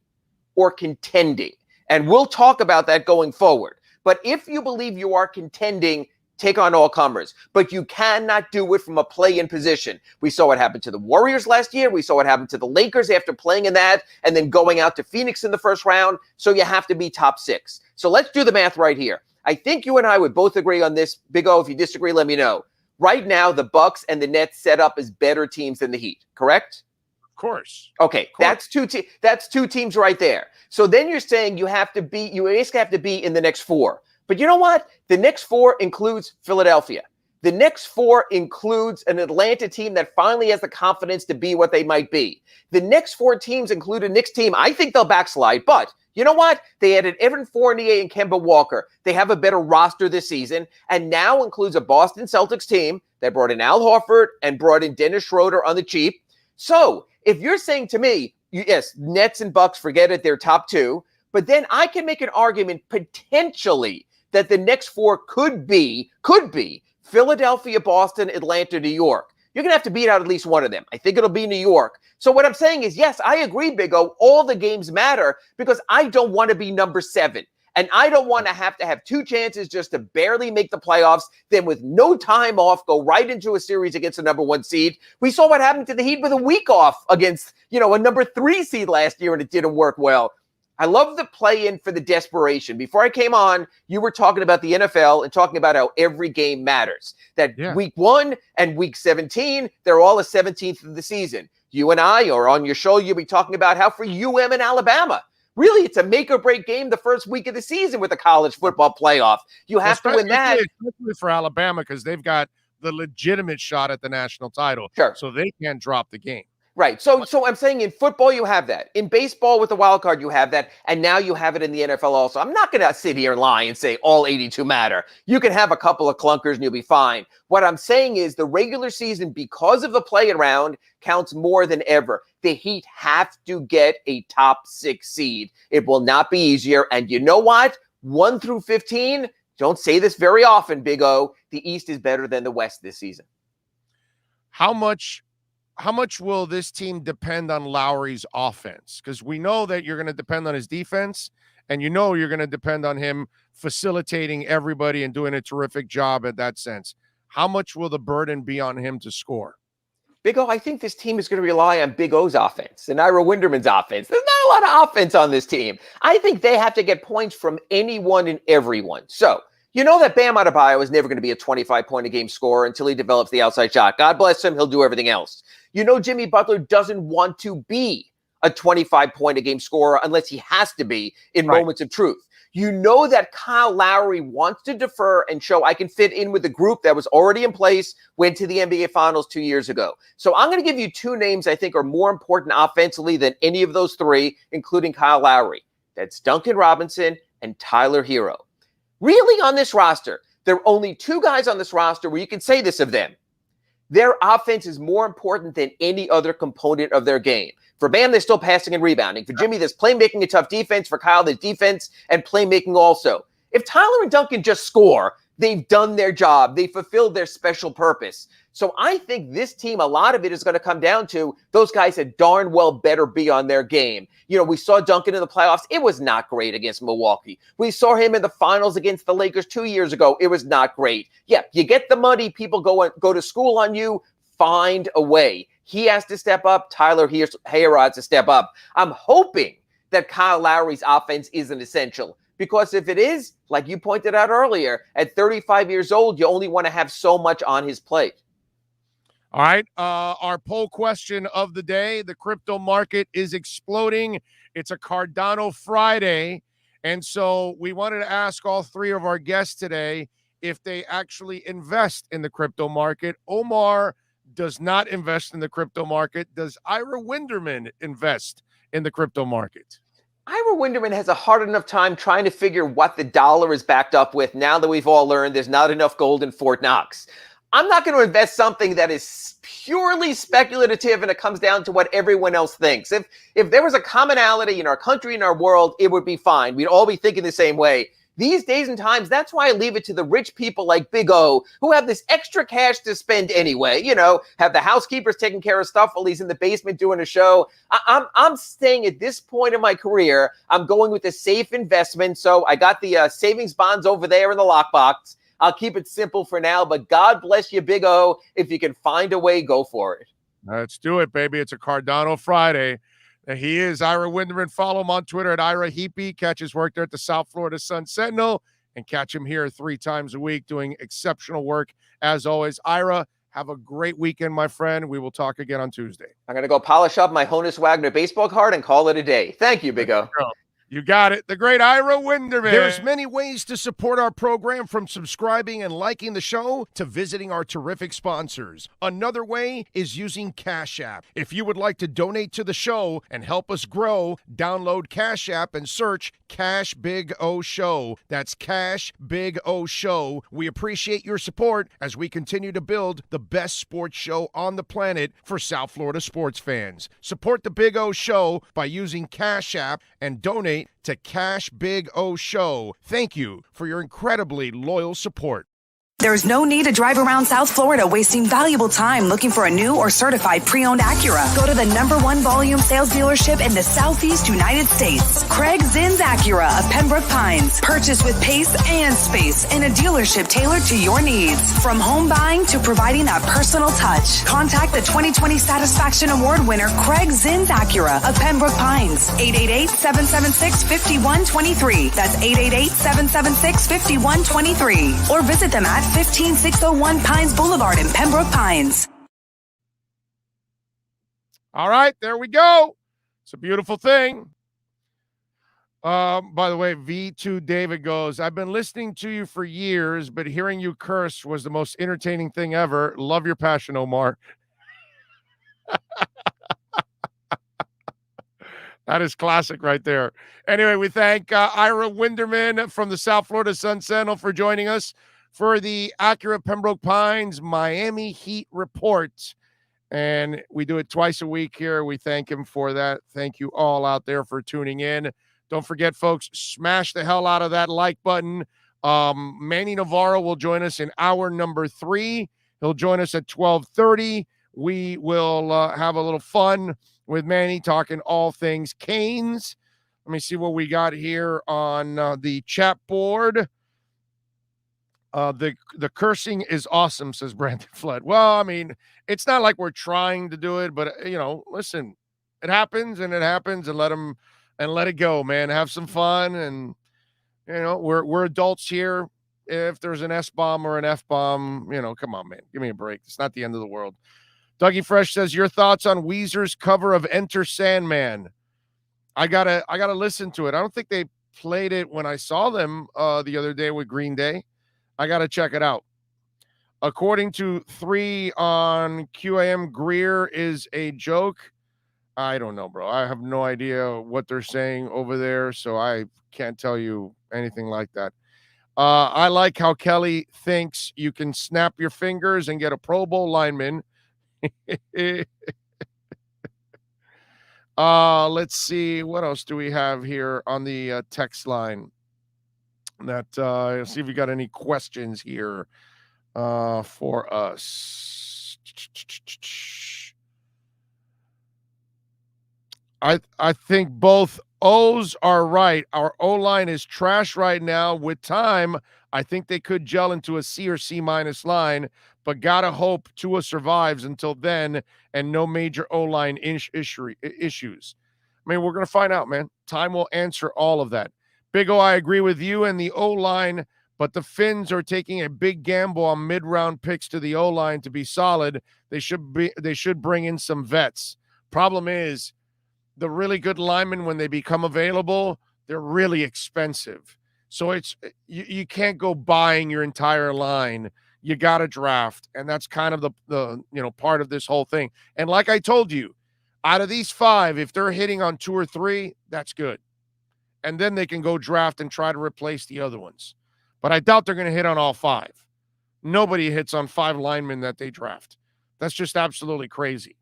or contending? And we'll talk about that going forward. But if you believe you are contending, take on all comers. But you cannot do it from a play-in position. We saw what happened to the Warriors last year. We saw what happened to the Lakers after playing in that and then going out to Phoenix in the first round. So you have to be top 6. So let's do the math right here. I think you and I would both agree on this. Big O, if you disagree, let me know. Right now, the Bucks and the Nets set up as better teams than the Heat, correct? Of course. Okay, that's two teams right there. So then you're saying you basically have to be in the next 4. But you know what? The next 4 includes Philadelphia. The next 4 includes an Atlanta team that finally has the confidence to be what they might be. The next 4 teams include a Knicks team. I think they'll backslide, but you know what? They added Evan Fournier and Kemba Walker. They have a better roster this season, and now includes a Boston Celtics team that brought in Al Horford and brought in Dennis Schroeder on the cheap. So if you're saying to me, yes, Nets and Bucks, forget it, they're top 2, but then I can make an argument potentially that the next 4 could be Philadelphia, Boston, Atlanta, New York. You're going to have to beat out at least one of them. I think it'll be New York. So what I'm saying is, yes, I agree, Big O. All the games matter because I don't want to be number 7. And I don't want to have 2 chances just to barely make the playoffs, then with no time off, go right into a series against the number 1 seed. We saw what happened to the Heat with a week off against, a number 3 seed last year, and it didn't work well. I love the play-in for the desperation. Before I came on, you were talking about the NFL and talking about how every game matters. Week 1 and week 17, they're all a 17th of the season. You and I, or on your show, you'll be talking about how for UM and Alabama, really, it's a make-or-break game the first week of the season with the college football playoff. You have to win that. Especially for Alabama, because they've got the legitimate shot at the national title. Sure. So they can't drop the game. Right. So I'm saying in football, you have that. In baseball with the wild card, you have that. And now you have it in the NFL also. I'm not going to sit here and lie and say all 82 matter. You can have a couple of clunkers and you'll be fine. What I'm saying is the regular season, because of the play-in round, counts more than ever. The Heat have to get a top 6 seed. It will not be easier. And you know what? 1 through 15, don't say this very often, Big O, the East is better than the West this season. How much will this team depend on Lowry's offense? Because we know that you're going to depend on his defense, and you're going to depend on him facilitating everybody and doing a terrific job at that sense. How much will the burden be on him to score? Big O, I think this team is going to rely on Big O's offense and Ira Winderman's offense. There's not a lot of offense on this team. I think they have to get points from anyone and everyone. So, you know that Bam Adebayo is never going to be a 25-point-a-game scorer until he develops the outside shot. God bless him. He'll do everything else. You know Jimmy Butler doesn't want to be a 25-point-a-game scorer unless he has to be in moments of truth. You know that Kyle Lowry wants to defer and show I can fit in with the group that was already in place, went to the NBA Finals 2 years ago. So I'm going to give you 2 names I think are more important offensively than any of those 3, including Kyle Lowry. That's Duncan Robinson and Tyler Hero. Really, on this roster, there are only 2 guys on this roster where you can say this of them. Their offense is more important than any other component of their game. For Bam, they're still passing and rebounding. For Jimmy, there's playmaking and tough defense. For Kyle, there's defense and playmaking also. If Tyler and Duncan just score, they've done their job. They fulfilled their special purpose. So I think this team, a lot of it is going to come down to those guys that darn well better be on their game. You know, we saw Duncan in the playoffs. It was not great against Milwaukee. We saw him in the finals against the Lakers 2 years ago. It was not great. Yeah, you get the money. People go to school on you. Find a way. He has to step up. Tyler Hero has to step up. I'm hoping that Kyle Lowry's offense isn't essential. Because if it is, like you pointed out earlier, at 35 years old, you only want to have so much on his plate. All right. Our poll question of the day: the crypto market is exploding. It's a Cardano Friday. And so we wanted to ask all three of our guests today if they actually invest in the crypto market. Omar does not invest in the crypto market. Does Ira Winderman invest in the crypto market? Ira Winderman has a hard enough time trying to figure what the dollar is backed up with now that we've all learned there's not enough gold in Fort Knox. I'm not going to invest something that is purely speculative and it comes down to what everyone else thinks. If there was a commonality in our country, in our world, it would be fine. We'd all be thinking the same way. These days and times, that's why I leave it to the rich people like Big O who have this extra cash to spend anyway. You know, have the housekeepers taking care of stuff while he's in the basement doing a show. I'm staying at this point in my career. I'm going with a safe investment. So I got the savings bonds over there in the lockbox. I'll keep it simple for now, but God bless you, Big O. If you can find a way, go for it. Let's do it, baby. It's a Cardano Friday. He is Ira Winderman. Follow him on Twitter at Ira Heapy. Catch his work there at the South Florida Sun Sentinel and catch him here 3 times a week doing exceptional work. As always, Ira, have a great weekend, my friend. We will talk again on Tuesday. I'm going to go polish up my Honus Wagner baseball card and call it a day. Thank you, Big O. You got it. The great Ira Winderman. There's many ways to support our program, from subscribing and liking the show to visiting our terrific sponsors. Another way is using Cash App. If you would like to donate to the show and help us grow, download Cash App and search Cash Big O Show. That's Cash Big O Show. We appreciate your support as we continue to build the best sports show on the planet for South Florida sports fans. Support the Big O Show by using Cash App and donate to Cash Big O Show. Thank you for your incredibly loyal support. There's no need to drive around South Florida wasting valuable time looking for a new or certified pre-owned Acura. Go to the #1 volume sales dealership in the Southeast United States. Craig Zinn's Acura of Pembroke Pines. Purchase with pace and space in a dealership tailored to your needs. From home buying to providing that personal touch. Contact the 2020 Satisfaction Award winner Craig Zinn's Acura of Pembroke Pines. 888-776-5123. That's 888-776-5123. Or visit them at 15601 Pines Boulevard in Pembroke Pines. All right, there we go. It's a beautiful thing. By the way, V2 David goes, I've been listening to you for years, but hearing you curse was the most entertaining thing ever. Love your passion, Omar. That is classic right there. Anyway, we thank Ira Winderman from the South Florida Sun Sentinel for joining us for the Acura Pembroke Pines Miami Heat report. And we do it twice a week here. We thank him for that. Thank you all out there for tuning in. Don't forget, folks, smash the hell out of that like button. Manny Navarro will join us in hour number 3. He'll join us at 12:30. We will have a little fun with Manny talking all things Canes. Let me see what we got here on the chat board. The cursing is awesome, says Brandon Flood. Well, I mean, it's not like we're trying to do it, but listen, it happens and let it go, man. Have some fun. And we're adults here. If there's an S-bomb or an F-bomb, come on, man, give me a break. It's not the end of the world. Dougie Fresh says, your thoughts on Weezer's cover of Enter Sandman. I gotta listen to it. I don't think they played it when I saw them the other day with Green Day. I got to check it out. According to 3 on QAM, Greer is a joke. I don't know, bro. I have no idea what they're saying over there, so I can't tell you anything like that. I like how Kelly thinks you can snap your fingers and get a Pro Bowl lineman. Let's see. What else do we have here on the text line? See if you got any questions here for us. I think both O's are right. Our O-line is trash right now. With time, I think they could gel into a C or C- line, but gotta hope Tua survives until then and no major O-line issues. I mean, we're going to find out, man. Time will answer all of that. Big O, I agree with you, and the O-line But the Finns are taking a big gamble on mid-round picks to the O-line to be solid. They should bring in some vets. Problem is, the really good linemen, when they become available, they're really expensive. So you can't go buying your entire line. You got to draft, and that's kind of the part of this whole thing. And like I told you, out of these 5, if they're hitting on 2 or 3, that's good. And then they can go draft and try to replace the other ones. But I doubt they're going to hit on all 5. Nobody hits on 5 linemen that they draft. That's just absolutely crazy.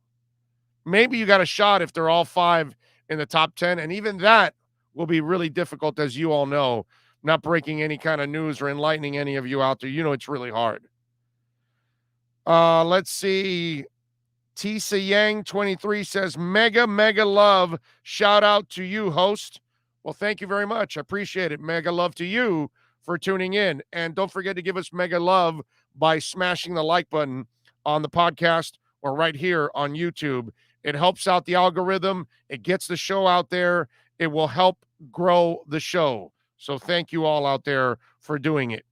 Maybe you got a shot if they're all 5 in the top 10, and even that will be really difficult, as you all know. Not breaking any kind of news or enlightening any of you out there. You know it's really hard. Let's see. Tisa Yang 23 says, mega love. Shout out to you, host. Well, thank you very much. I appreciate it. Mega love to you for tuning in. And don't forget to give us mega love by smashing the like button on the podcast or right here on YouTube. It helps out the algorithm. It gets the show out there. It will help grow the show. So thank you all out there for doing it.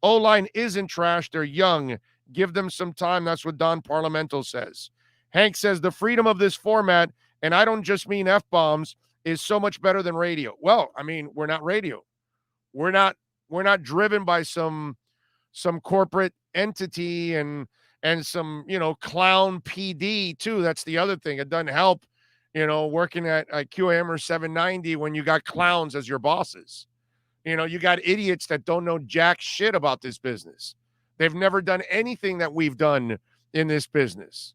O-line isn't trash. They're young. Give them some time. That's what Don Parlamento says. Hank says the freedom of this format, and I don't just mean F-bombs, is so much better than radio. Well, I mean, we're not radio. We're not driven by some corporate entity and some, clown PD too. That's the other thing. It doesn't help, working at QAM or 790 when you got clowns as your bosses. You got idiots that don't know jack shit about this business. They've never done anything that we've done in this business.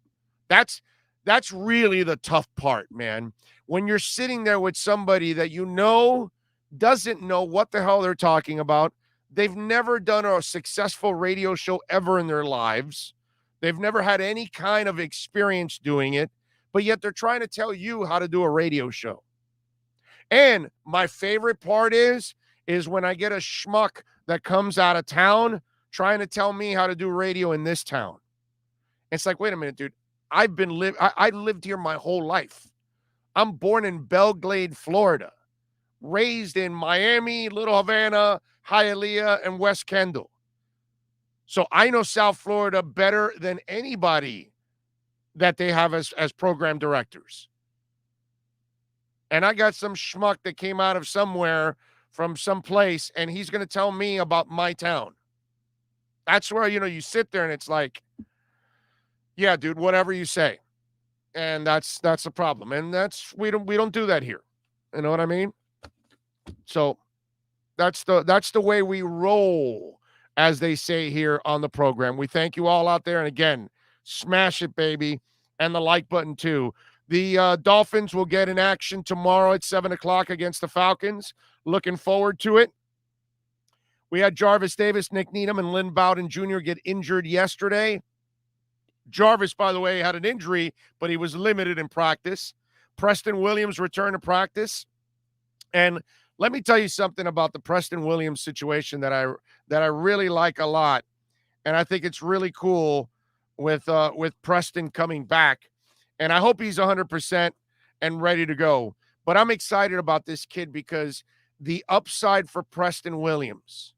That's really the tough part, man. When you're sitting there with somebody that doesn't know what the hell they're talking about. They've never done a successful radio show ever in their lives. They've never had any kind of experience doing it, but yet they're trying to tell you how to do a radio show. And my favorite part is when I get a schmuck that comes out of town trying to tell me how to do radio in this town. It's like, wait a minute, dude. I lived here my whole life. I'm born in Belglade, Florida, raised in Miami, Little Havana, Hialeah, and West Kendall. So I know South Florida better than anybody that they have as program directors. And I got some schmuck that came out of somewhere from some place, and he's going to tell me about my town. That's where, you sit there and it's like, yeah, dude, whatever you say. And that's the problem. And we don't do that here. You know what I mean? So that's the way we roll, as they say here on the program. We thank you all out there. And again, smash it, baby. And the like button too. The Dolphins will get in action tomorrow at 7:00 against the Falcons. Looking forward to it. We had Jarvis Davis, Nick Needham, and Lynn Bowden Jr. get injured yesterday. Jarvis, by the way, had an injury, but he was limited in practice. Preston Williams returned to practice. And let me tell you something about the Preston Williams situation that I really like a lot. And I think it's really cool with Preston coming back. And I hope he's 100% and ready to go. But I'm excited about this kid because the upside for Preston Williams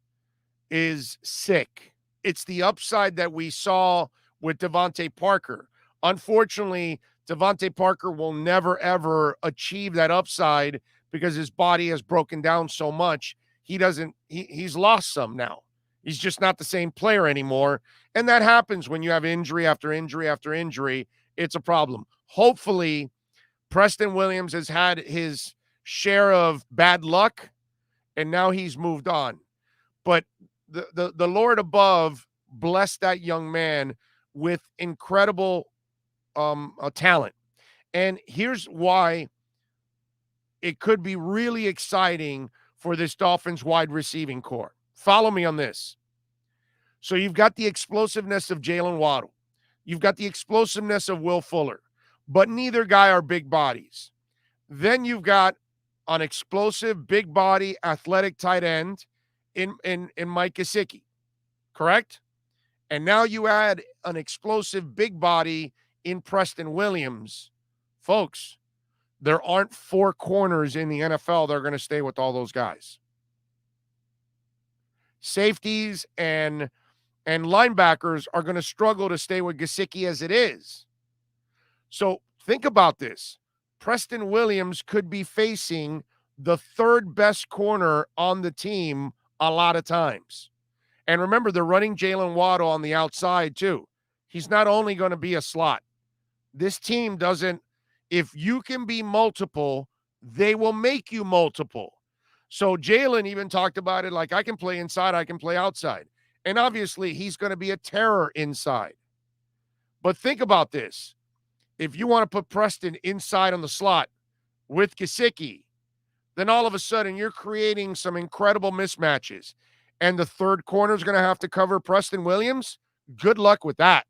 is sick. It's the upside that we saw with Devontae Parker. Unfortunately, Devontae Parker will never, ever achieve that upside because his body has broken down so much. He's lost some now. He's just not the same player anymore. And that happens when you have injury after injury after injury. It's a problem. Hopefully, Preston Williams has had his share of bad luck, and now he's moved on. But the Lord above blessed that young man with incredible talent. And here's why it could be really exciting for this Dolphins wide receiving core. Follow me on this. So you've got the explosiveness of Jalen Waddle. You've got the explosiveness of Will Fuller, but neither guy are big bodies. Then you've got an explosive, big body, athletic tight end in Mike Gesicki, correct? And now you add an explosive, big body in Preston Williams. Folks, there aren't 4 corners in the NFL that are going to stay with all those guys. safeties and linebackers are going to struggle to stay with Gesicki as it is. So think about this. Preston Williams could be facing the third best corner on the team a lot of times. And remember, they're running Jalen Waddle on the outside too. He's not only going to be a slot. This team doesn't, if you can be multiple, they will make you multiple. So Jalen even talked about it like, I can play inside, I can play outside. And obviously, he's going to be a terror inside. But think about this. If you want to put Preston inside on the slot with Gesicki, then all of a sudden you're creating some incredible mismatches. And the third corner is going to have to cover Preston Williams. Good luck with that.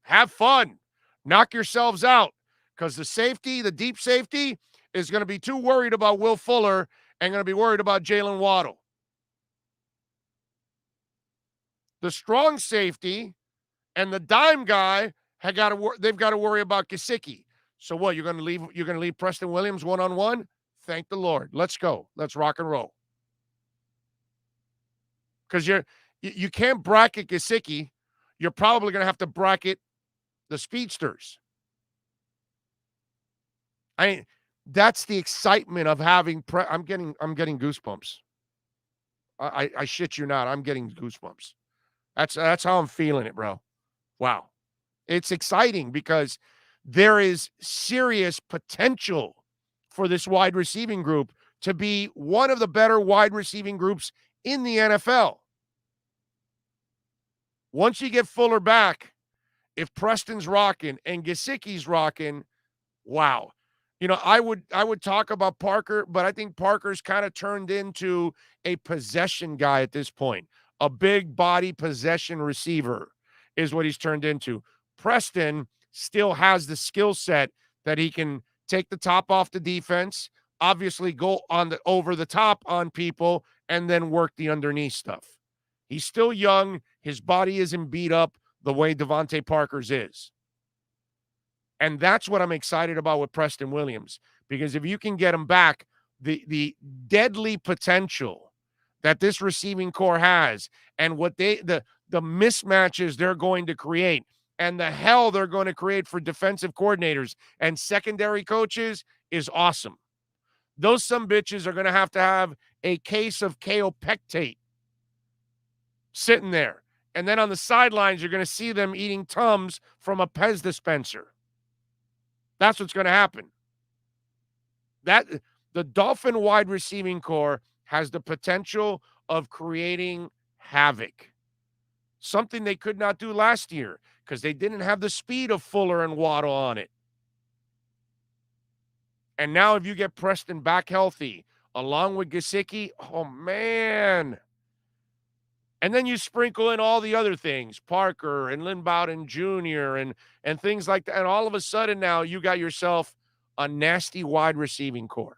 Have fun. Knock yourselves out. Because the safety, the deep safety, is going to be too worried about Will Fuller and going to be worried about Jalen Waddle. The strong safety and the dime guy they've got to worry about Gesicki. So what, you're going to leave Preston Williams one-on-one? Thank the Lord. Let's go. Let's rock and roll. Because you can't bracket Gesicki. You're probably going to have to bracket the speedsters. That's the excitement of having I'm getting goosebumps. I shit you not. I'm getting goosebumps. That's how I'm feeling it, bro. Wow. It's exciting because there is serious potential for this wide receiving group to be one of the better wide receiving groups in the NFL. Once you get Fuller back, if Preston's rocking and Gesicki's rocking, wow. You know, I would talk about Parker, but I think Parker's kind of turned into a possession guy at this point. A big body possession receiver is what he's turned into. Preston still has the skill set that he can take the top off the defense, obviously go over the top on people, and then work the underneath stuff. He's still young. His body isn't beat up the way Devontae Parker's is. And that's what I'm excited about with Preston Williams, because if you can get him back, the deadly potential that this receiving core has and what the mismatches they're going to create and the hell they're going to create for defensive coordinators and secondary coaches is awesome. Those sumbitches are going to have a case of kaopectate sitting there. And then on the sidelines, you're going to see them eating Tums from a Pez dispenser. That's what's going to happen. The Dolphin wide receiving core has the potential of creating havoc. Something they could not do last year because they didn't have the speed of Fuller and Waddle on it. And now if you get Preston back healthy, along with Gesicki, oh, man. And then you sprinkle in all the other things, Parker and Lynn Bowden Jr. and things like that. And all of a sudden now you got yourself a nasty wide receiving core.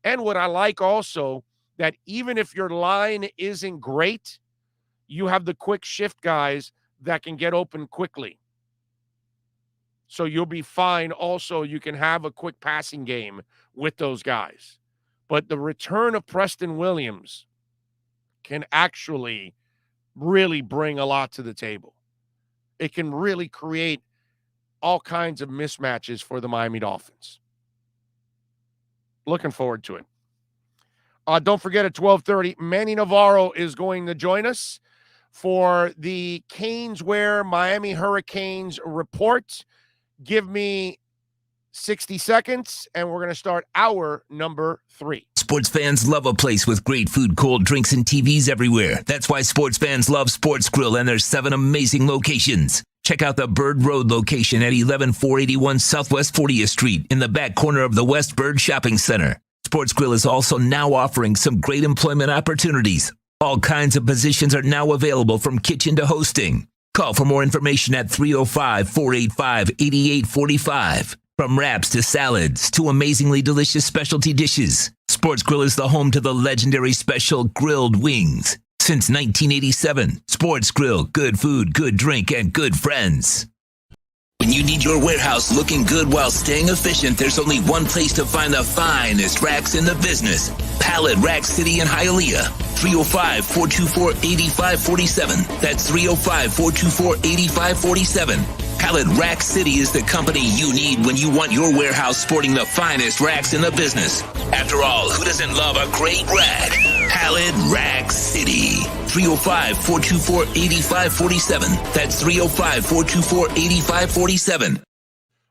And what I like also, that even if your line isn't great, you have the quick shift guys that can get open quickly. So you'll be fine. Also, you can have a quick passing game with those guys. But the return of Preston Williams can actually really bring a lot to the table. It can really create all kinds of mismatches for the Miami Dolphins. Looking forward to it. Don't forget at 12:30, Manny Navarro is going to join us for the Caneswear Miami Hurricanes report. Give me 60 seconds, and we're going to start hour number 3. Sports fans love a place with great food, cold drinks, and TVs everywhere. That's why sports fans love Sports Grill and their 7 amazing locations. Check out the Bird Road location at 11481 Southwest 40th Street in the back corner of the West Bird Shopping Center. Sports Grill is also now offering some great employment opportunities. All kinds of positions are now available, from kitchen to hosting. Call for more information at 305-485-8845. From wraps to salads to amazingly delicious specialty dishes, Sports Grill is the home to the legendary special grilled wings. Since 1987, Sports Grill, good food, good drink, and good friends. When you need your warehouse looking good while staying efficient, there's only one place to find the finest racks in the business. Pallet Rack City in Hialeah. 305-424-8547. That's 305-424-8547. Pallet Rack City is the company you need when you want your warehouse sporting the finest racks in the business. After all, who doesn't love a great rack? Pallet Rack City. 305-424-8547. That's 305-424-8547.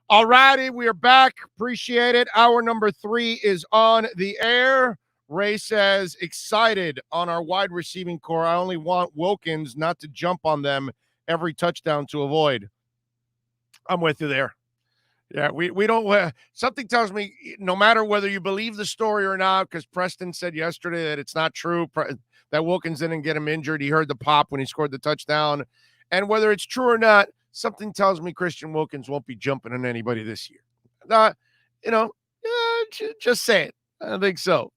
All righty, we are back. Appreciate it. Hour number 3 is on the air. Ray says, excited on our wide receiving core. I only want Wilkins not to jump on them every touchdown to avoid. I'm with you there. Yeah, we don't something tells me no matter whether you believe the story or not, because Preston said yesterday that it's not true, that Wilkins didn't get him injured. He heard the pop when he scored the touchdown. And whether it's true or not, something tells me Christian Wilkins won't be jumping on anybody this year. Just say it. I don't think so.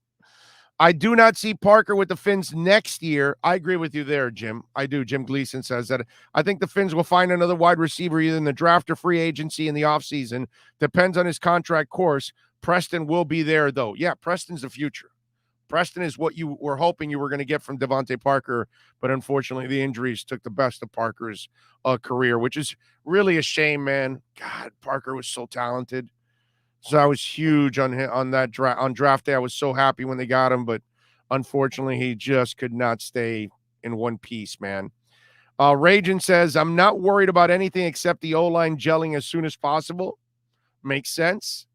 I do not see Parker with the Fins next year. I agree with you there, Jim. I do. Jim Gleason says that. I think the Fins will find another wide receiver either in the draft or free agency in the offseason. Depends on his contract course. Preston will be there, though. Yeah, Preston's the future. Preston is what you were hoping you were going to get from Devontae Parker, but unfortunately the injuries took the best of Parker's career, which is really a shame, man. God, Parker was so talented. So I was huge on that draft day. I was so happy when they got him, but unfortunately, he just could not stay in one piece, man. Ragin says, I'm not worried about anything except the O-line gelling as soon as possible. Makes sense.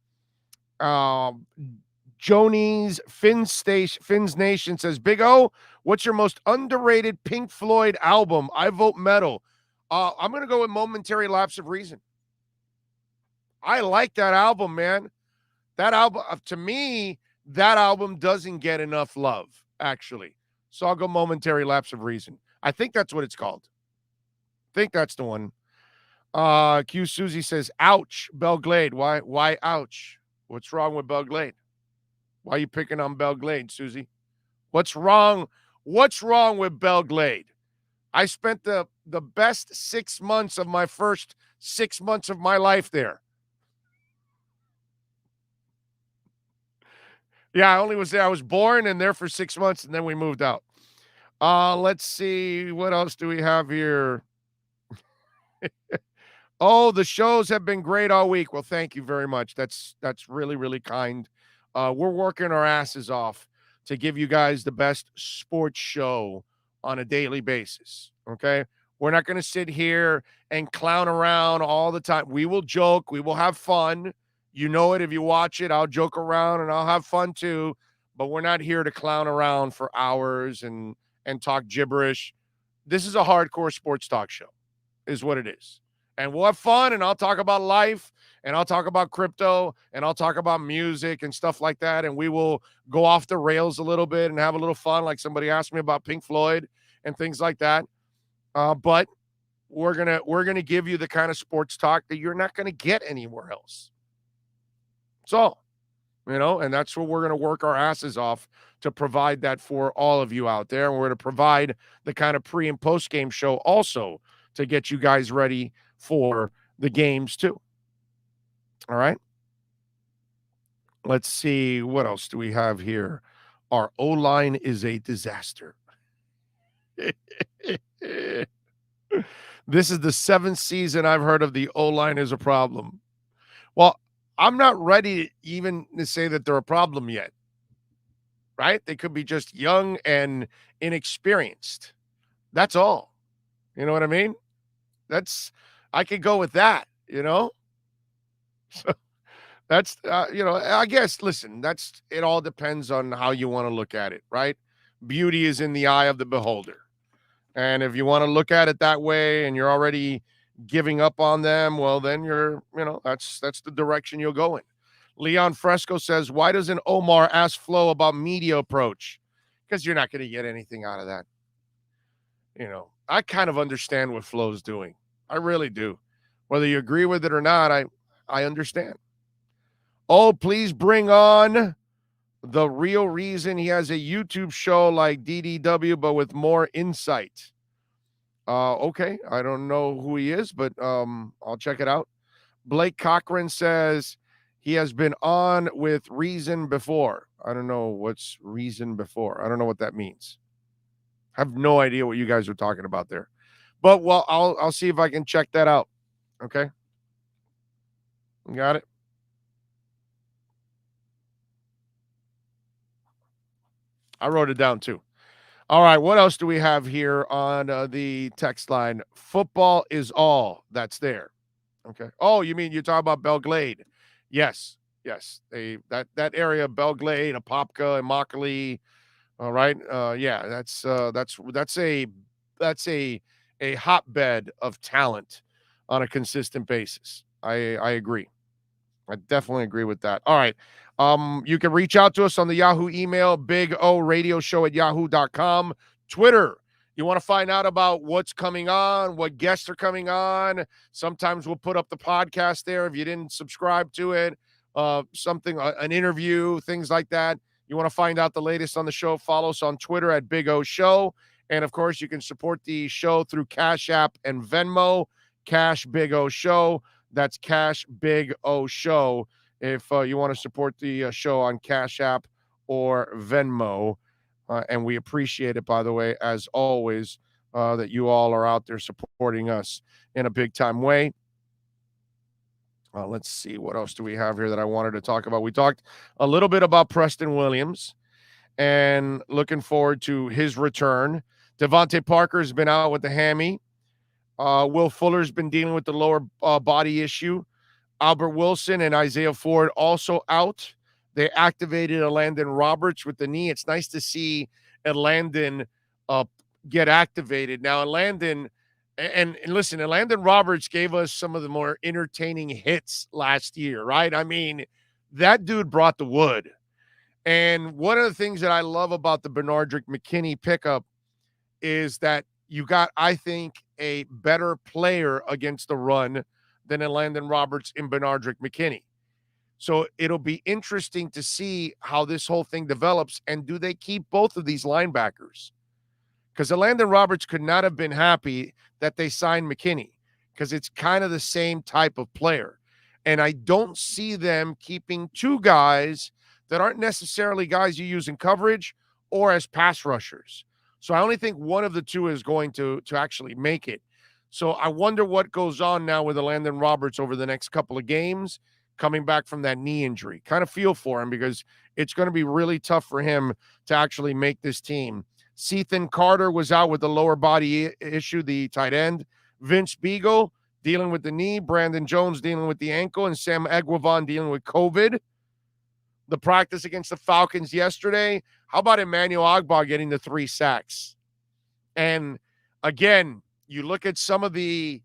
Joni's Fins Nation says, Big O, what's your most underrated Pink Floyd album? I vote Metal. I'm going to go with Momentary Lapse of Reason. I like that album, man. That album, to me, that album doesn't get enough love, actually. So I'll go Momentary Lapse of Reason. I think that's what it's called. I think that's the one. Q Susie says, ouch, Belle Glade. Why ouch? What's wrong with Belle Glade? Why are you picking on Belle Glade, Susie? What's wrong? What's wrong with Belle Glade? I spent the best 6 months of my first 6 months of my life there. Yeah, I only was there. I was born and there for 6 months, and then we moved out. Let's see. What else do we have here? Oh, the shows have been great all week. Well, thank you very much. That's really, really kind. We're working our asses off to give you guys the best sports show on a daily basis, okay? We're not going to sit here and clown around all the time. We will joke. We will have fun. You know it. If you watch it, I'll joke around and I'll have fun too. But we're not here to clown around for hours and talk gibberish. This is a hardcore sports talk show, is what it is. And we'll have fun, and I'll talk about life, and I'll talk about crypto, and I'll talk about music and stuff like that. And we will go off the rails a little bit and have a little fun, like somebody asked me about Pink Floyd and things like that. But we're gonna give you the kind of sports talk that you're not gonna get anywhere else. So, and that's what we're going to work our asses off to provide that for all of you out there. And we're going to provide the kind of pre and post game show also to get you guys ready for the games too. All right. Let's see. What else do we have here? Our O-line is a disaster. This is the 7th season I've heard of the O-line is a problem. Well, I'm not ready even to say that they're a problem yet, right? They could be just young and inexperienced. That's all. You know what I mean? I could go with that, So that's, I guess, listen, it all depends on how you want to look at it, right? Beauty is in the eye of the beholder. And if you want to look at it that way and you're already giving up on them, well, then that's the direction you'll go in. Leon Fresco says, why doesn't Omar ask Flo about media approach? Because you're not going to get anything out of that. I kind of understand what Flo's doing. I really do. Whether you agree with it or not, I understand. Oh, please bring on the real reason he has a YouTube show like DDW, but with more insight. Okay, I don't know who he is, but I'll check it out. Blake Cochran says he has been on with Reason before. I don't know what's Reason before. I don't know what that means. I have no idea what you guys are talking about there. But, well, I'll see if I can check that out. Okay? Got it? I wrote it down too. All right, what else do we have here on the text line? Football is all that's there. Okay. Oh, you mean you're talking about Belglade? Yes. That area, Belglade, Apopka, and Immokalee. All right. Yeah, that's a hotbed of talent on a consistent basis. I agree. I definitely agree with that. All right. You can reach out to us on the Yahoo email, bigoradioshow@yahoo.com. Twitter. You want to find out about what's coming on, what guests are coming on. Sometimes we'll put up the podcast there if you didn't subscribe to it. An interview, things like that. You want to find out the latest on the show, follow us on Twitter at Big O Show. And, of course, you can support the show through Cash App and Venmo, Cash Big O Show. That's Cash Big O Show if you want to support the show on Cash App or Venmo. And we appreciate it, by the way, as always, that you all are out there supporting us in a big-time way. Let's see. What else do we have here that I wanted to talk about? We talked a little bit about Preston Williams and looking forward to his return. Devontae Parker's been out with the hammy. Will Fuller's been dealing with the lower body issue. Albert Wilson and Isaiah Ford also out. They activated Landon Roberts with the knee. It's nice to see Landon get activated. Now, Landon, and listen, Landon Roberts gave us some of the more entertaining hits last year, right? I mean, that dude brought the wood. And one of the things that I love about the Benardrick McKinney pickup is that you got, I think, a better player against the run than Landon Roberts in Benardrick McKinney. So it'll be interesting to see how this whole thing develops. And do they keep both of these linebackers? Because Landon Roberts could not have been happy that they signed McKinney because it's kind of the same type of player. And I don't see them keeping two guys that aren't necessarily guys you use in coverage or as pass rushers. So I only think one of the two is going to actually make it. So I wonder what goes on now with Landon Roberts over the next couple of games coming back from that knee injury. Kind of feel for him because it's going to be really tough for him to actually make this team. Cethan Carter was out with the lower body issue, the tight end. Vince Beagle dealing with the knee. Brandon Jones dealing with the ankle. And Sam Egwavon dealing with COVID. The practice against the Falcons yesterday. How about Emmanuel Ogbah getting the 3 sacks? And again, you look at some of the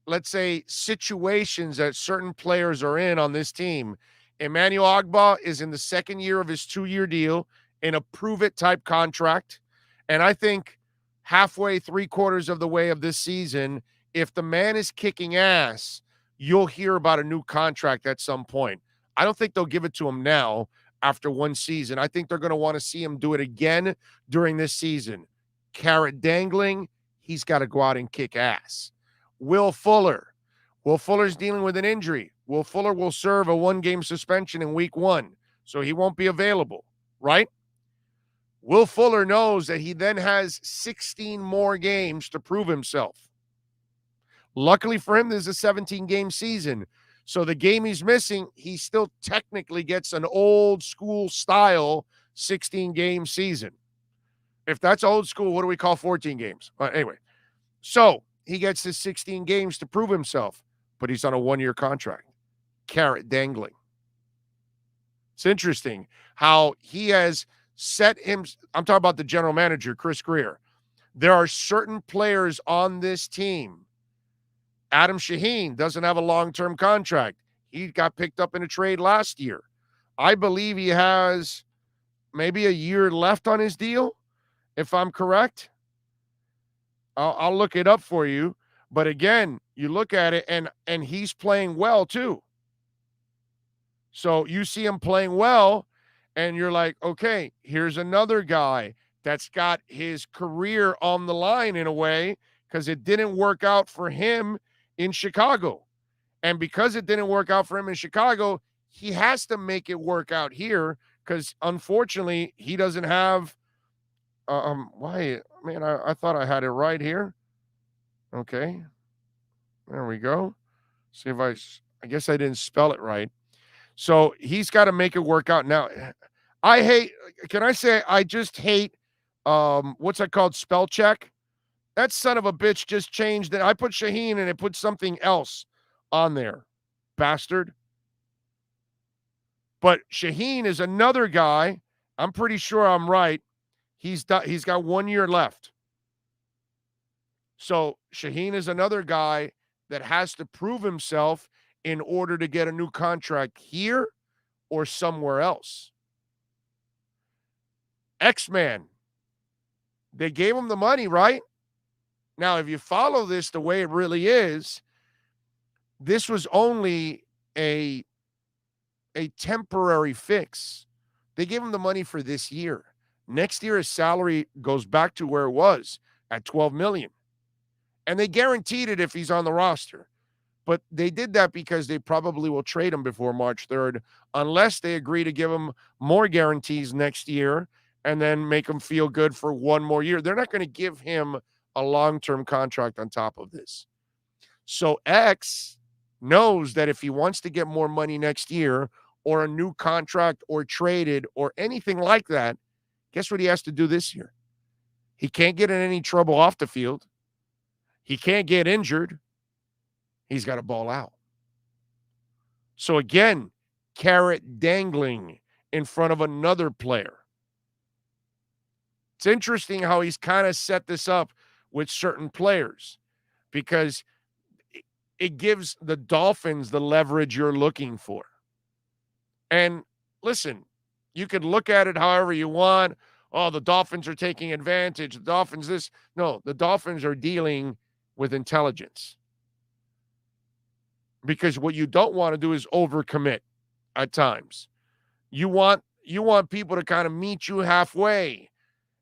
let's say situations that certain players are in on this team. Emmanuel Ogbah is in the second year of his 2-year deal in a prove-it type contract. And I think halfway, 3/4 of the way of this season, if the man is kicking ass, you'll hear about a new contract at some point. I don't think they'll give it to him now after one season. I think they're going to want to see him do it again during this season. Carrot dangling, he's got to go out and kick ass. Will Fuller's dealing with an injury. Will Fuller will serve a 1-game suspension in week 1, so he won't be available, right? Will Fuller knows that he then has 16 more games to prove himself. Luckily for him, there's a 17-game season. So the game he's missing, he still technically gets an old school style 16-game season. If that's old school, what do we call 14 games? Anyway, so he gets his 16 games to prove himself, but he's on a 1-year contract. Carrot dangling. It's interesting how he has set him. I'm talking about the general manager, Chris Greer. There are certain players on this team. Adam Shaheen doesn't have a long-term contract. He got picked up in a trade last year. I believe he has maybe a year left on his deal, if I'm correct. I'll look it up for you. But again, you look at it, and he's playing well too. So you see him playing well, and you're like, okay, here's another guy that's got his career on the line in a way, because it didn't work out for him in Chicago. And because it didn't work out for him in Chicago, he has to make it work out here because, unfortunately, he doesn't have why, man, I thought I had it right here. Okay. There we go. See if I guess I didn't spell it right. So he's got to make it work out. Now, can I say I just hate, what's that called? Spell check. That son of a bitch just changed it. I put Shaheen and it put something else on there. Bastard. But Shaheen is another guy. I'm pretty sure I'm right. He's got 1 year left. So Shaheen is another guy that has to prove himself in order to get a new contract here or somewhere else. X-Man, they gave him the money, right? Now, if you follow this the way it really is, this was only a temporary fix. They gave him the money for this year. Next year, his salary goes back to where it was at $12 million. And they guaranteed it if he's on the roster. But they did that because they probably will trade him before March 3rd, unless they agree to give him more guarantees next year and then make him feel good for one more year. They're not going to give him a long-term contract on top of this. So X knows that if he wants to get more money next year or a new contract or traded or anything like that, guess what he has to do this year? He can't get in any trouble off the field. He can't get injured. He's got to ball out. So again, carrot dangling in front of another player. It's interesting how he's kind of set this up with certain players because it gives the Dolphins the leverage you're looking for. And listen, you could look at it however you want. Oh, the Dolphins are taking advantage. The Dolphins this. No, the Dolphins are dealing with intelligence. Because what you don't want to do is overcommit at times. You want people to kind of meet you halfway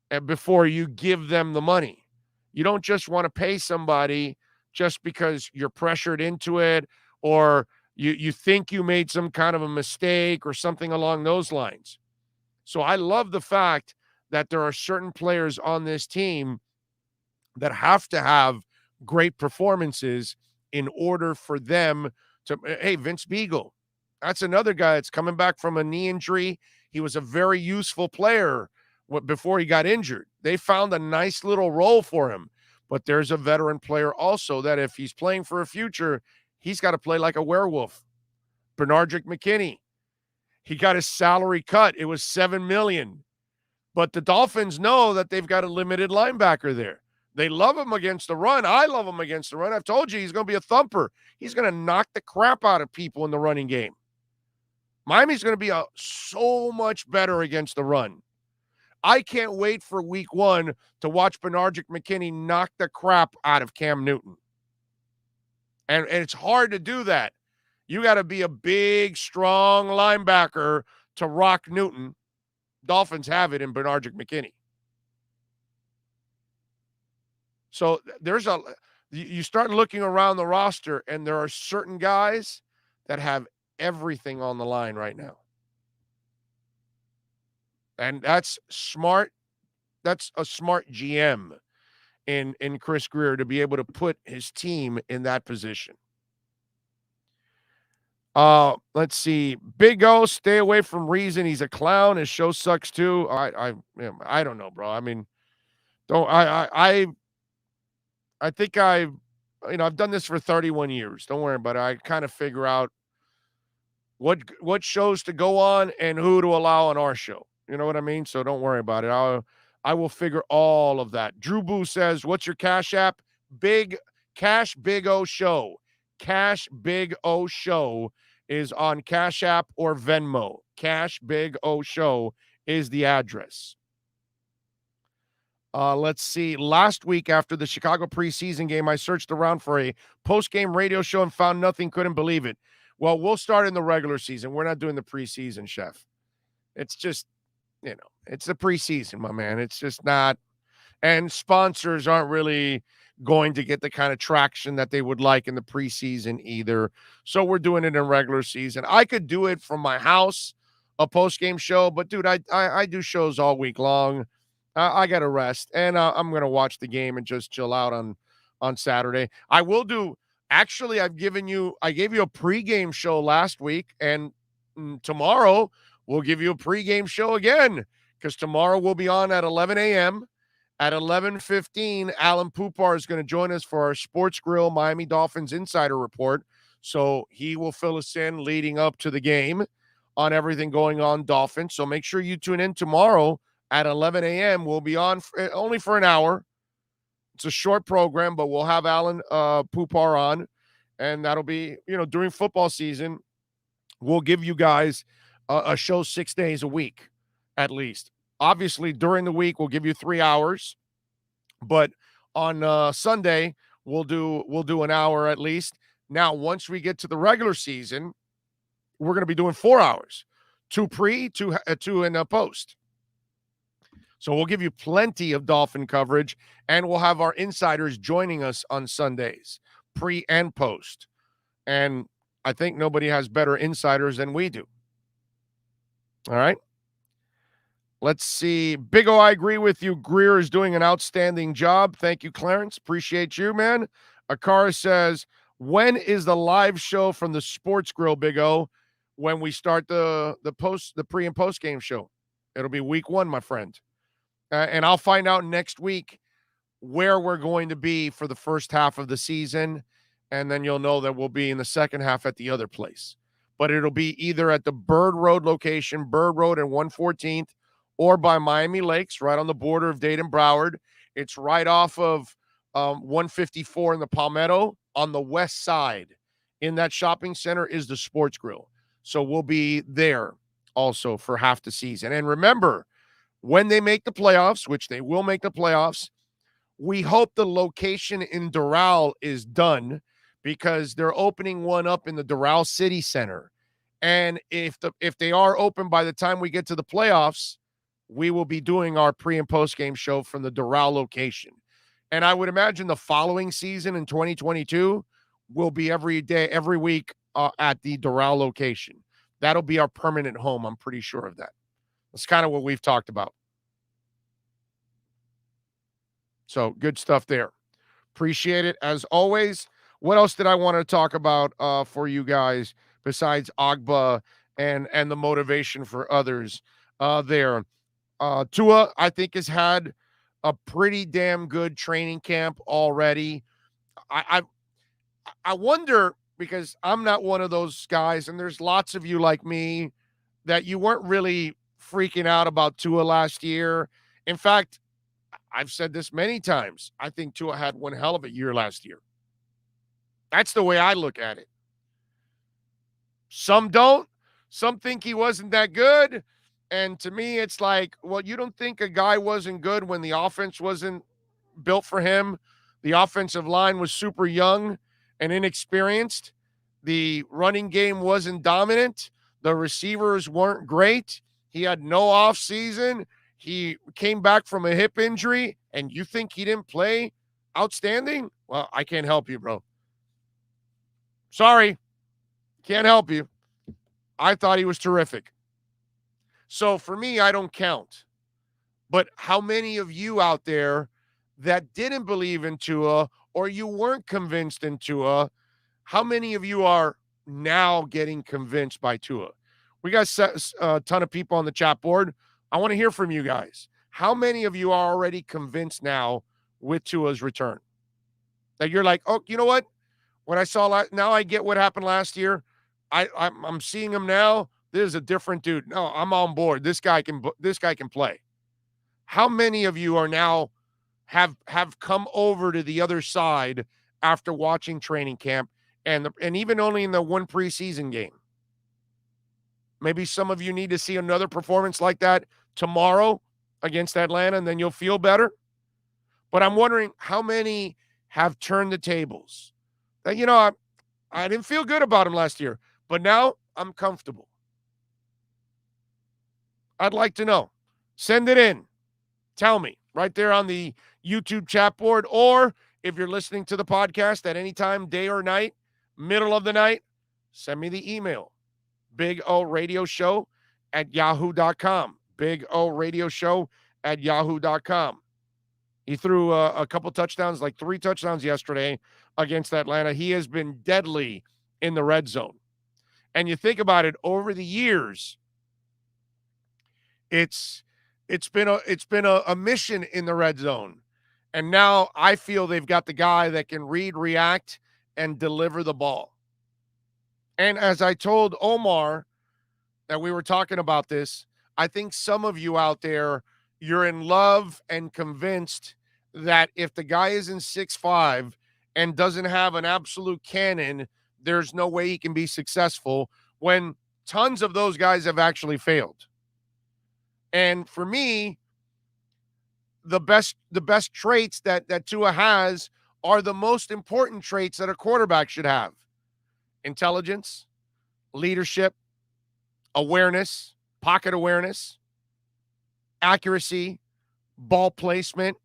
and before you give them the money. You don't just want to pay somebody just because you're pressured into it or you think you made some kind of a mistake or something along those lines. So I love the fact that there are certain players on this team that have to have great performances in order for them to, hey, Vince Beagle, that's another guy that's coming back from a knee injury. He was a very useful player before he got injured. They found a nice little role for him. But there's a veteran player also that if he's playing for a future, he's got to play like a werewolf. Bernardrick McKinney, he got his salary cut. It was $7 million. But the Dolphins know that they've got a limited linebacker there. They love him against the run. I love him against the run. I've told you he's going to be a thumper. He's going to knock the crap out of people in the running game. Miami's going to be so much better against the run. I can't wait for week 1 to watch Bernardrick McKinney knock the crap out of Cam Newton. And it's hard to do that. You got to be a big, strong linebacker to rock Newton. Dolphins have it in Bernardrick McKinney. So you start looking around the roster, and there are certain guys that have everything on the line right now. And that's smart. That's a smart GM in Chris Grier to be able to put his team in that position. Let's see. Big O, stay away from Reason. He's a clown. His show sucks too. I don't know, bro. I mean, I think I've done this for 31 years. Don't worry about it. I kind of figure out what shows to go on and who to allow on our show. You know what I mean? So don't worry about it. I will figure all of that. Drew Boo says, what's your Cash App? Cash Big O Show. Cash Big O Show is on Cash App or Venmo. Cash Big O Show is the address. Let's see. Last week after the Chicago preseason game, I searched around for a post-game radio show and found nothing. Couldn't believe it. Well, we'll start in the regular season. We're not doing the preseason, Chef. It's just, it's the preseason, my man. It's just not. And sponsors aren't really going to get the kind of traction that they would like in the preseason either. So we're doing it in regular season. I could do it from my house, a post-game show, but dude, I do shows all week long. I got to rest, and I'm going to watch the game and just chill out on Saturday. I will do. Actually, I gave you a pregame show last week, and tomorrow we'll give you a pregame show again, because tomorrow we'll be on at 11 a.m. At 11:15, Alan Poupar is going to join us for our Sports Grill Miami Dolphins Insider Report. So he will fill us in leading up to the game on everything going on Dolphins. So make sure you tune in tomorrow at 11 a.m. We'll be on only for an hour. It's a short program, but we'll have Alan Poupar on, and that'll be, during football season, we'll give you guys a show 6 days a week at least. Obviously, during the week, we'll give you 3 hours, but on Sunday, we'll do an hour at least. Now, once we get to the regular season, we're going to be doing 4 hours, 2 pre, 2 in a post. So we'll give you plenty of Dolphin coverage, and we'll have our insiders joining us on Sundays, pre and post. And I think nobody has better insiders than we do. All right. Let's see. Big O, I agree with you. Greer is doing an outstanding job. Thank you, Clarence. Appreciate you, man. Akara says, when is the live show from the Sports Grill, Big O? When we start the pre and post game show. It'll be week 1, my friend. And I'll find out next week where we're going to be for the first half of the season. And then you'll know that we'll be in the second half at the other place. But it'll be either at the Bird Road location, Bird Road and 114th, or by Miami Lakes, right on the border of Dade and Broward. It's right off of 154 in the Palmetto on the west side. In that shopping center is the Sports Grill. So we'll be there also for half the season. And remember, when they make the playoffs, which they will make the playoffs, we hope the location in Doral is done, because they're opening one up in the Doral City Center. And if they are open by the time we get to the playoffs, we will be doing our pre and post game show from the Doral location. And I would imagine the following season in 2022 will be every week at the Doral location. That'll be our permanent home. I'm pretty sure of that. That's kind of what we've talked about. So good stuff there. Appreciate it as always. What else did I want to talk about for you guys besides Agba and the motivation for others there? Tua, I think, has had a pretty damn good training camp already. I wonder, because I'm not one of those guys, and there's lots of you like me, that you weren't really freaking out about Tua last year. In fact, I've said this many times. I think Tua had one hell of a year last year. That's the way I look at it. Some don't. Some think he wasn't that good. And to me, it's like, well, you don't think a guy wasn't good when the offense wasn't built for him? The offensive line was super young and inexperienced. The running game wasn't dominant. The receivers weren't great. He had no off season. He came back from a hip injury, and you think he didn't play outstanding? Well, I can't help you, bro. Sorry. Can't help you. I thought he was terrific. So for me, I don't count. But how many of you out there that didn't believe in Tua, or you weren't convinced in Tua, how many of you are now getting convinced by Tua? We got a ton of people on the chat board. I want to hear from you guys. How many of you are already convinced now with Tua's return? That you're like, oh, you know what? What I saw now I get what happened last year. I'm seeing him now. This is a different dude. No, I'm on board. This guy can play. How many of you are now have come over to the other side after watching training camp and even only in the one preseason game? Maybe some of you need to see another performance like that tomorrow against Atlanta, and then you'll feel better. But I'm wondering how many have turned the tables. That, I didn't feel good about him last year, but now I'm comfortable. I'd like to know. Send it in. Tell me right there on the YouTube chat board, or if you're listening to the podcast at any time, day or night, middle of the night, send me the email, bigoradioshow@yahoo.com, bigoradioshow@yahoo.com. He threw a couple touchdowns, like 3 touchdowns yesterday against Atlanta. He has been deadly in the red zone. And you think about it, over the years, it's been a mission in the red zone. And now I feel they've got the guy that can read, react, and deliver the ball. And as I told Omar that we were talking about this, I think some of you out there, you're in love and convinced that if the guy isn't 6'5" and doesn't have an absolute cannon, there's no way he can be successful, when tons of those guys have actually failed. And for me, the best traits that Tua has are the most important traits that a quarterback should have: intelligence, leadership, awareness, pocket awareness, accuracy, ball placement.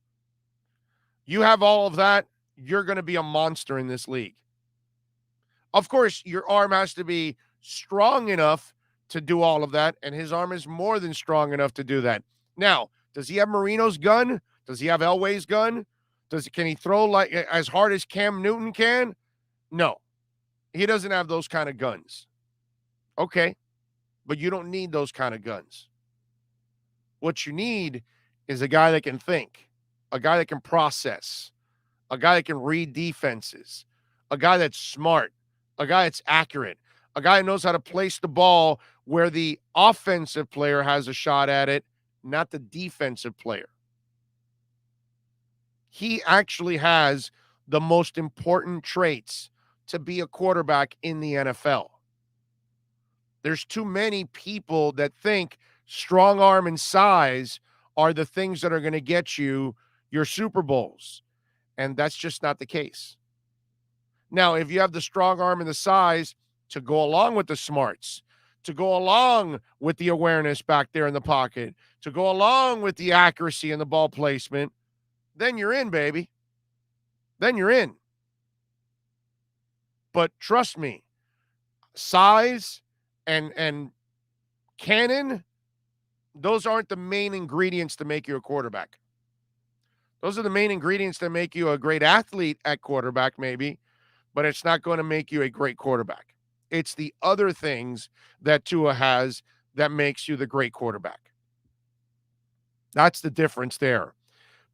You have all of that, you're going to be a monster in this league. Of course, your arm has to be strong enough to do all of that, and his arm is more than strong enough to do that. Now, does he have Marino's gun? Does he have Elway's gun? Can he throw like as hard as Cam Newton can? No. He doesn't have those kind of guns. Okay. But you don't need those kind of guns. What you need is a guy that can think, a guy that can process, a guy that can read defenses, a guy that's smart, a guy that's accurate, a guy who knows how to place the ball where the offensive player has a shot at it, not the defensive player. He actually has the most important traits to be a quarterback in the NFL. There's too many people that think strong arm and size are the things that are going to get you your Super Bowls. And that's just not the case. Now, if you have the strong arm and the size to go along with the smarts, to go along with the awareness back there in the pocket, to go along with the accuracy and the ball placement, then you're in, baby. Then you're in. But trust me, size and cannon, those aren't the main ingredients to make you a quarterback. Those are the main ingredients that make you a great athlete at quarterback, maybe, but it's not going to make you a great quarterback. It's the other things that Tua has that makes you the great quarterback. That's the difference there.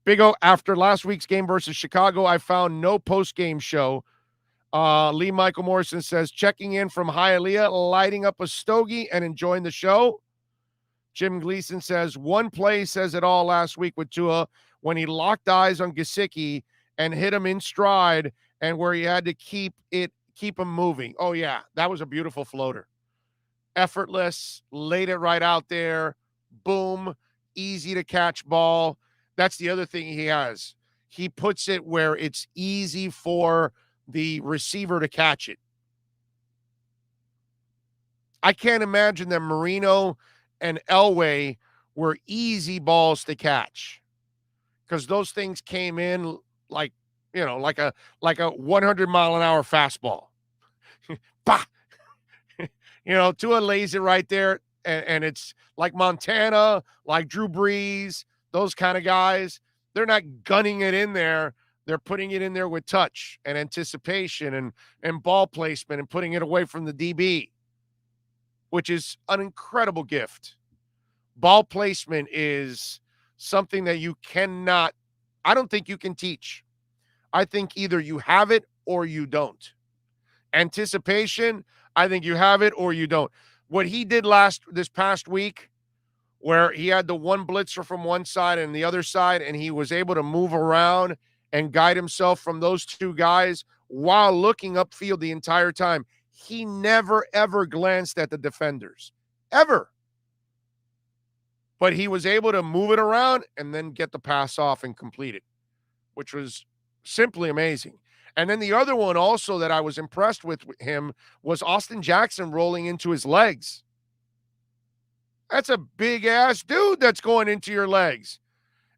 Big O, after last week's game versus Chicago, I found no post-game show. Lee Michael Morrison says, checking in from Hialeah, lighting up a stogie and enjoying the show. Jim Gleason says, one play says it all last week with Tua when he locked eyes on Gesicki and hit him in stride, and where he had to keep him moving. Oh, yeah, that was a beautiful floater. Effortless, laid it right out there. Boom, easy to catch ball. That's the other thing he has. He puts it where it's easy for the receiver to catch it. I can't imagine that Marino and Elway were easy balls to catch, because those things came in like a 100-mile-an-hour fastball. Bah! Tua lays it right there, and it's like Montana, like Drew Brees, those kind of guys. They're not gunning it in there. They're putting it in there with touch and anticipation and ball placement and putting it away from the DB, which is an incredible gift. Ball placement is something that I don't think you can teach. I think either you have it or you don't. Anticipation, I think you have it or you don't. What he did this past week, where he had the one blitzer from one side and the other side, and he was able to move around and guide himself from those two guys while looking upfield the entire time. He never, ever glanced at the defenders. Ever. But he was able to move it around and then get the pass off and complete it, which was simply amazing. And then the other one also that I was impressed with him was Austin Jackson rolling into his legs. That's a big-ass dude that's going into your legs.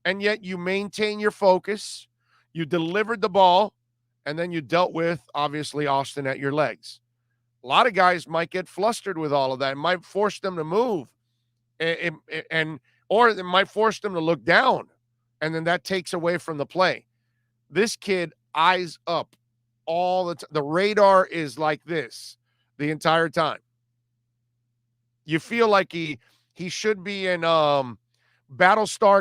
and yet you maintain your focus, you delivered the ball, and then you dealt with, obviously, Austin at your legs. A lot of guys might get flustered with all of that. It might force them to move, or it might force them to look down, and then that takes away from the play. This kid eyes up all the time. The radar is like this the entire time. You feel like he should be in Battlestar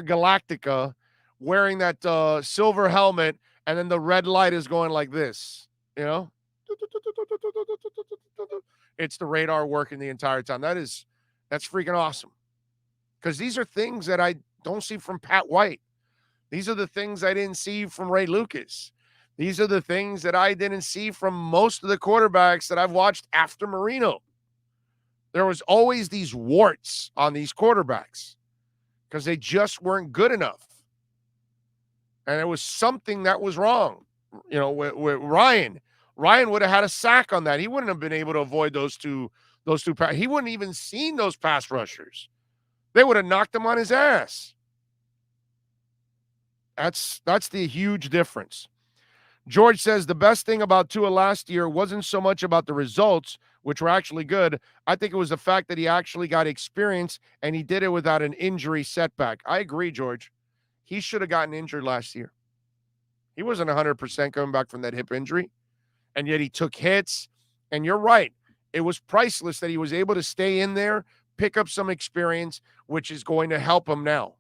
Galactica wearing that silver helmet, and then the red light is going like this, you know? It's the radar working the entire time. That's freaking awesome. Because these are things that I don't see from Pat White. These are the things I didn't see from Ray Lucas. These are the things that I didn't see from most of the quarterbacks that I've watched after Marino. There was always these warts on these quarterbacks because they just weren't good enough. And it was something that was wrong. You know, with Ryan. Ryan would have had a sack on that. He wouldn't have been able to avoid those two pass. He wouldn't even seen those pass rushers. They would have knocked him on his ass. That's the huge difference. George says the best thing about Tua last year wasn't so much about the results, which were actually good. I think it was the fact that he actually got experience and he did it without an injury setback. I agree, George. He should have gotten injured last year. He wasn't 100% coming back from that hip injury, and yet he took hits. And you're right. It was priceless that he was able to stay in there, pick up some experience, which is going to help him now.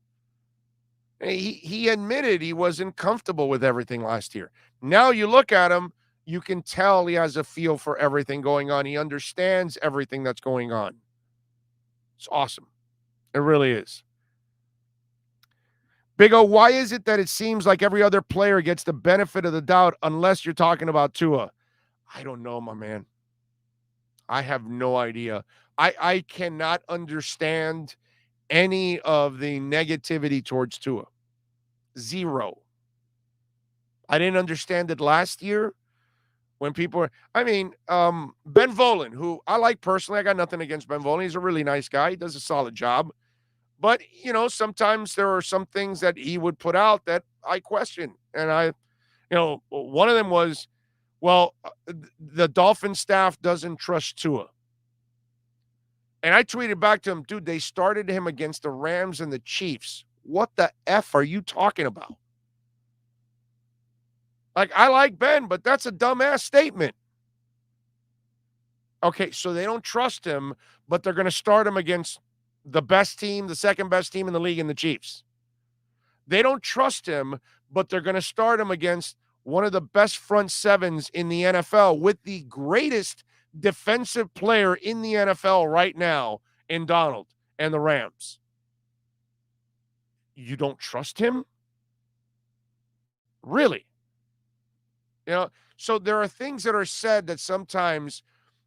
He admitted he wasn't comfortable with everything last year. Now you look at him, you can tell he has a feel for everything going on. He understands everything that's going on. It's awesome. It really is. Big O, why is it that it seems like every other player gets the benefit of the doubt unless you're talking about Tua? I don't know, my man. I have no idea. I cannot understand any of the negativity towards Tua. Zero. I didn't understand it last year when people were, Ben Volin, who I like personally. I got nothing against Ben Volin. He's a really nice guy. He does a solid job. But, sometimes there are some things that he would put out that I question. And one of them was, the Dolphin staff doesn't trust Tua. And I tweeted back to him, dude, they started him against the Rams and the Chiefs. What the F are you talking about? Like, I like Ben, but that's a dumbass statement. Okay, so they don't trust him, but they're going to start him against the best team, the second best team in the league, and the Chiefs. They don't trust him, but they're going to start him against one of the best front sevens in the NFL with the greatest defensive player in the NFL right now in Donald and the Rams. You don't trust him? Really? So there are things that are said that sometimes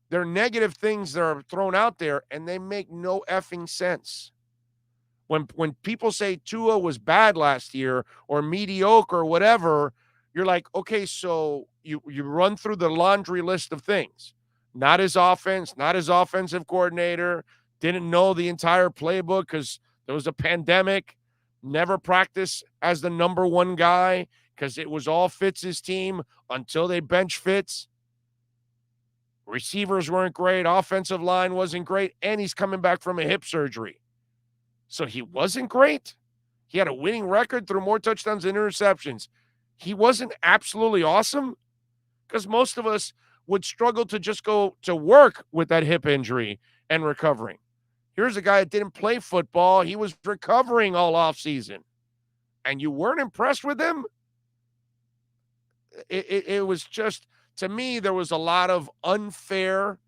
they're negative things that are thrown out there and they make no effing sense. When people say Tua was bad last year or mediocre or whatever, you're like, okay, so you run through the laundry list of things. Not his offense, not his offensive coordinator, didn't know the entire playbook because there was a pandemic, never practiced as the number one guy because it was all Fitz's team until they bench Fitz. Receivers weren't great, offensive line wasn't great, and he's coming back from a hip surgery. So he wasn't great. He had a winning record through more touchdowns than interceptions. He wasn't absolutely awesome because most of us would struggle to just go to work with that hip injury and recovering. Here's a guy that didn't play football. He was recovering all offseason. And you weren't impressed with him? It was just, to me, there was a lot of unfair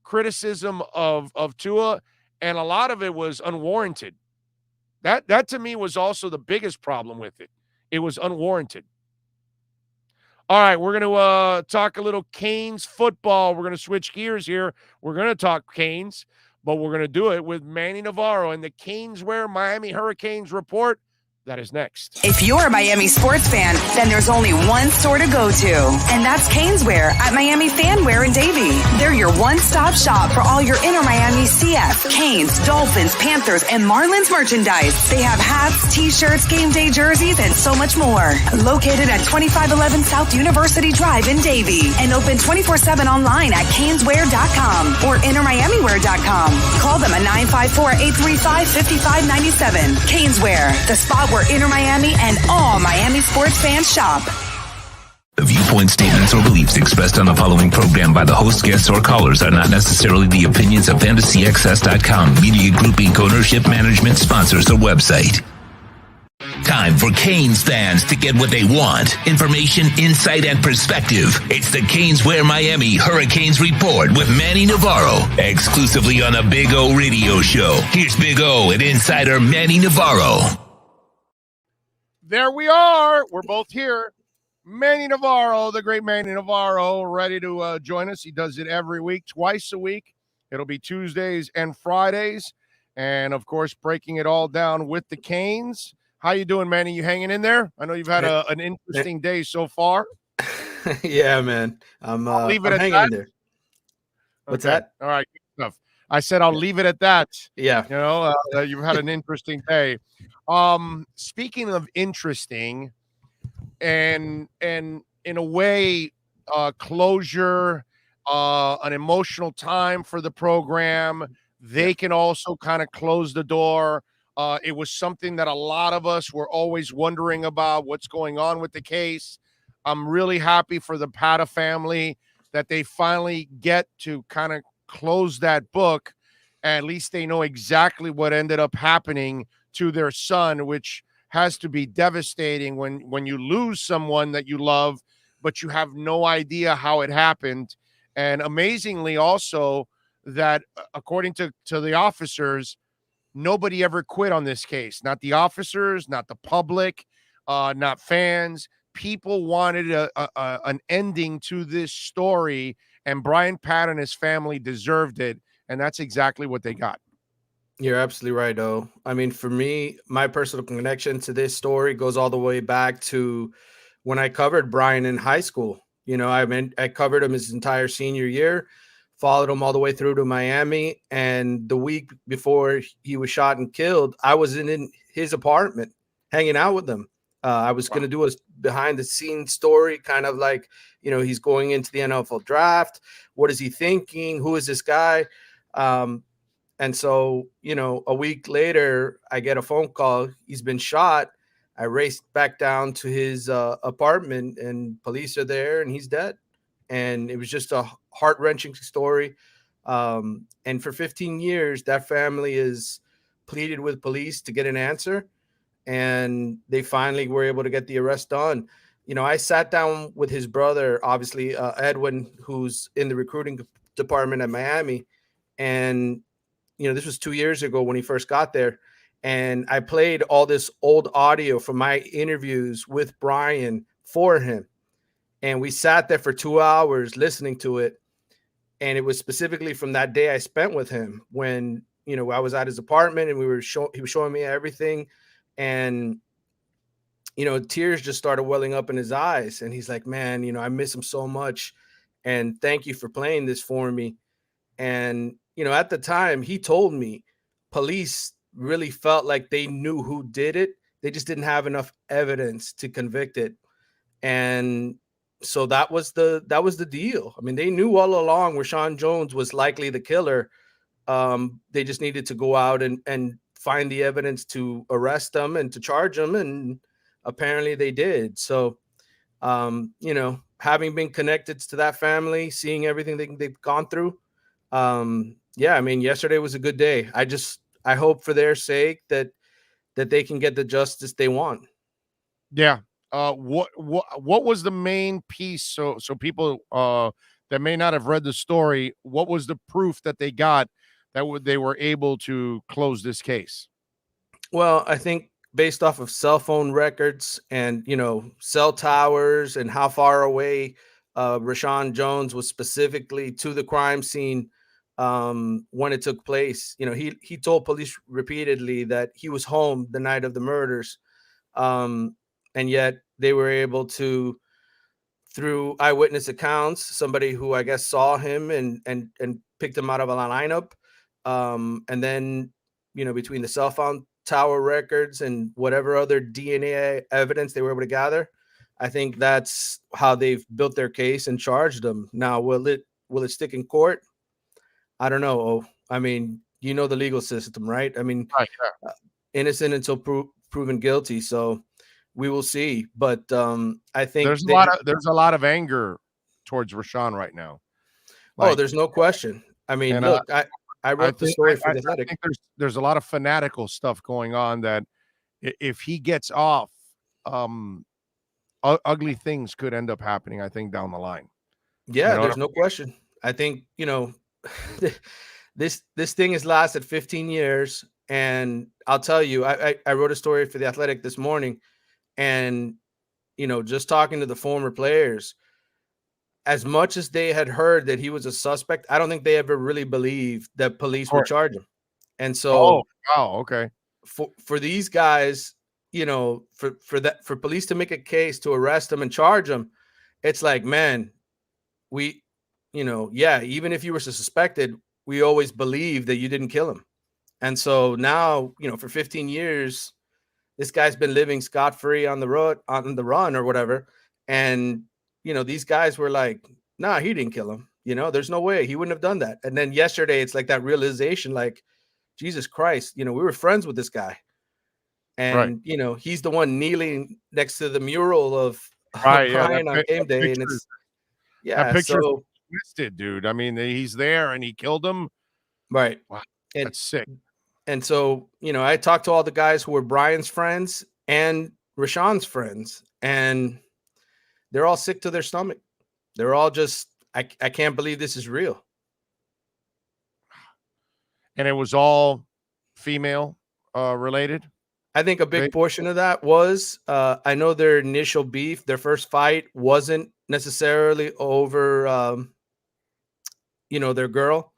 criticism of Tua, and a lot of it was unwarranted. That to me was also the biggest problem with it. It was unwarranted. All right, we're going to talk a little Canes football. We're going to switch gears here. We're going to talk Canes, but we're going to do it with Manny Navarro and the Caneswear Miami Hurricanes report. That is next. If you're a Miami sports fan, then there's only one store to go to, and that's Caneswear at Miami Fanwear in Davie. They're your one-stop shop for all your inner Miami CF, Canes, Dolphins, Panthers, and Marlins merchandise. They have hats, t-shirts, game day jerseys, and so much more. Located at 2511 South University Drive in Davie, and open 24/7 online at caneswear.com or innermiamiwear.com. Call them at 954-835-5597. Caneswear, the spot where Inter Miami and all Miami sports fans shop. The viewpoint statements or beliefs expressed on the following program by the host, guests, or callers are not necessarily the opinions of FantasyXS.com, Media Group Inc. ownership, management, sponsors, or website. Time for Canes fans to get what they want. Information, insight, and perspective. It's the Caneswear Miami Hurricanes Report with Manny Navarro, exclusively on the Big O Radio Show. Here's Big O and insider Manny Navarro. There we are. We're both here. Manny Navarro, the great Manny Navarro, ready to join us. He does it every week, twice a week. It'll be Tuesdays and Fridays. And, of course, breaking it all down with the Canes. How you doing, Manny? You hanging in there? I know you've had an interesting day so far. Yeah, man. I'm hanging in there. What's that? All right, good stuff. I said I'll leave it at that. Yeah. You know, you've had an interesting day. Speaking of interesting, and in a way, closure, an emotional time for the program. They can also kind of close the door. It was something that a lot of us were always wondering about, what's going on with the case. I'm really happy for the Pata family that they finally get to kind of close that book. At least they know exactly what ended up happening to their son, which has to be devastating when you lose someone that you love, but you have no idea how it happened. And amazingly also that according to the officers, nobody ever quit on this case. Not the officers, not the public, not fans. People wanted an ending to this story, and Brian Pata and his family deserved it, and that's exactly what they got. You're absolutely right, though. I mean, for me, my personal connection to this story goes all the way back to when I covered Brian in high school. You know, I covered him his entire senior year, followed him all the way through to Miami, and the week before he was shot and killed, I was in his apartment hanging out with him. I was going to do a behind-the-scenes story, kind of like, you know, he's going into the NFL draft. What is he thinking? Who is this guy? And so, you know, a week later, I get a phone call. He's been shot. I raced back down to his apartment, and police are there, and he's dead. And it was just a heart-wrenching story. And for 15 years, that family has pleaded with police to get an answer, and they finally were able to get the arrest done. You know, I sat down with his brother, obviously, Edwin, who's in the recruiting department at Miami, and you know, this was 2 years ago when he first got there. And I played all this old audio from my interviews with Brian for him. And we sat there for 2 hours listening to it. And it was specifically from that day I spent with him when, you know, I was at his apartment and he was showing me everything. And, you know, tears just started welling up in his eyes. And he's like, man, you know, I miss him so much. And thank you for playing this for me. And, you know, at the time, he told me police really felt like they knew who did it. They just didn't have enough evidence to convict it. And so that was the deal. I mean, they knew all along Rashawn Jones was likely the killer. They just needed to go out and find the evidence to arrest them and to charge them. And apparently they did. So, you know, having been connected to that family, seeing everything they've gone through, yeah, I mean, yesterday was a good day. I hope for their sake that they can get the justice they want. Yeah. What was the main piece? So people that may not have read the story, what was the proof that they got that they were able to close this case? Well, I think based off of cell phone records and, you know, cell towers and how far away Rashawn Jones was specifically to the crime scene when it took place. You know, he told police repeatedly that he was home the night of the murders. And yet they were able to, through eyewitness accounts, somebody who I guess saw him and picked him out of a lineup. And then, between the cell phone tower records and whatever other DNA evidence they were able to gather, I think that's how they've built their case and charged them. Now, will it stick in court? I don't know. I mean, the legal system, right? I mean, Right, innocent until proven guilty. So we will see. But I think there's a lot of anger towards Rashawn right now. There's no question. I mean, and, look, I wrote the story for The Athletic. I think there's a lot of fanatical stuff going on that if he gets off, ugly things could end up happening, I think, down the line. Yeah, there's no question. I think, this thing has lasted 15 years. And I'll tell you, I wrote a story for The Athletic this morning, and, just talking to the former players, as much as they had heard that he was a suspect, I don't think they ever really believed that police would charge him. And so, okay. For these guys, for police to make a case to arrest him and charge him, it's like, man, even if you were suspected, we always believed that you didn't kill him. And so now, for 15 years, this guy's been living scot-free on the run or whatever. And, these guys were like, nah, he didn't kill him. There's no way he wouldn't have done that. And then yesterday, it's like that realization, like, Jesus Christ, we were friends with this guy. And, he's the one kneeling next to the mural of Brian on game day. And it's, that picture twisted, dude. I mean, he's there and he killed him. Right. Wow. That's sick. And so, I talked to all the guys who were Brian's friends and Rashawn's friends, and they're all sick to their stomach. They're all just, I can't believe this is real. And it was all female related? I think a big portion of that was, I know their initial beef, their first fight wasn't necessarily over, their girl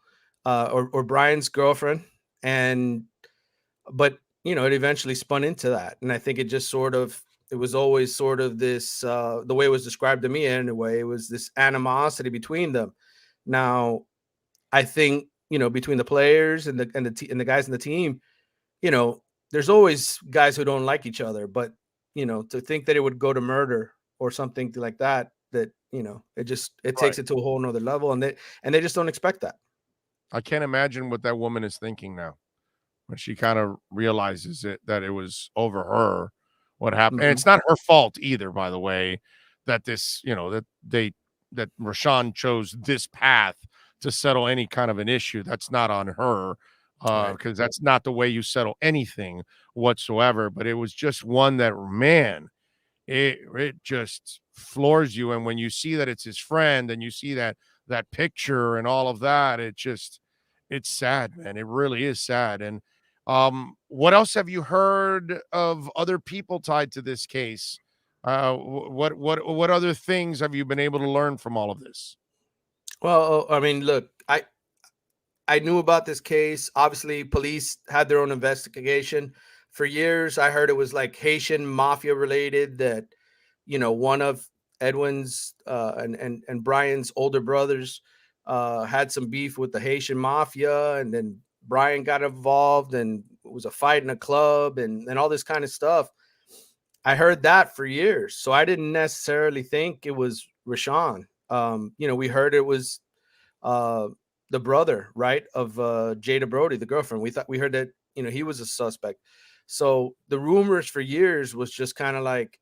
or Brian's girlfriend. But it eventually spun into that. And I think it just it was always sort of this, the way it was described to me anyway, it was this animosity between them. Now, I think, between the players and the guys in the team, there's always guys who don't like each other, but, to think that it would go to murder or something like that, it takes it to a whole nother level. And they just don't expect that. I can't imagine what that woman is thinking now when she kind of realizes that it was over her, what happened. Mm-hmm. And it's not her fault either, by the way, that this, that Rashawn chose this path to settle any kind of an issue. That's not on her, because that's not the way you settle anything whatsoever. But it was just one that, man, it just floors you. And when you see that it's his friend and you see that picture and all of that, it's sad, man. It really is sad. And what else have you heard of other people tied to this case? What other things have you been able to learn from all of this? Well, I mean, look, I knew about this case. Obviously, police had their own investigation. For years, I heard it was like Haitian mafia related, that, one of Edwin's and Brian's older brothers had some beef with the Haitian mafia, and then Brian got involved and it was a fight in a club and all this kind of stuff. I heard that for years. So I didn't necessarily think it was Rashawn. We heard it was the brother, right, of Jada Brody, the girlfriend. We heard that, he was a suspect. So the rumors for years was just kind of like,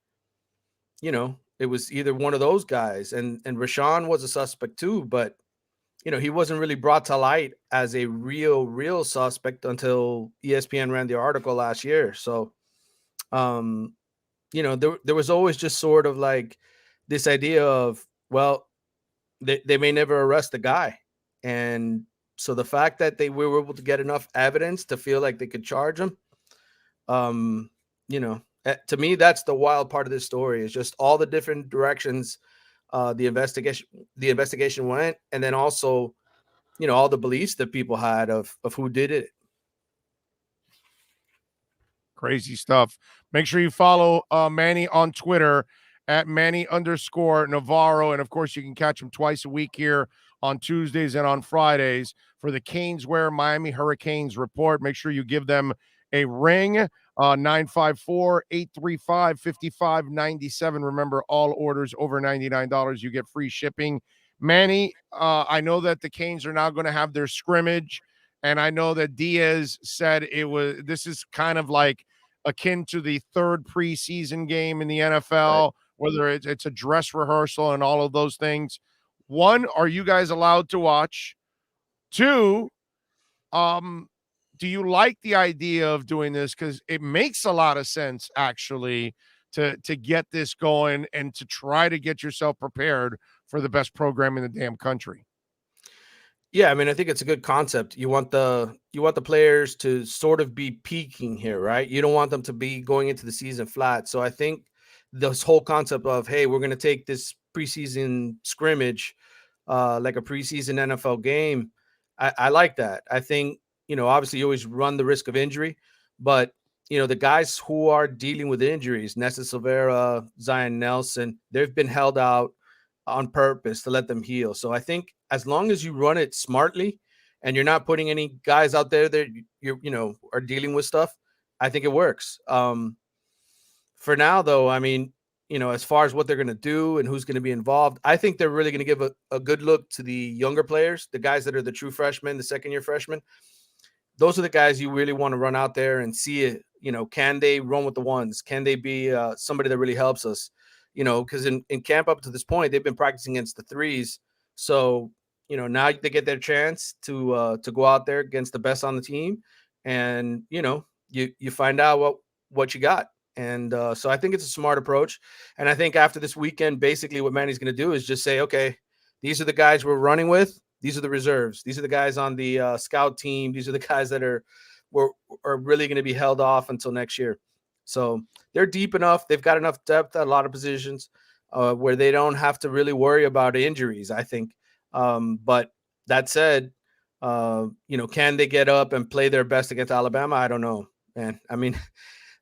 it was either one of those guys, and Rashawn was a suspect too, but he wasn't really brought to light as a real suspect until ESPN ran the article last year. So, there was always just sort of like this idea of, well, they may never arrest the guy. And so the fact that we were able to get enough evidence to feel like they could charge him, to me, that's the wild part of this story, is just all the different directions the investigation went, and then also, all the beliefs that people had of who did it. Crazy stuff. Make sure you follow Manny on Twitter at Manny_Navarro. And of course, you can catch him twice a week here on Tuesdays and on Fridays for the Caneswear Miami Hurricanes report. Make sure you give them a ring, 954-835-5597. Remember, all orders over $99, you get free shipping. Manny, I know that the Canes are now going to have their scrimmage, and I know that Diaz said this is kind of like akin to the third preseason game in the NFL, right, whether it's a dress rehearsal and all of those things. One, are you guys allowed to watch? Two, do you like the idea of doing this? Because it makes a lot of sense, actually, to get this going and to try to get yourself prepared for the best program in the damn country. Yeah, I mean, I think it's a good concept. You want the players to sort of be peaking here, right? You don't want them to be going into the season flat. So I think this whole concept of, hey, we're going to take this preseason scrimmage like a preseason NFL game, I like that. I think, obviously you always run the risk of injury, but, the guys who are dealing with injuries, Nesta Silvera, Zion Nelson, they've been held out on purpose to let them heal. So I think as long as you run it smartly and you're not putting any guys out there that are dealing with stuff, I think it works. For now, though, I mean, as far as what they're going to do and who's going to be involved, I think they're really going to give a good look to the younger players, the guys that are the true freshmen, the second-year freshmen. Those are the guys you really want to run out there and see it. Can they run with the ones? Can they be somebody that really helps us? Because in camp up to this point, they've been practicing against the threes. So, now they get their chance to go out there against the best on the team. And, you find out what you got. And so I think it's a smart approach. And I think after this weekend, basically what Manny's going to do is just say, okay, these are the guys we're running with. These are the reserves. These are the guys on the scout team. These are the guys that are really going to be held off until next year. So they're deep enough. They've got enough depth at a lot of positions where they don't have to really worry about injuries, I think. But that said, can they get up and play their best against Alabama? I don't know, man. I mean,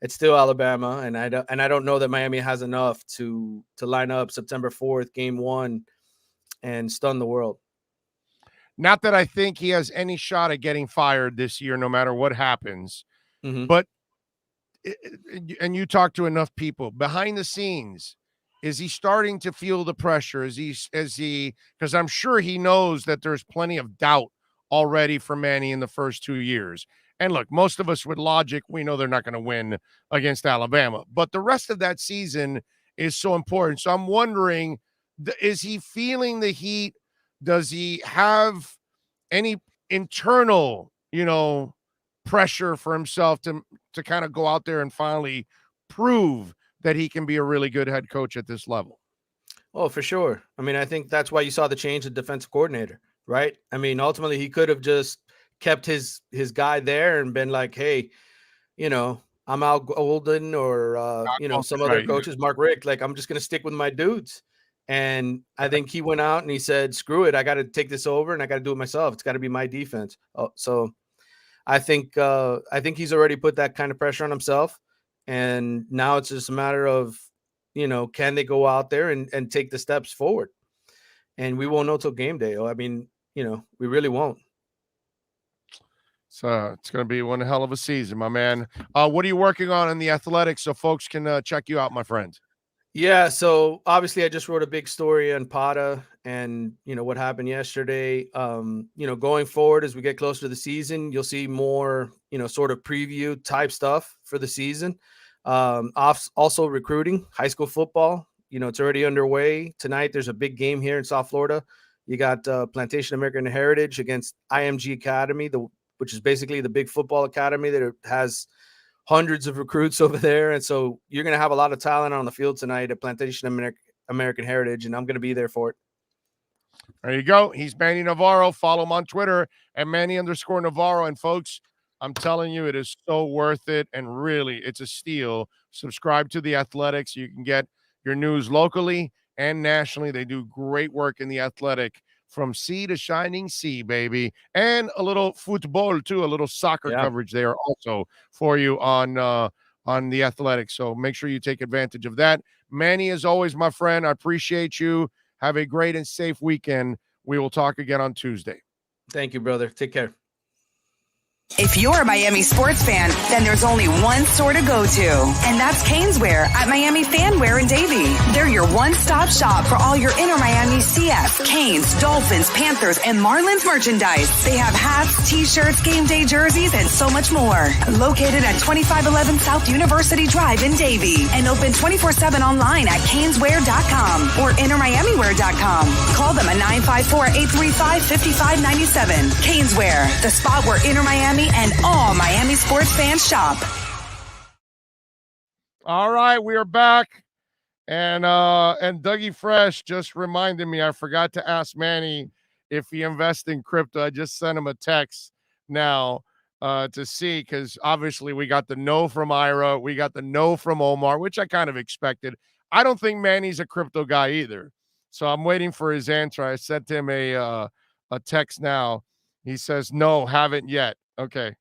it's still Alabama, and I don't know that Miami has enough to line up September 4th, game 1, and stun the world. Not that I think he has any shot at getting fired this year, no matter what happens. Mm-hmm. But and you talk to enough people behind the scenes, is he starting to feel the pressure? Is he because I'm sure he knows that there's plenty of doubt already for Manny in the first 2 years. And look, most of us with logic, we know they're not going to win against Alabama, but the rest of that season is so important. So I'm wondering, is he feeling the heat? Does he have any internal, pressure for himself to kind of go out there and finally prove that he can be a really good head coach at this level? Oh, for sure. I mean, I think that's why you saw the change in defensive coordinator, right? I mean, ultimately he could have just kept his guy there and been like, hey, I'm Al Golden or, some other coaches, Mark Richt, like, I'm just going to stick with my dudes. And I think he went out and he said, screw it. I got to take this over and I got to do it myself. It's got to be my defense. So I think he's already put that kind of pressure on himself. And now it's just a matter of, can they go out there and take the steps forward? And we won't know till game day. I mean, we really won't. So it's going to be one hell of a season, my man. What are you working on in the Athletics so folks can check you out, my friend? Yeah, so obviously I just wrote a big story on Pata and, what happened yesterday. Going forward as we get closer to the season, you'll see more, sort of preview type stuff for the season. Also recruiting, high school football, it's already underway. Tonight there's a big game here in South Florida. You got Plantation American Heritage against IMG Academy, which is basically the big football academy that has hundreds of recruits over there. And so you're going to have a lot of talent on the field tonight at Plantation American Heritage, and I'm going to be there for it. There you go. He's Manny Navarro. Follow him on Twitter at Manny_Navarro. And folks, I'm telling you, it is so worth it. And really, it's a steal. Subscribe to The Athletics. You can get your news locally and nationally. They do great work in The Athletic. From sea to shining sea, baby. And a little football, too, a little soccer coverage there also for you on on The Athletic. So make sure you take advantage of that. Manny, as always, my friend, I appreciate you. Have a great and safe weekend. We will talk again on Tuesday. Thank you, brother. Take care. If you're a Miami sports fan, then there's only one store to go to, and that's Caneswear at Miami Fanwear in Davie. They're your one-stop shop for all your inner Miami CF, Canes, Dolphins, Panthers, and Marlins merchandise. They have hats, t-shirts, game day jerseys, and so much more. Located at 2511 South University Drive in Davie, and open 24/7 online at caneswear.com or innermiamiwear.com. Call them at 954-835-5597. Caneswear, the spot where inner Miami and all Miami sports fans shop. All right, we are back. And Dougie Fresh just reminded me, I forgot to ask Manny if he invests in crypto. I just sent him a text now to see, because obviously we got the no from Ira. We got the no from Omar, which I kind of expected. I don't think Manny's a crypto guy either. So I'm waiting for his answer. I sent him a text now. He says, no, haven't yet. Okay.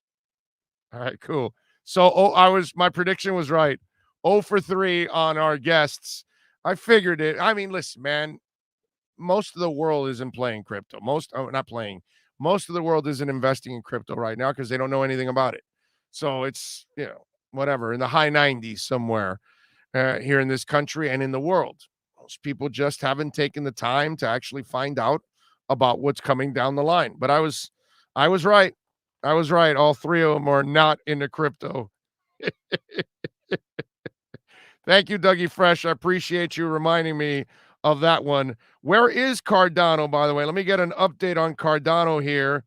All right, cool. So my prediction was right. 0 for 3 on our guests. I figured it. I mean, listen, man, most of the world isn't playing crypto. Most of the world isn't investing in crypto right now because they don't know anything about it. So it's, whatever, in the high 90s somewhere here in this country and in the world. Most people just haven't taken the time to actually find out about what's coming down the line. But I was right. I was right. All three of them are not into crypto. Thank you, Dougie Fresh. I appreciate you reminding me of that one. Where is Cardano, by the way? Let me get an update on Cardano here.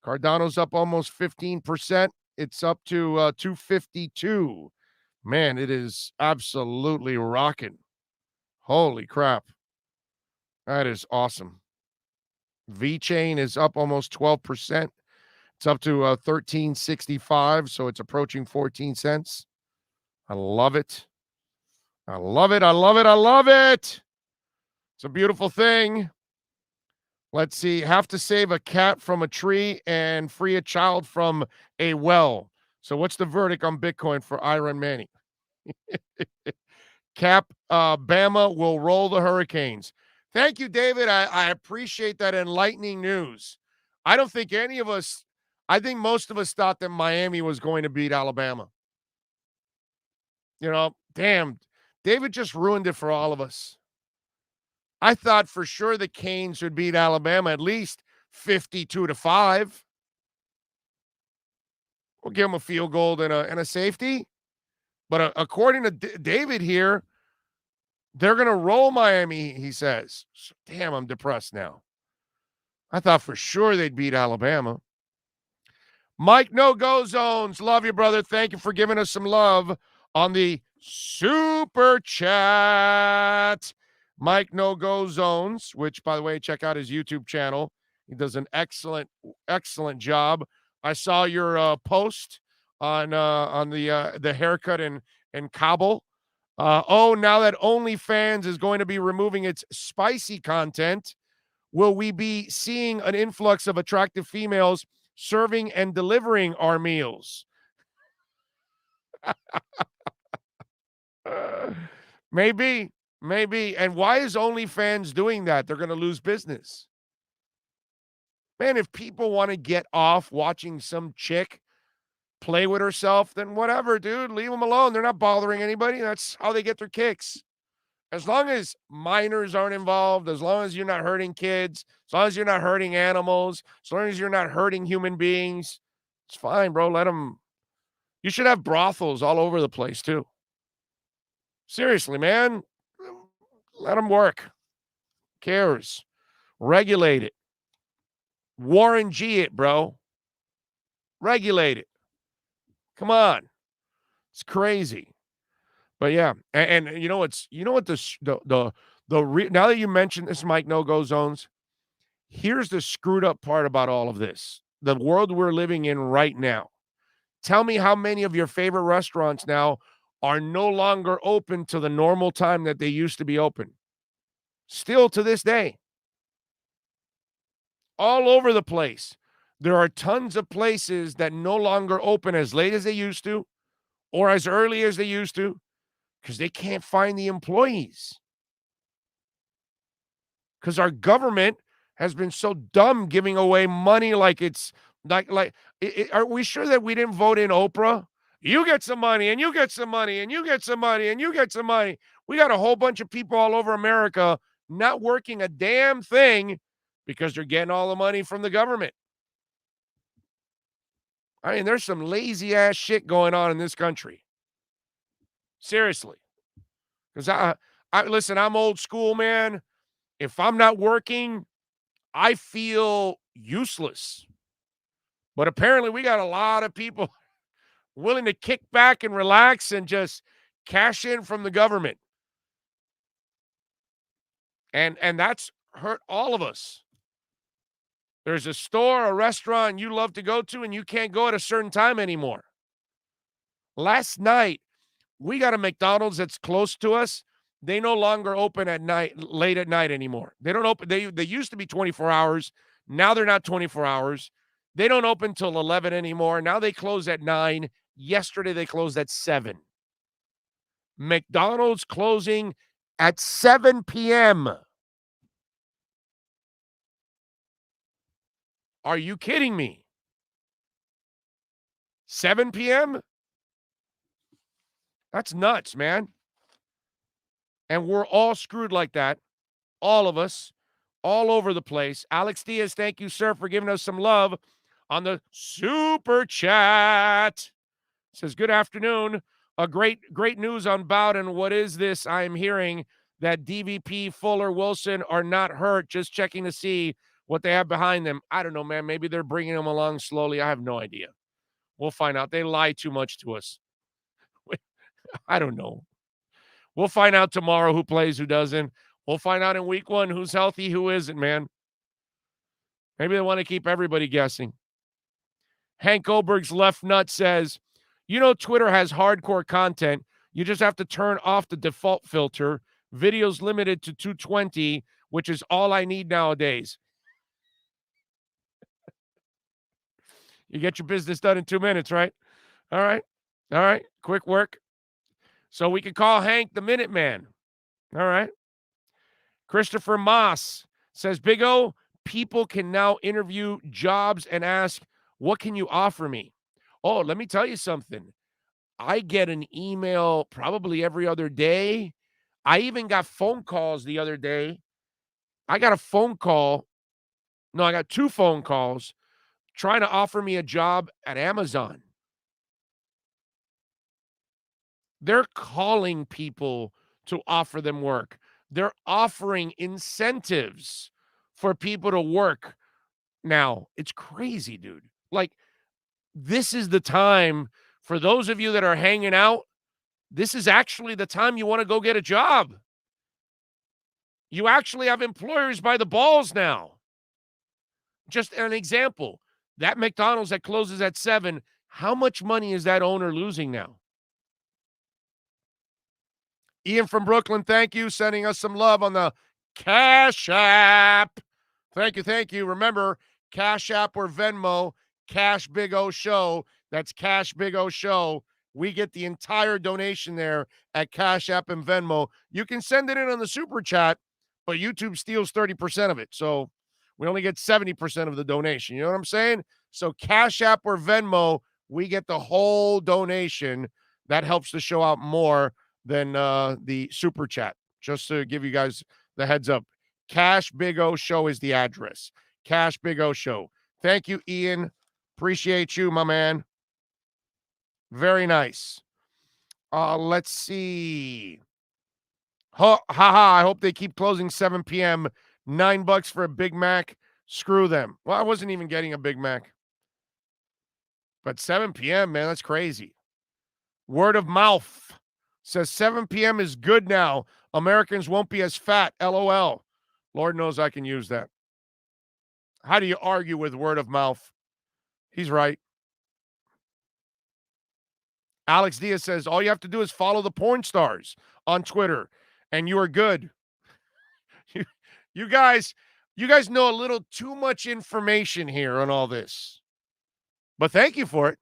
Cardano's up almost 15%. It's up to 252. Man, it is absolutely rocking. Holy crap. That is awesome. VeChain is up almost 12%. It's up to 1365, so it's approaching 14 cents. I love it. I love it. I love it. I love it. It's a beautiful thing. Let's see. Have to save a cat from a tree and free a child from a well. So what's the verdict on Bitcoin for Ira and Manny? Bama will roll the Hurricanes. Thank you, David. I appreciate that enlightening news. I don't think any of us, I think most of us thought that Miami was going to beat Alabama. Damn, David just ruined it for all of us. I thought for sure the Canes would beat Alabama at least 52-5. We'll give them a field goal and a safety. But according to David here, they're going to roll Miami, he says. Damn, I'm depressed now. I thought for sure they'd beat Alabama. Mike No-Go Zones, love you, brother. Thank you for giving us some love on the Super Chat. Mike No-Go Zones, which, by the way, check out his YouTube channel. He does an excellent, excellent job. I saw your post on the haircut in Kabul. Now that OnlyFans is going to be removing its spicy content, will we be seeing an influx of attractive females serving and delivering our meals? Maybe. And why is OnlyFans doing that? They're going to lose business. Man, if people want to get off watching some chick play with herself, then whatever, dude. Leave them alone. They're not bothering anybody. That's how they get their kicks. As long as minors aren't involved, as long as you're not hurting kids, as long as you're not hurting animals, as long as you're not hurting human beings, it's fine, bro. Let them. You should have brothels all over the place, too. Seriously, man. Let them work. Who cares? Regulate it. Warren G it, bro. Regulate it. Come on. It's crazy. But yeah, and now that you mentioned this, Mike No-Go Zones, here's the screwed up part about all of this. The world we're living in right now. Tell me how many of your favorite restaurants now are no longer open to the normal time that they used to be open. Still to this day. All over the place. There are tons of places that no longer open as late as they used to, or as early as they used to because they can't find the employees. Because our government has been so dumb giving away money like it's are we sure that we didn't vote in Oprah? You get some money and you get some money and you get some money and you get some money. We got a whole bunch of people all over America not working a damn thing because they're getting all the money from the government. I mean, there's some lazy ass shit going on in this country. Seriously. Because I listen, I'm old school, man. If I'm not working, I feel useless. But apparently we got a lot of people willing to kick back and relax and just cash in from the government. And that's hurt all of us. There's a store, a restaurant you love to go to, and you can't go at a certain time anymore. Last night, we got a McDonald's that's close to us. They no longer open at night, late at night anymore. They don't open. They used to be 24 hours. Now they're not 24 hours. They don't open till 11 anymore. Now they close at 9. Yesterday they closed at 7. McDonald's closing at 7 p.m. Are you kidding me? 7 p.m.? That's nuts, man. And we're all screwed like that. All of us. All over the place. Alex Diaz, thank you, sir, for giving us some love on the super chat. Says, good afternoon. A great news on Bowden. What is this? I am hearing that DVP, Fuller, Wilson are not hurt. Just checking to see what they have behind them. I don't know, man. Maybe they're bringing them along slowly. I have no idea. We'll find out. They lie too much to us. I don't know. We'll find out tomorrow who plays, who doesn't. We'll find out in week 1 who's healthy, who isn't, man. Maybe they want to keep everybody guessing. Hank Goldberg's left nut says, you know Twitter has hardcore content. You just have to turn off the default filter. Videos limited to 220, which is all I need nowadays. You get your business done in 2 minutes, right? All right. Quick work. So we can call Hank the Minuteman. All right. Christopher Moss says, Big O, people can now interview jobs and ask, what can you offer me? Oh, let me tell you something. I get an email probably every other day. I even got phone calls the other day. I got a phone call. No, I got 2 phone calls trying to offer me a job at Amazon. They're calling people to offer them work. They're offering incentives for people to work now. It's crazy, dude. Like, this is the time for those of you that are hanging out. This is actually the time you want to go get a job. You actually have employers by the balls now. Just an example. That McDonald's that closes at 7, how much money is that owner losing now? Ian from Brooklyn, thank you. Sending us some love on the Cash App. Thank you. Remember, Cash App or Venmo, Cash Big O Show. That's Cash Big O Show. We get the entire donation there at Cash App and Venmo. You can send it in on the Super Chat, but YouTube steals 30% of it. So we only get 70% of the donation. You know what I'm saying? So Cash App or Venmo, we get the whole donation. That helps the show out more than the Super Chat. Just to give you guys the heads up. Cash Big O Show is the address. Cash Big O Show. Thank you, Ian. Appreciate you, my man. Very nice. Let's see. I hope they keep closing 7 p.m. $9 for a Big Mac. Screw them. Well, I wasn't even getting a Big Mac. But 7 p.m., man, that's crazy. Word of mouth says 7 p.m. is good now. Americans won't be as fat. LOL. Lord knows I can use that. How do you argue with word of mouth? He's right. Alex Diaz says, all you have to do is follow the porn stars on Twitter, and you are good. You guys know a little too much information here on all this. But thank you for it.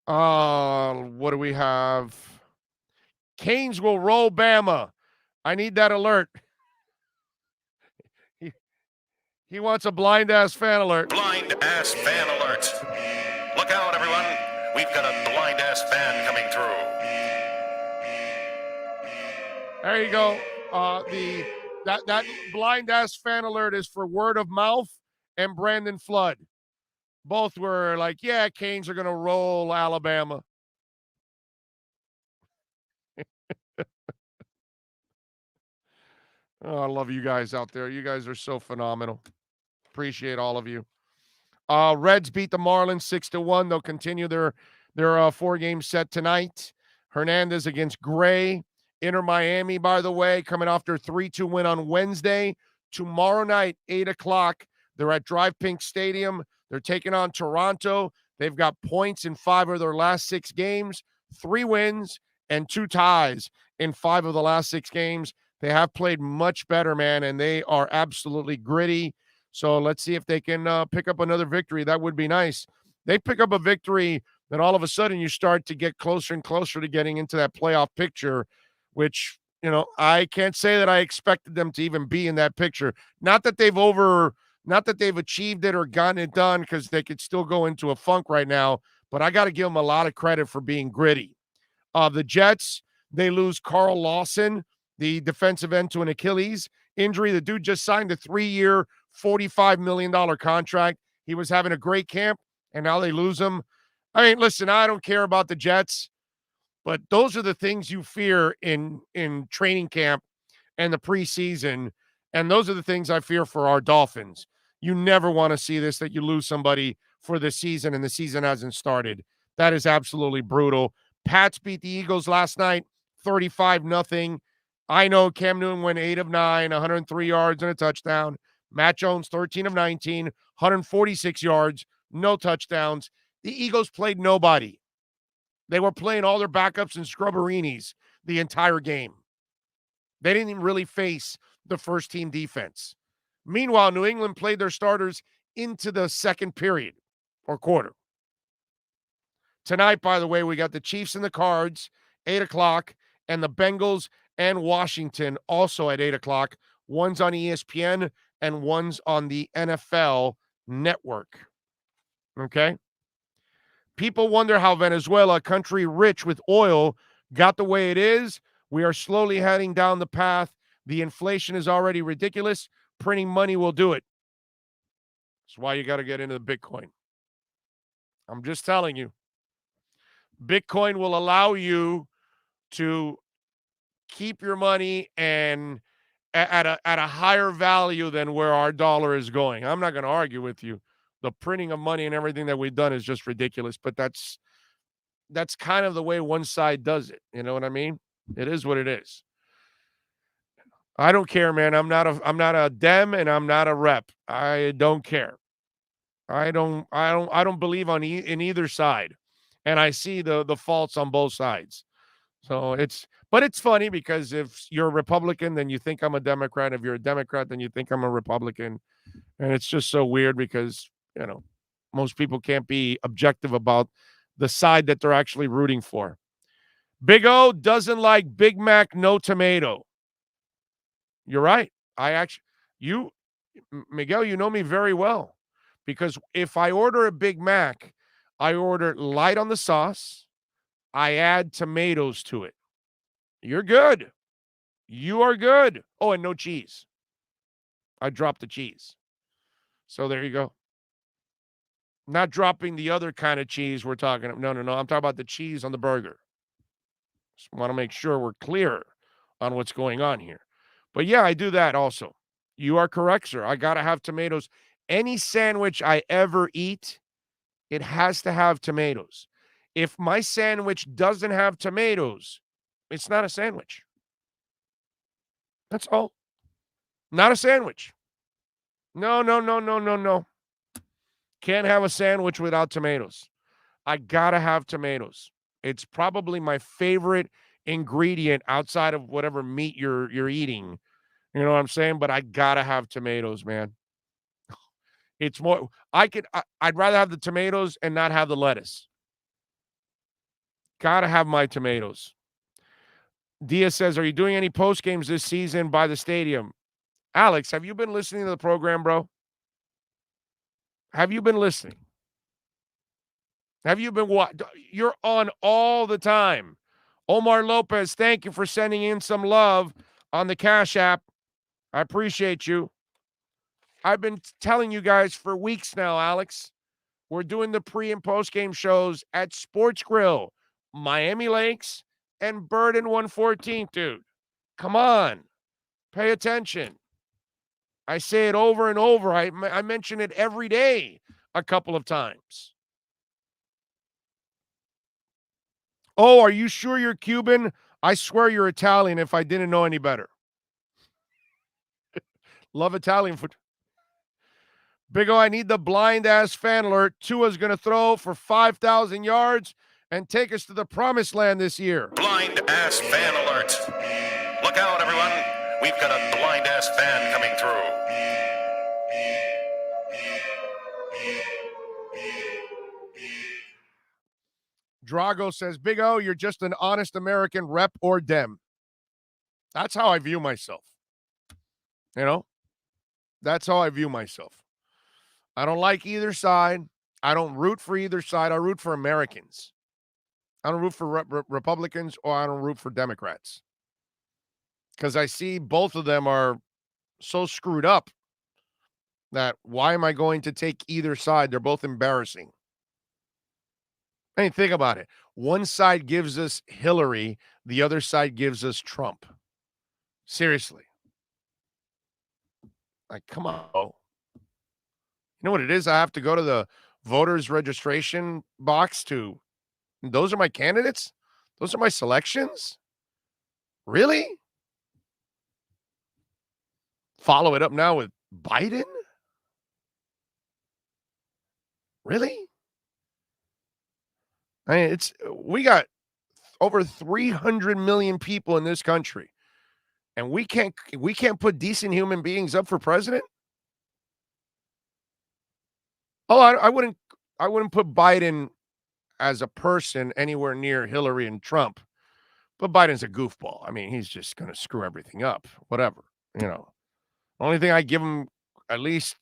What do we have? Canes will roll Bama. I need that alert. He wants a blind ass fan alert. Blind ass fan alert. Look out, everyone. We've got a blind ass fan coming through. There you go. That blind ass fan alert is for Word of Mouth and Brandon Flood. Both were like, yeah, Canes are going to roll Alabama. Oh, I love you guys out there. You guys are so phenomenal. Appreciate all of you. Reds beat the Marlins 6-1. They'll continue their 4-game set tonight. Hernandez against Gray. Inter Miami, by the way, coming off their 3-2 win on Wednesday. Tomorrow night, 8 o'clock, they're at Drive Pink Stadium. They're taking on Toronto. They've got points in 5 of their last 6 games, 3 wins and 2 ties in 5 of the last 6 games. They have played much better, man, and they are absolutely gritty. So let's see if they can pick up another victory. That would be nice. They pick up a victory, then all of a sudden you start to get closer and closer to getting into that playoff picture, which, you know, I can't say that I expected them to even be in that picture. Not that they've achieved it or gotten it done, because they could still go into a funk right now, but I got to give them a lot of credit for being gritty. The Jets, they lose Carl Lawson, the defensive end, to an Achilles injury. The dude just signed a 3-year, $45 million contract. He was having a great camp, and now they lose him. I mean, listen, I don't care about the Jets, but those are the things you fear in training camp and the preseason, and those are the things I fear for our Dolphins. You never want to see this, that you lose somebody for the season and the season hasn't started. That is absolutely brutal. Pats beat the Eagles last night, 35-0. I know Cam Newton went 8 of 9, 103 yards and a touchdown. Matt Jones, 13 of 19, 146 yards, no touchdowns. The Eagles played nobody. They were playing all their backups and scrubberinis the entire game. They didn't even really face the first-team defense. Meanwhile, New England played their starters into the second period or quarter. Tonight, by the way, we got the Chiefs and the Cards, 8 o'clock, and the Bengals and Washington also at 8 o'clock. One's on ESPN and one's on the NFL Network. Okay? People wonder how Venezuela, a country rich with oil, got the way it is. We are slowly heading down the path. The inflation is already ridiculous. Printing money will do it. That's why you got to get into the Bitcoin. I'm just telling you. Bitcoin will allow you to keep your money and at a higher value than where our dollar is going. I'm not going to argue with you. The printing of money and everything that we've done is just ridiculous, but that's kind of the way one side does it. You know what I mean? It is what it is. I don't care, man. I'm not a Dem and I'm not a Rep. I don't care. I don't believe in either side, and I see the faults on both sides. So it's funny because if you're a Republican, then you think I'm a Democrat. If you're a Democrat, then you think I'm a Republican, and it's just so weird because, you know, most people can't be objective about the side that they're actually rooting for. Big O doesn't like Big Mac, no tomato. You're right. Miguel, you know me very well, because if I order a Big Mac, I order light on the sauce. I add tomatoes to it. You're good. You are good. Oh, and no cheese. I dropped the cheese. So there you go. Not dropping the other kind of cheese we're talking about. No. I'm talking about the cheese on the burger. Just want to make sure we're clear on what's going on here. But yeah, I do that also. You are correct, sir. I got to have tomatoes. Any sandwich I ever eat, it has to have tomatoes. If my sandwich doesn't have tomatoes, it's not a sandwich. That's all. Not a sandwich. No. Can't have a sandwich without tomatoes. I gotta have tomatoes. It's probably my favorite ingredient outside of whatever meat you're eating. You know what I'm saying? But I gotta have tomatoes, man. It's more, I'd rather have the tomatoes and not have the lettuce. Gotta have my tomatoes. Diaz says, are you doing any post games this season by the stadium? Alex, have you been listening to the program, bro? Have you been listening? Have you been what? You're on all the time. Omar Lopez, thank you for sending in some love on the Cash App. I appreciate you. I've been telling you guys for weeks now, Alex. We're doing the pre and post game shows at Sports Grill, Miami Lakes, and Bird and 114th, dude. Come on. Pay attention. I say it over and over. I mention it every day a couple of times. Oh, are you sure you're Cuban? I swear you're Italian if I didn't know any better. Love Italian food. Big O, I need the blind-ass fan alert. Tua's going to throw for 5,000 yards and take us to the promised land this year. Blind-ass fan alert. Look out, everyone. We've got a blind-ass fan coming through. Drago says, Big O, you're just an honest American, rep or dem. That's how I view myself. You know? That's how I view myself. I don't like either side. I don't root for either side. I root for Americans. I don't root for Republicans or I don't root for Democrats. Because I see both of them are so screwed up that why am I going to take either side? They're both embarrassing. I mean, think about it. One side gives us Hillary. The other side gives us Trump. Seriously. Like, come on. You know what it is? I have to go to the voters registration box to, those are my candidates? Those are my selections? Really? Follow it up now with Biden? Really? I mean, we got over 300 million people in this country, and we can't put decent human beings up for president. Oh, I wouldn't put Biden as a person anywhere near Hillary and Trump, but Biden's a goofball. I mean, he's just going to screw everything up. Whatever, you know. Only thing I give him at least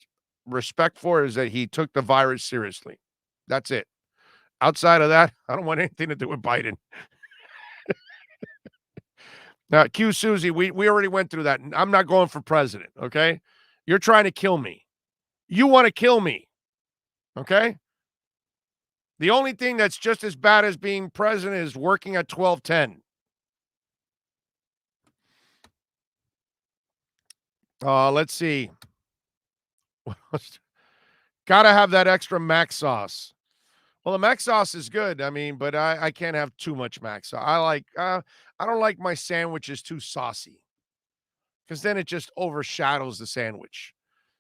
respect for is that he took the virus seriously. That's it. Outside of that, I don't want anything to do with Biden. Now, Q Susie, we already went through that. I'm not going for president, okay? You're trying to kill me. You want to kill me, okay? The only thing that's just as bad as being president is working at 1210. Let's see. Gotta have that extra mac sauce. Well, the mac sauce is good. I mean, but I can't have too much mac sauce. I don't like my sandwiches too saucy because then it just overshadows the sandwich.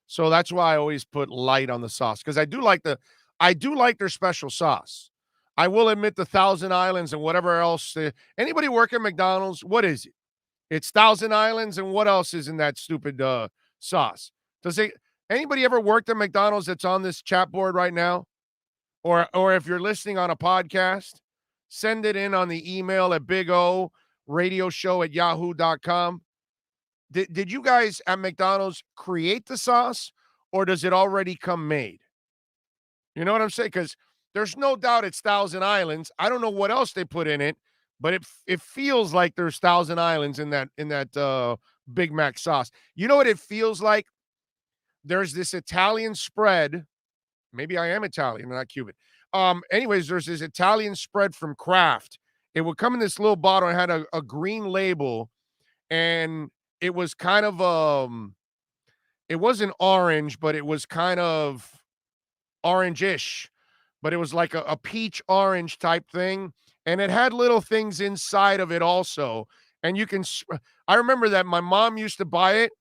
So that's why I always put light on the sauce because I do like their special sauce. I will admit the Thousand Islands and whatever else. Anybody work at McDonald's? What is it? It's Thousand Islands and what else is in that stupid sauce? Anybody ever worked at McDonald's that's on this chat board right now? Or if you're listening on a podcast, send it in on the email at bigoradioshow@yahoo.com. Did you guys at McDonald's create the sauce or does it already come made? You know what I'm saying? Because there's no doubt it's Thousand Islands. I don't know what else they put in it, but it feels like there's Thousand Islands in that Big Mac sauce. You know what it feels like? There's this Italian spread. Maybe I am Italian, not Cuban. Anyways, there's this Italian spread from Kraft. It would come in this little bottle and had a green label, and it was kind of it wasn't orange, but it was kind of orange-ish, but it was like a peach orange type thing, and it had little things inside of it also. And I remember that my mom used to buy it,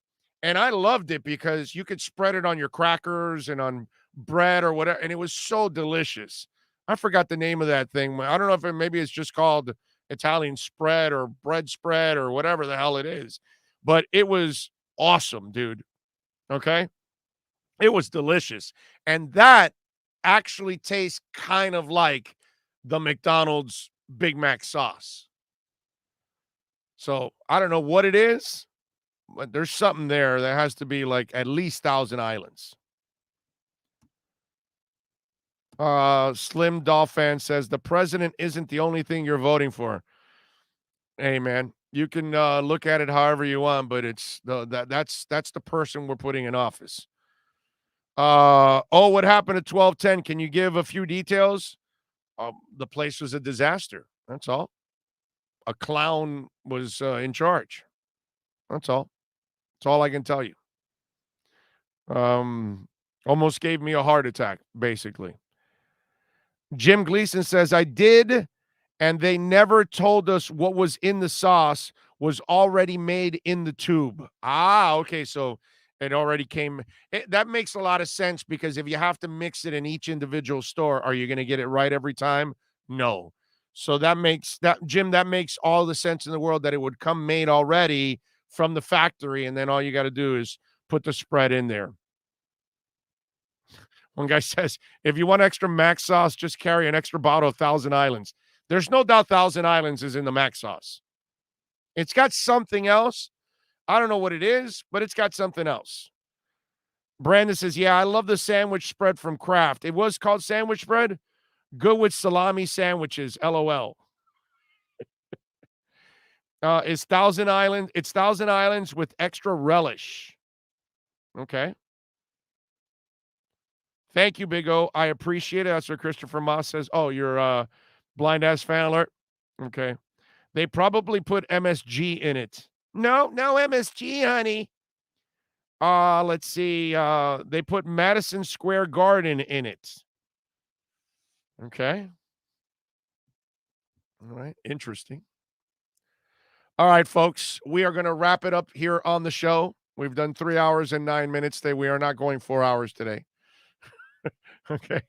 and I loved it because you could spread it on your crackers and on bread or whatever, and it was so delicious. I forgot the name of that thing. I don't know if maybe it's just called Italian spread or bread spread or whatever the hell it is, but it was awesome, dude. Okay. It was delicious. And that actually tastes kind of like the McDonald's Big Mac sauce. So I don't know what it is, but there's something there that has to be like at least Thousand Islands. Slim Dolphin says the president isn't the only thing you're voting for. Hey man, you can look at it however you want, but it's that's the person we're putting in office. What happened at 1210? Can you give a few details? The place was a disaster. That's all. A clown was in charge. That's all. That's all I can tell you. Almost gave me a heart attack, basically. Jim Gleason says, I did, and they never told us what was in the sauce was already made in the tube. Okay, so it already came. That makes a lot of sense, because if you have to mix it in each individual store, are you going to get it right every time? No. So that makes all the sense in the world that it would come made already from the factory, and then all you got to do is put the spread in there. One guy says, if you want extra Mac sauce, just carry an extra bottle of Thousand Islands. There's no doubt Thousand Islands is in the Mac sauce. It's got something else. I don't know what it is, but it's got something else. Brandon says, yeah, I love the sandwich spread from Kraft. It was called sandwich spread. Good with salami sandwiches. LOL. It's Thousand Islands with extra relish. Okay. Thank you, Big O. I appreciate it. That's what Christopher Moss says. Oh, you're a blind-ass fan alert? Okay. They probably put MSG in it. No MSG, honey. Let's see. They put Madison Square Garden in it. Okay. All right. Interesting. All right, folks. We are going to wrap it up here on the show. We've done 3 hours and 9 minutes today. We are not going 4 hours today. Okay.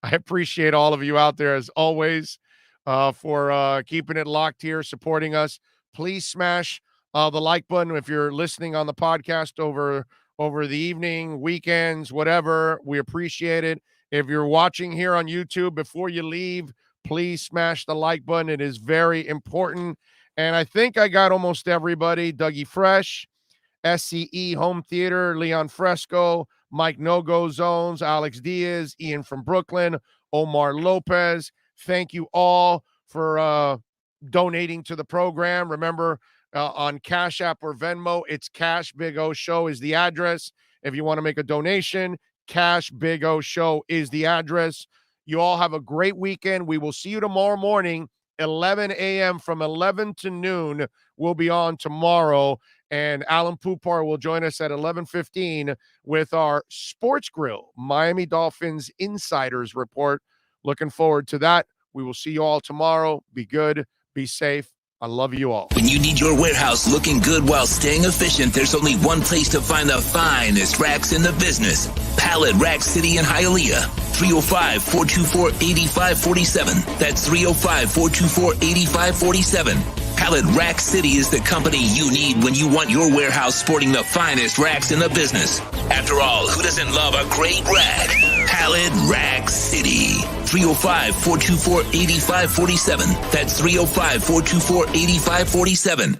I appreciate all of you out there, as always, for keeping it locked here, supporting us. Please smash the like button if you're listening on the podcast over the evening, weekends, whatever. We appreciate it. If you're watching here on YouTube, before you leave, please smash the like button. It is very important. And I think I got almost everybody. Dougie Fresh, SCE Home Theater, Leon Fresco, Mike No-Go Zones, Alex Diaz, Ian from Brooklyn, Omar Lopez. Thank you all for donating to the program. Remember, on Cash App or Venmo, it's Cash Big O Show is the address. If you want to make a donation, Cash Big O Show is the address. You all have a great weekend. We will see you tomorrow morning, 11 a.m. from 11 to noon. We'll be on tomorrow. And Alan Poupar will join us at 11:15 with our Sports Grill, Miami Dolphins Insiders Report. Looking forward to that. We will see you all tomorrow. Be good. Be safe. I love you all. When you need your warehouse looking good while staying efficient, there's only one place to find the finest racks in the business. Pallet Rack City in Hialeah. 305-424-8547. That's 305-424-8547. Pallet Rack City is the company you need when you want your warehouse sporting the finest racks in the business. After all, who doesn't love a great rack? Pallet Rack City. 305-424-8547. That's 305-424-8547.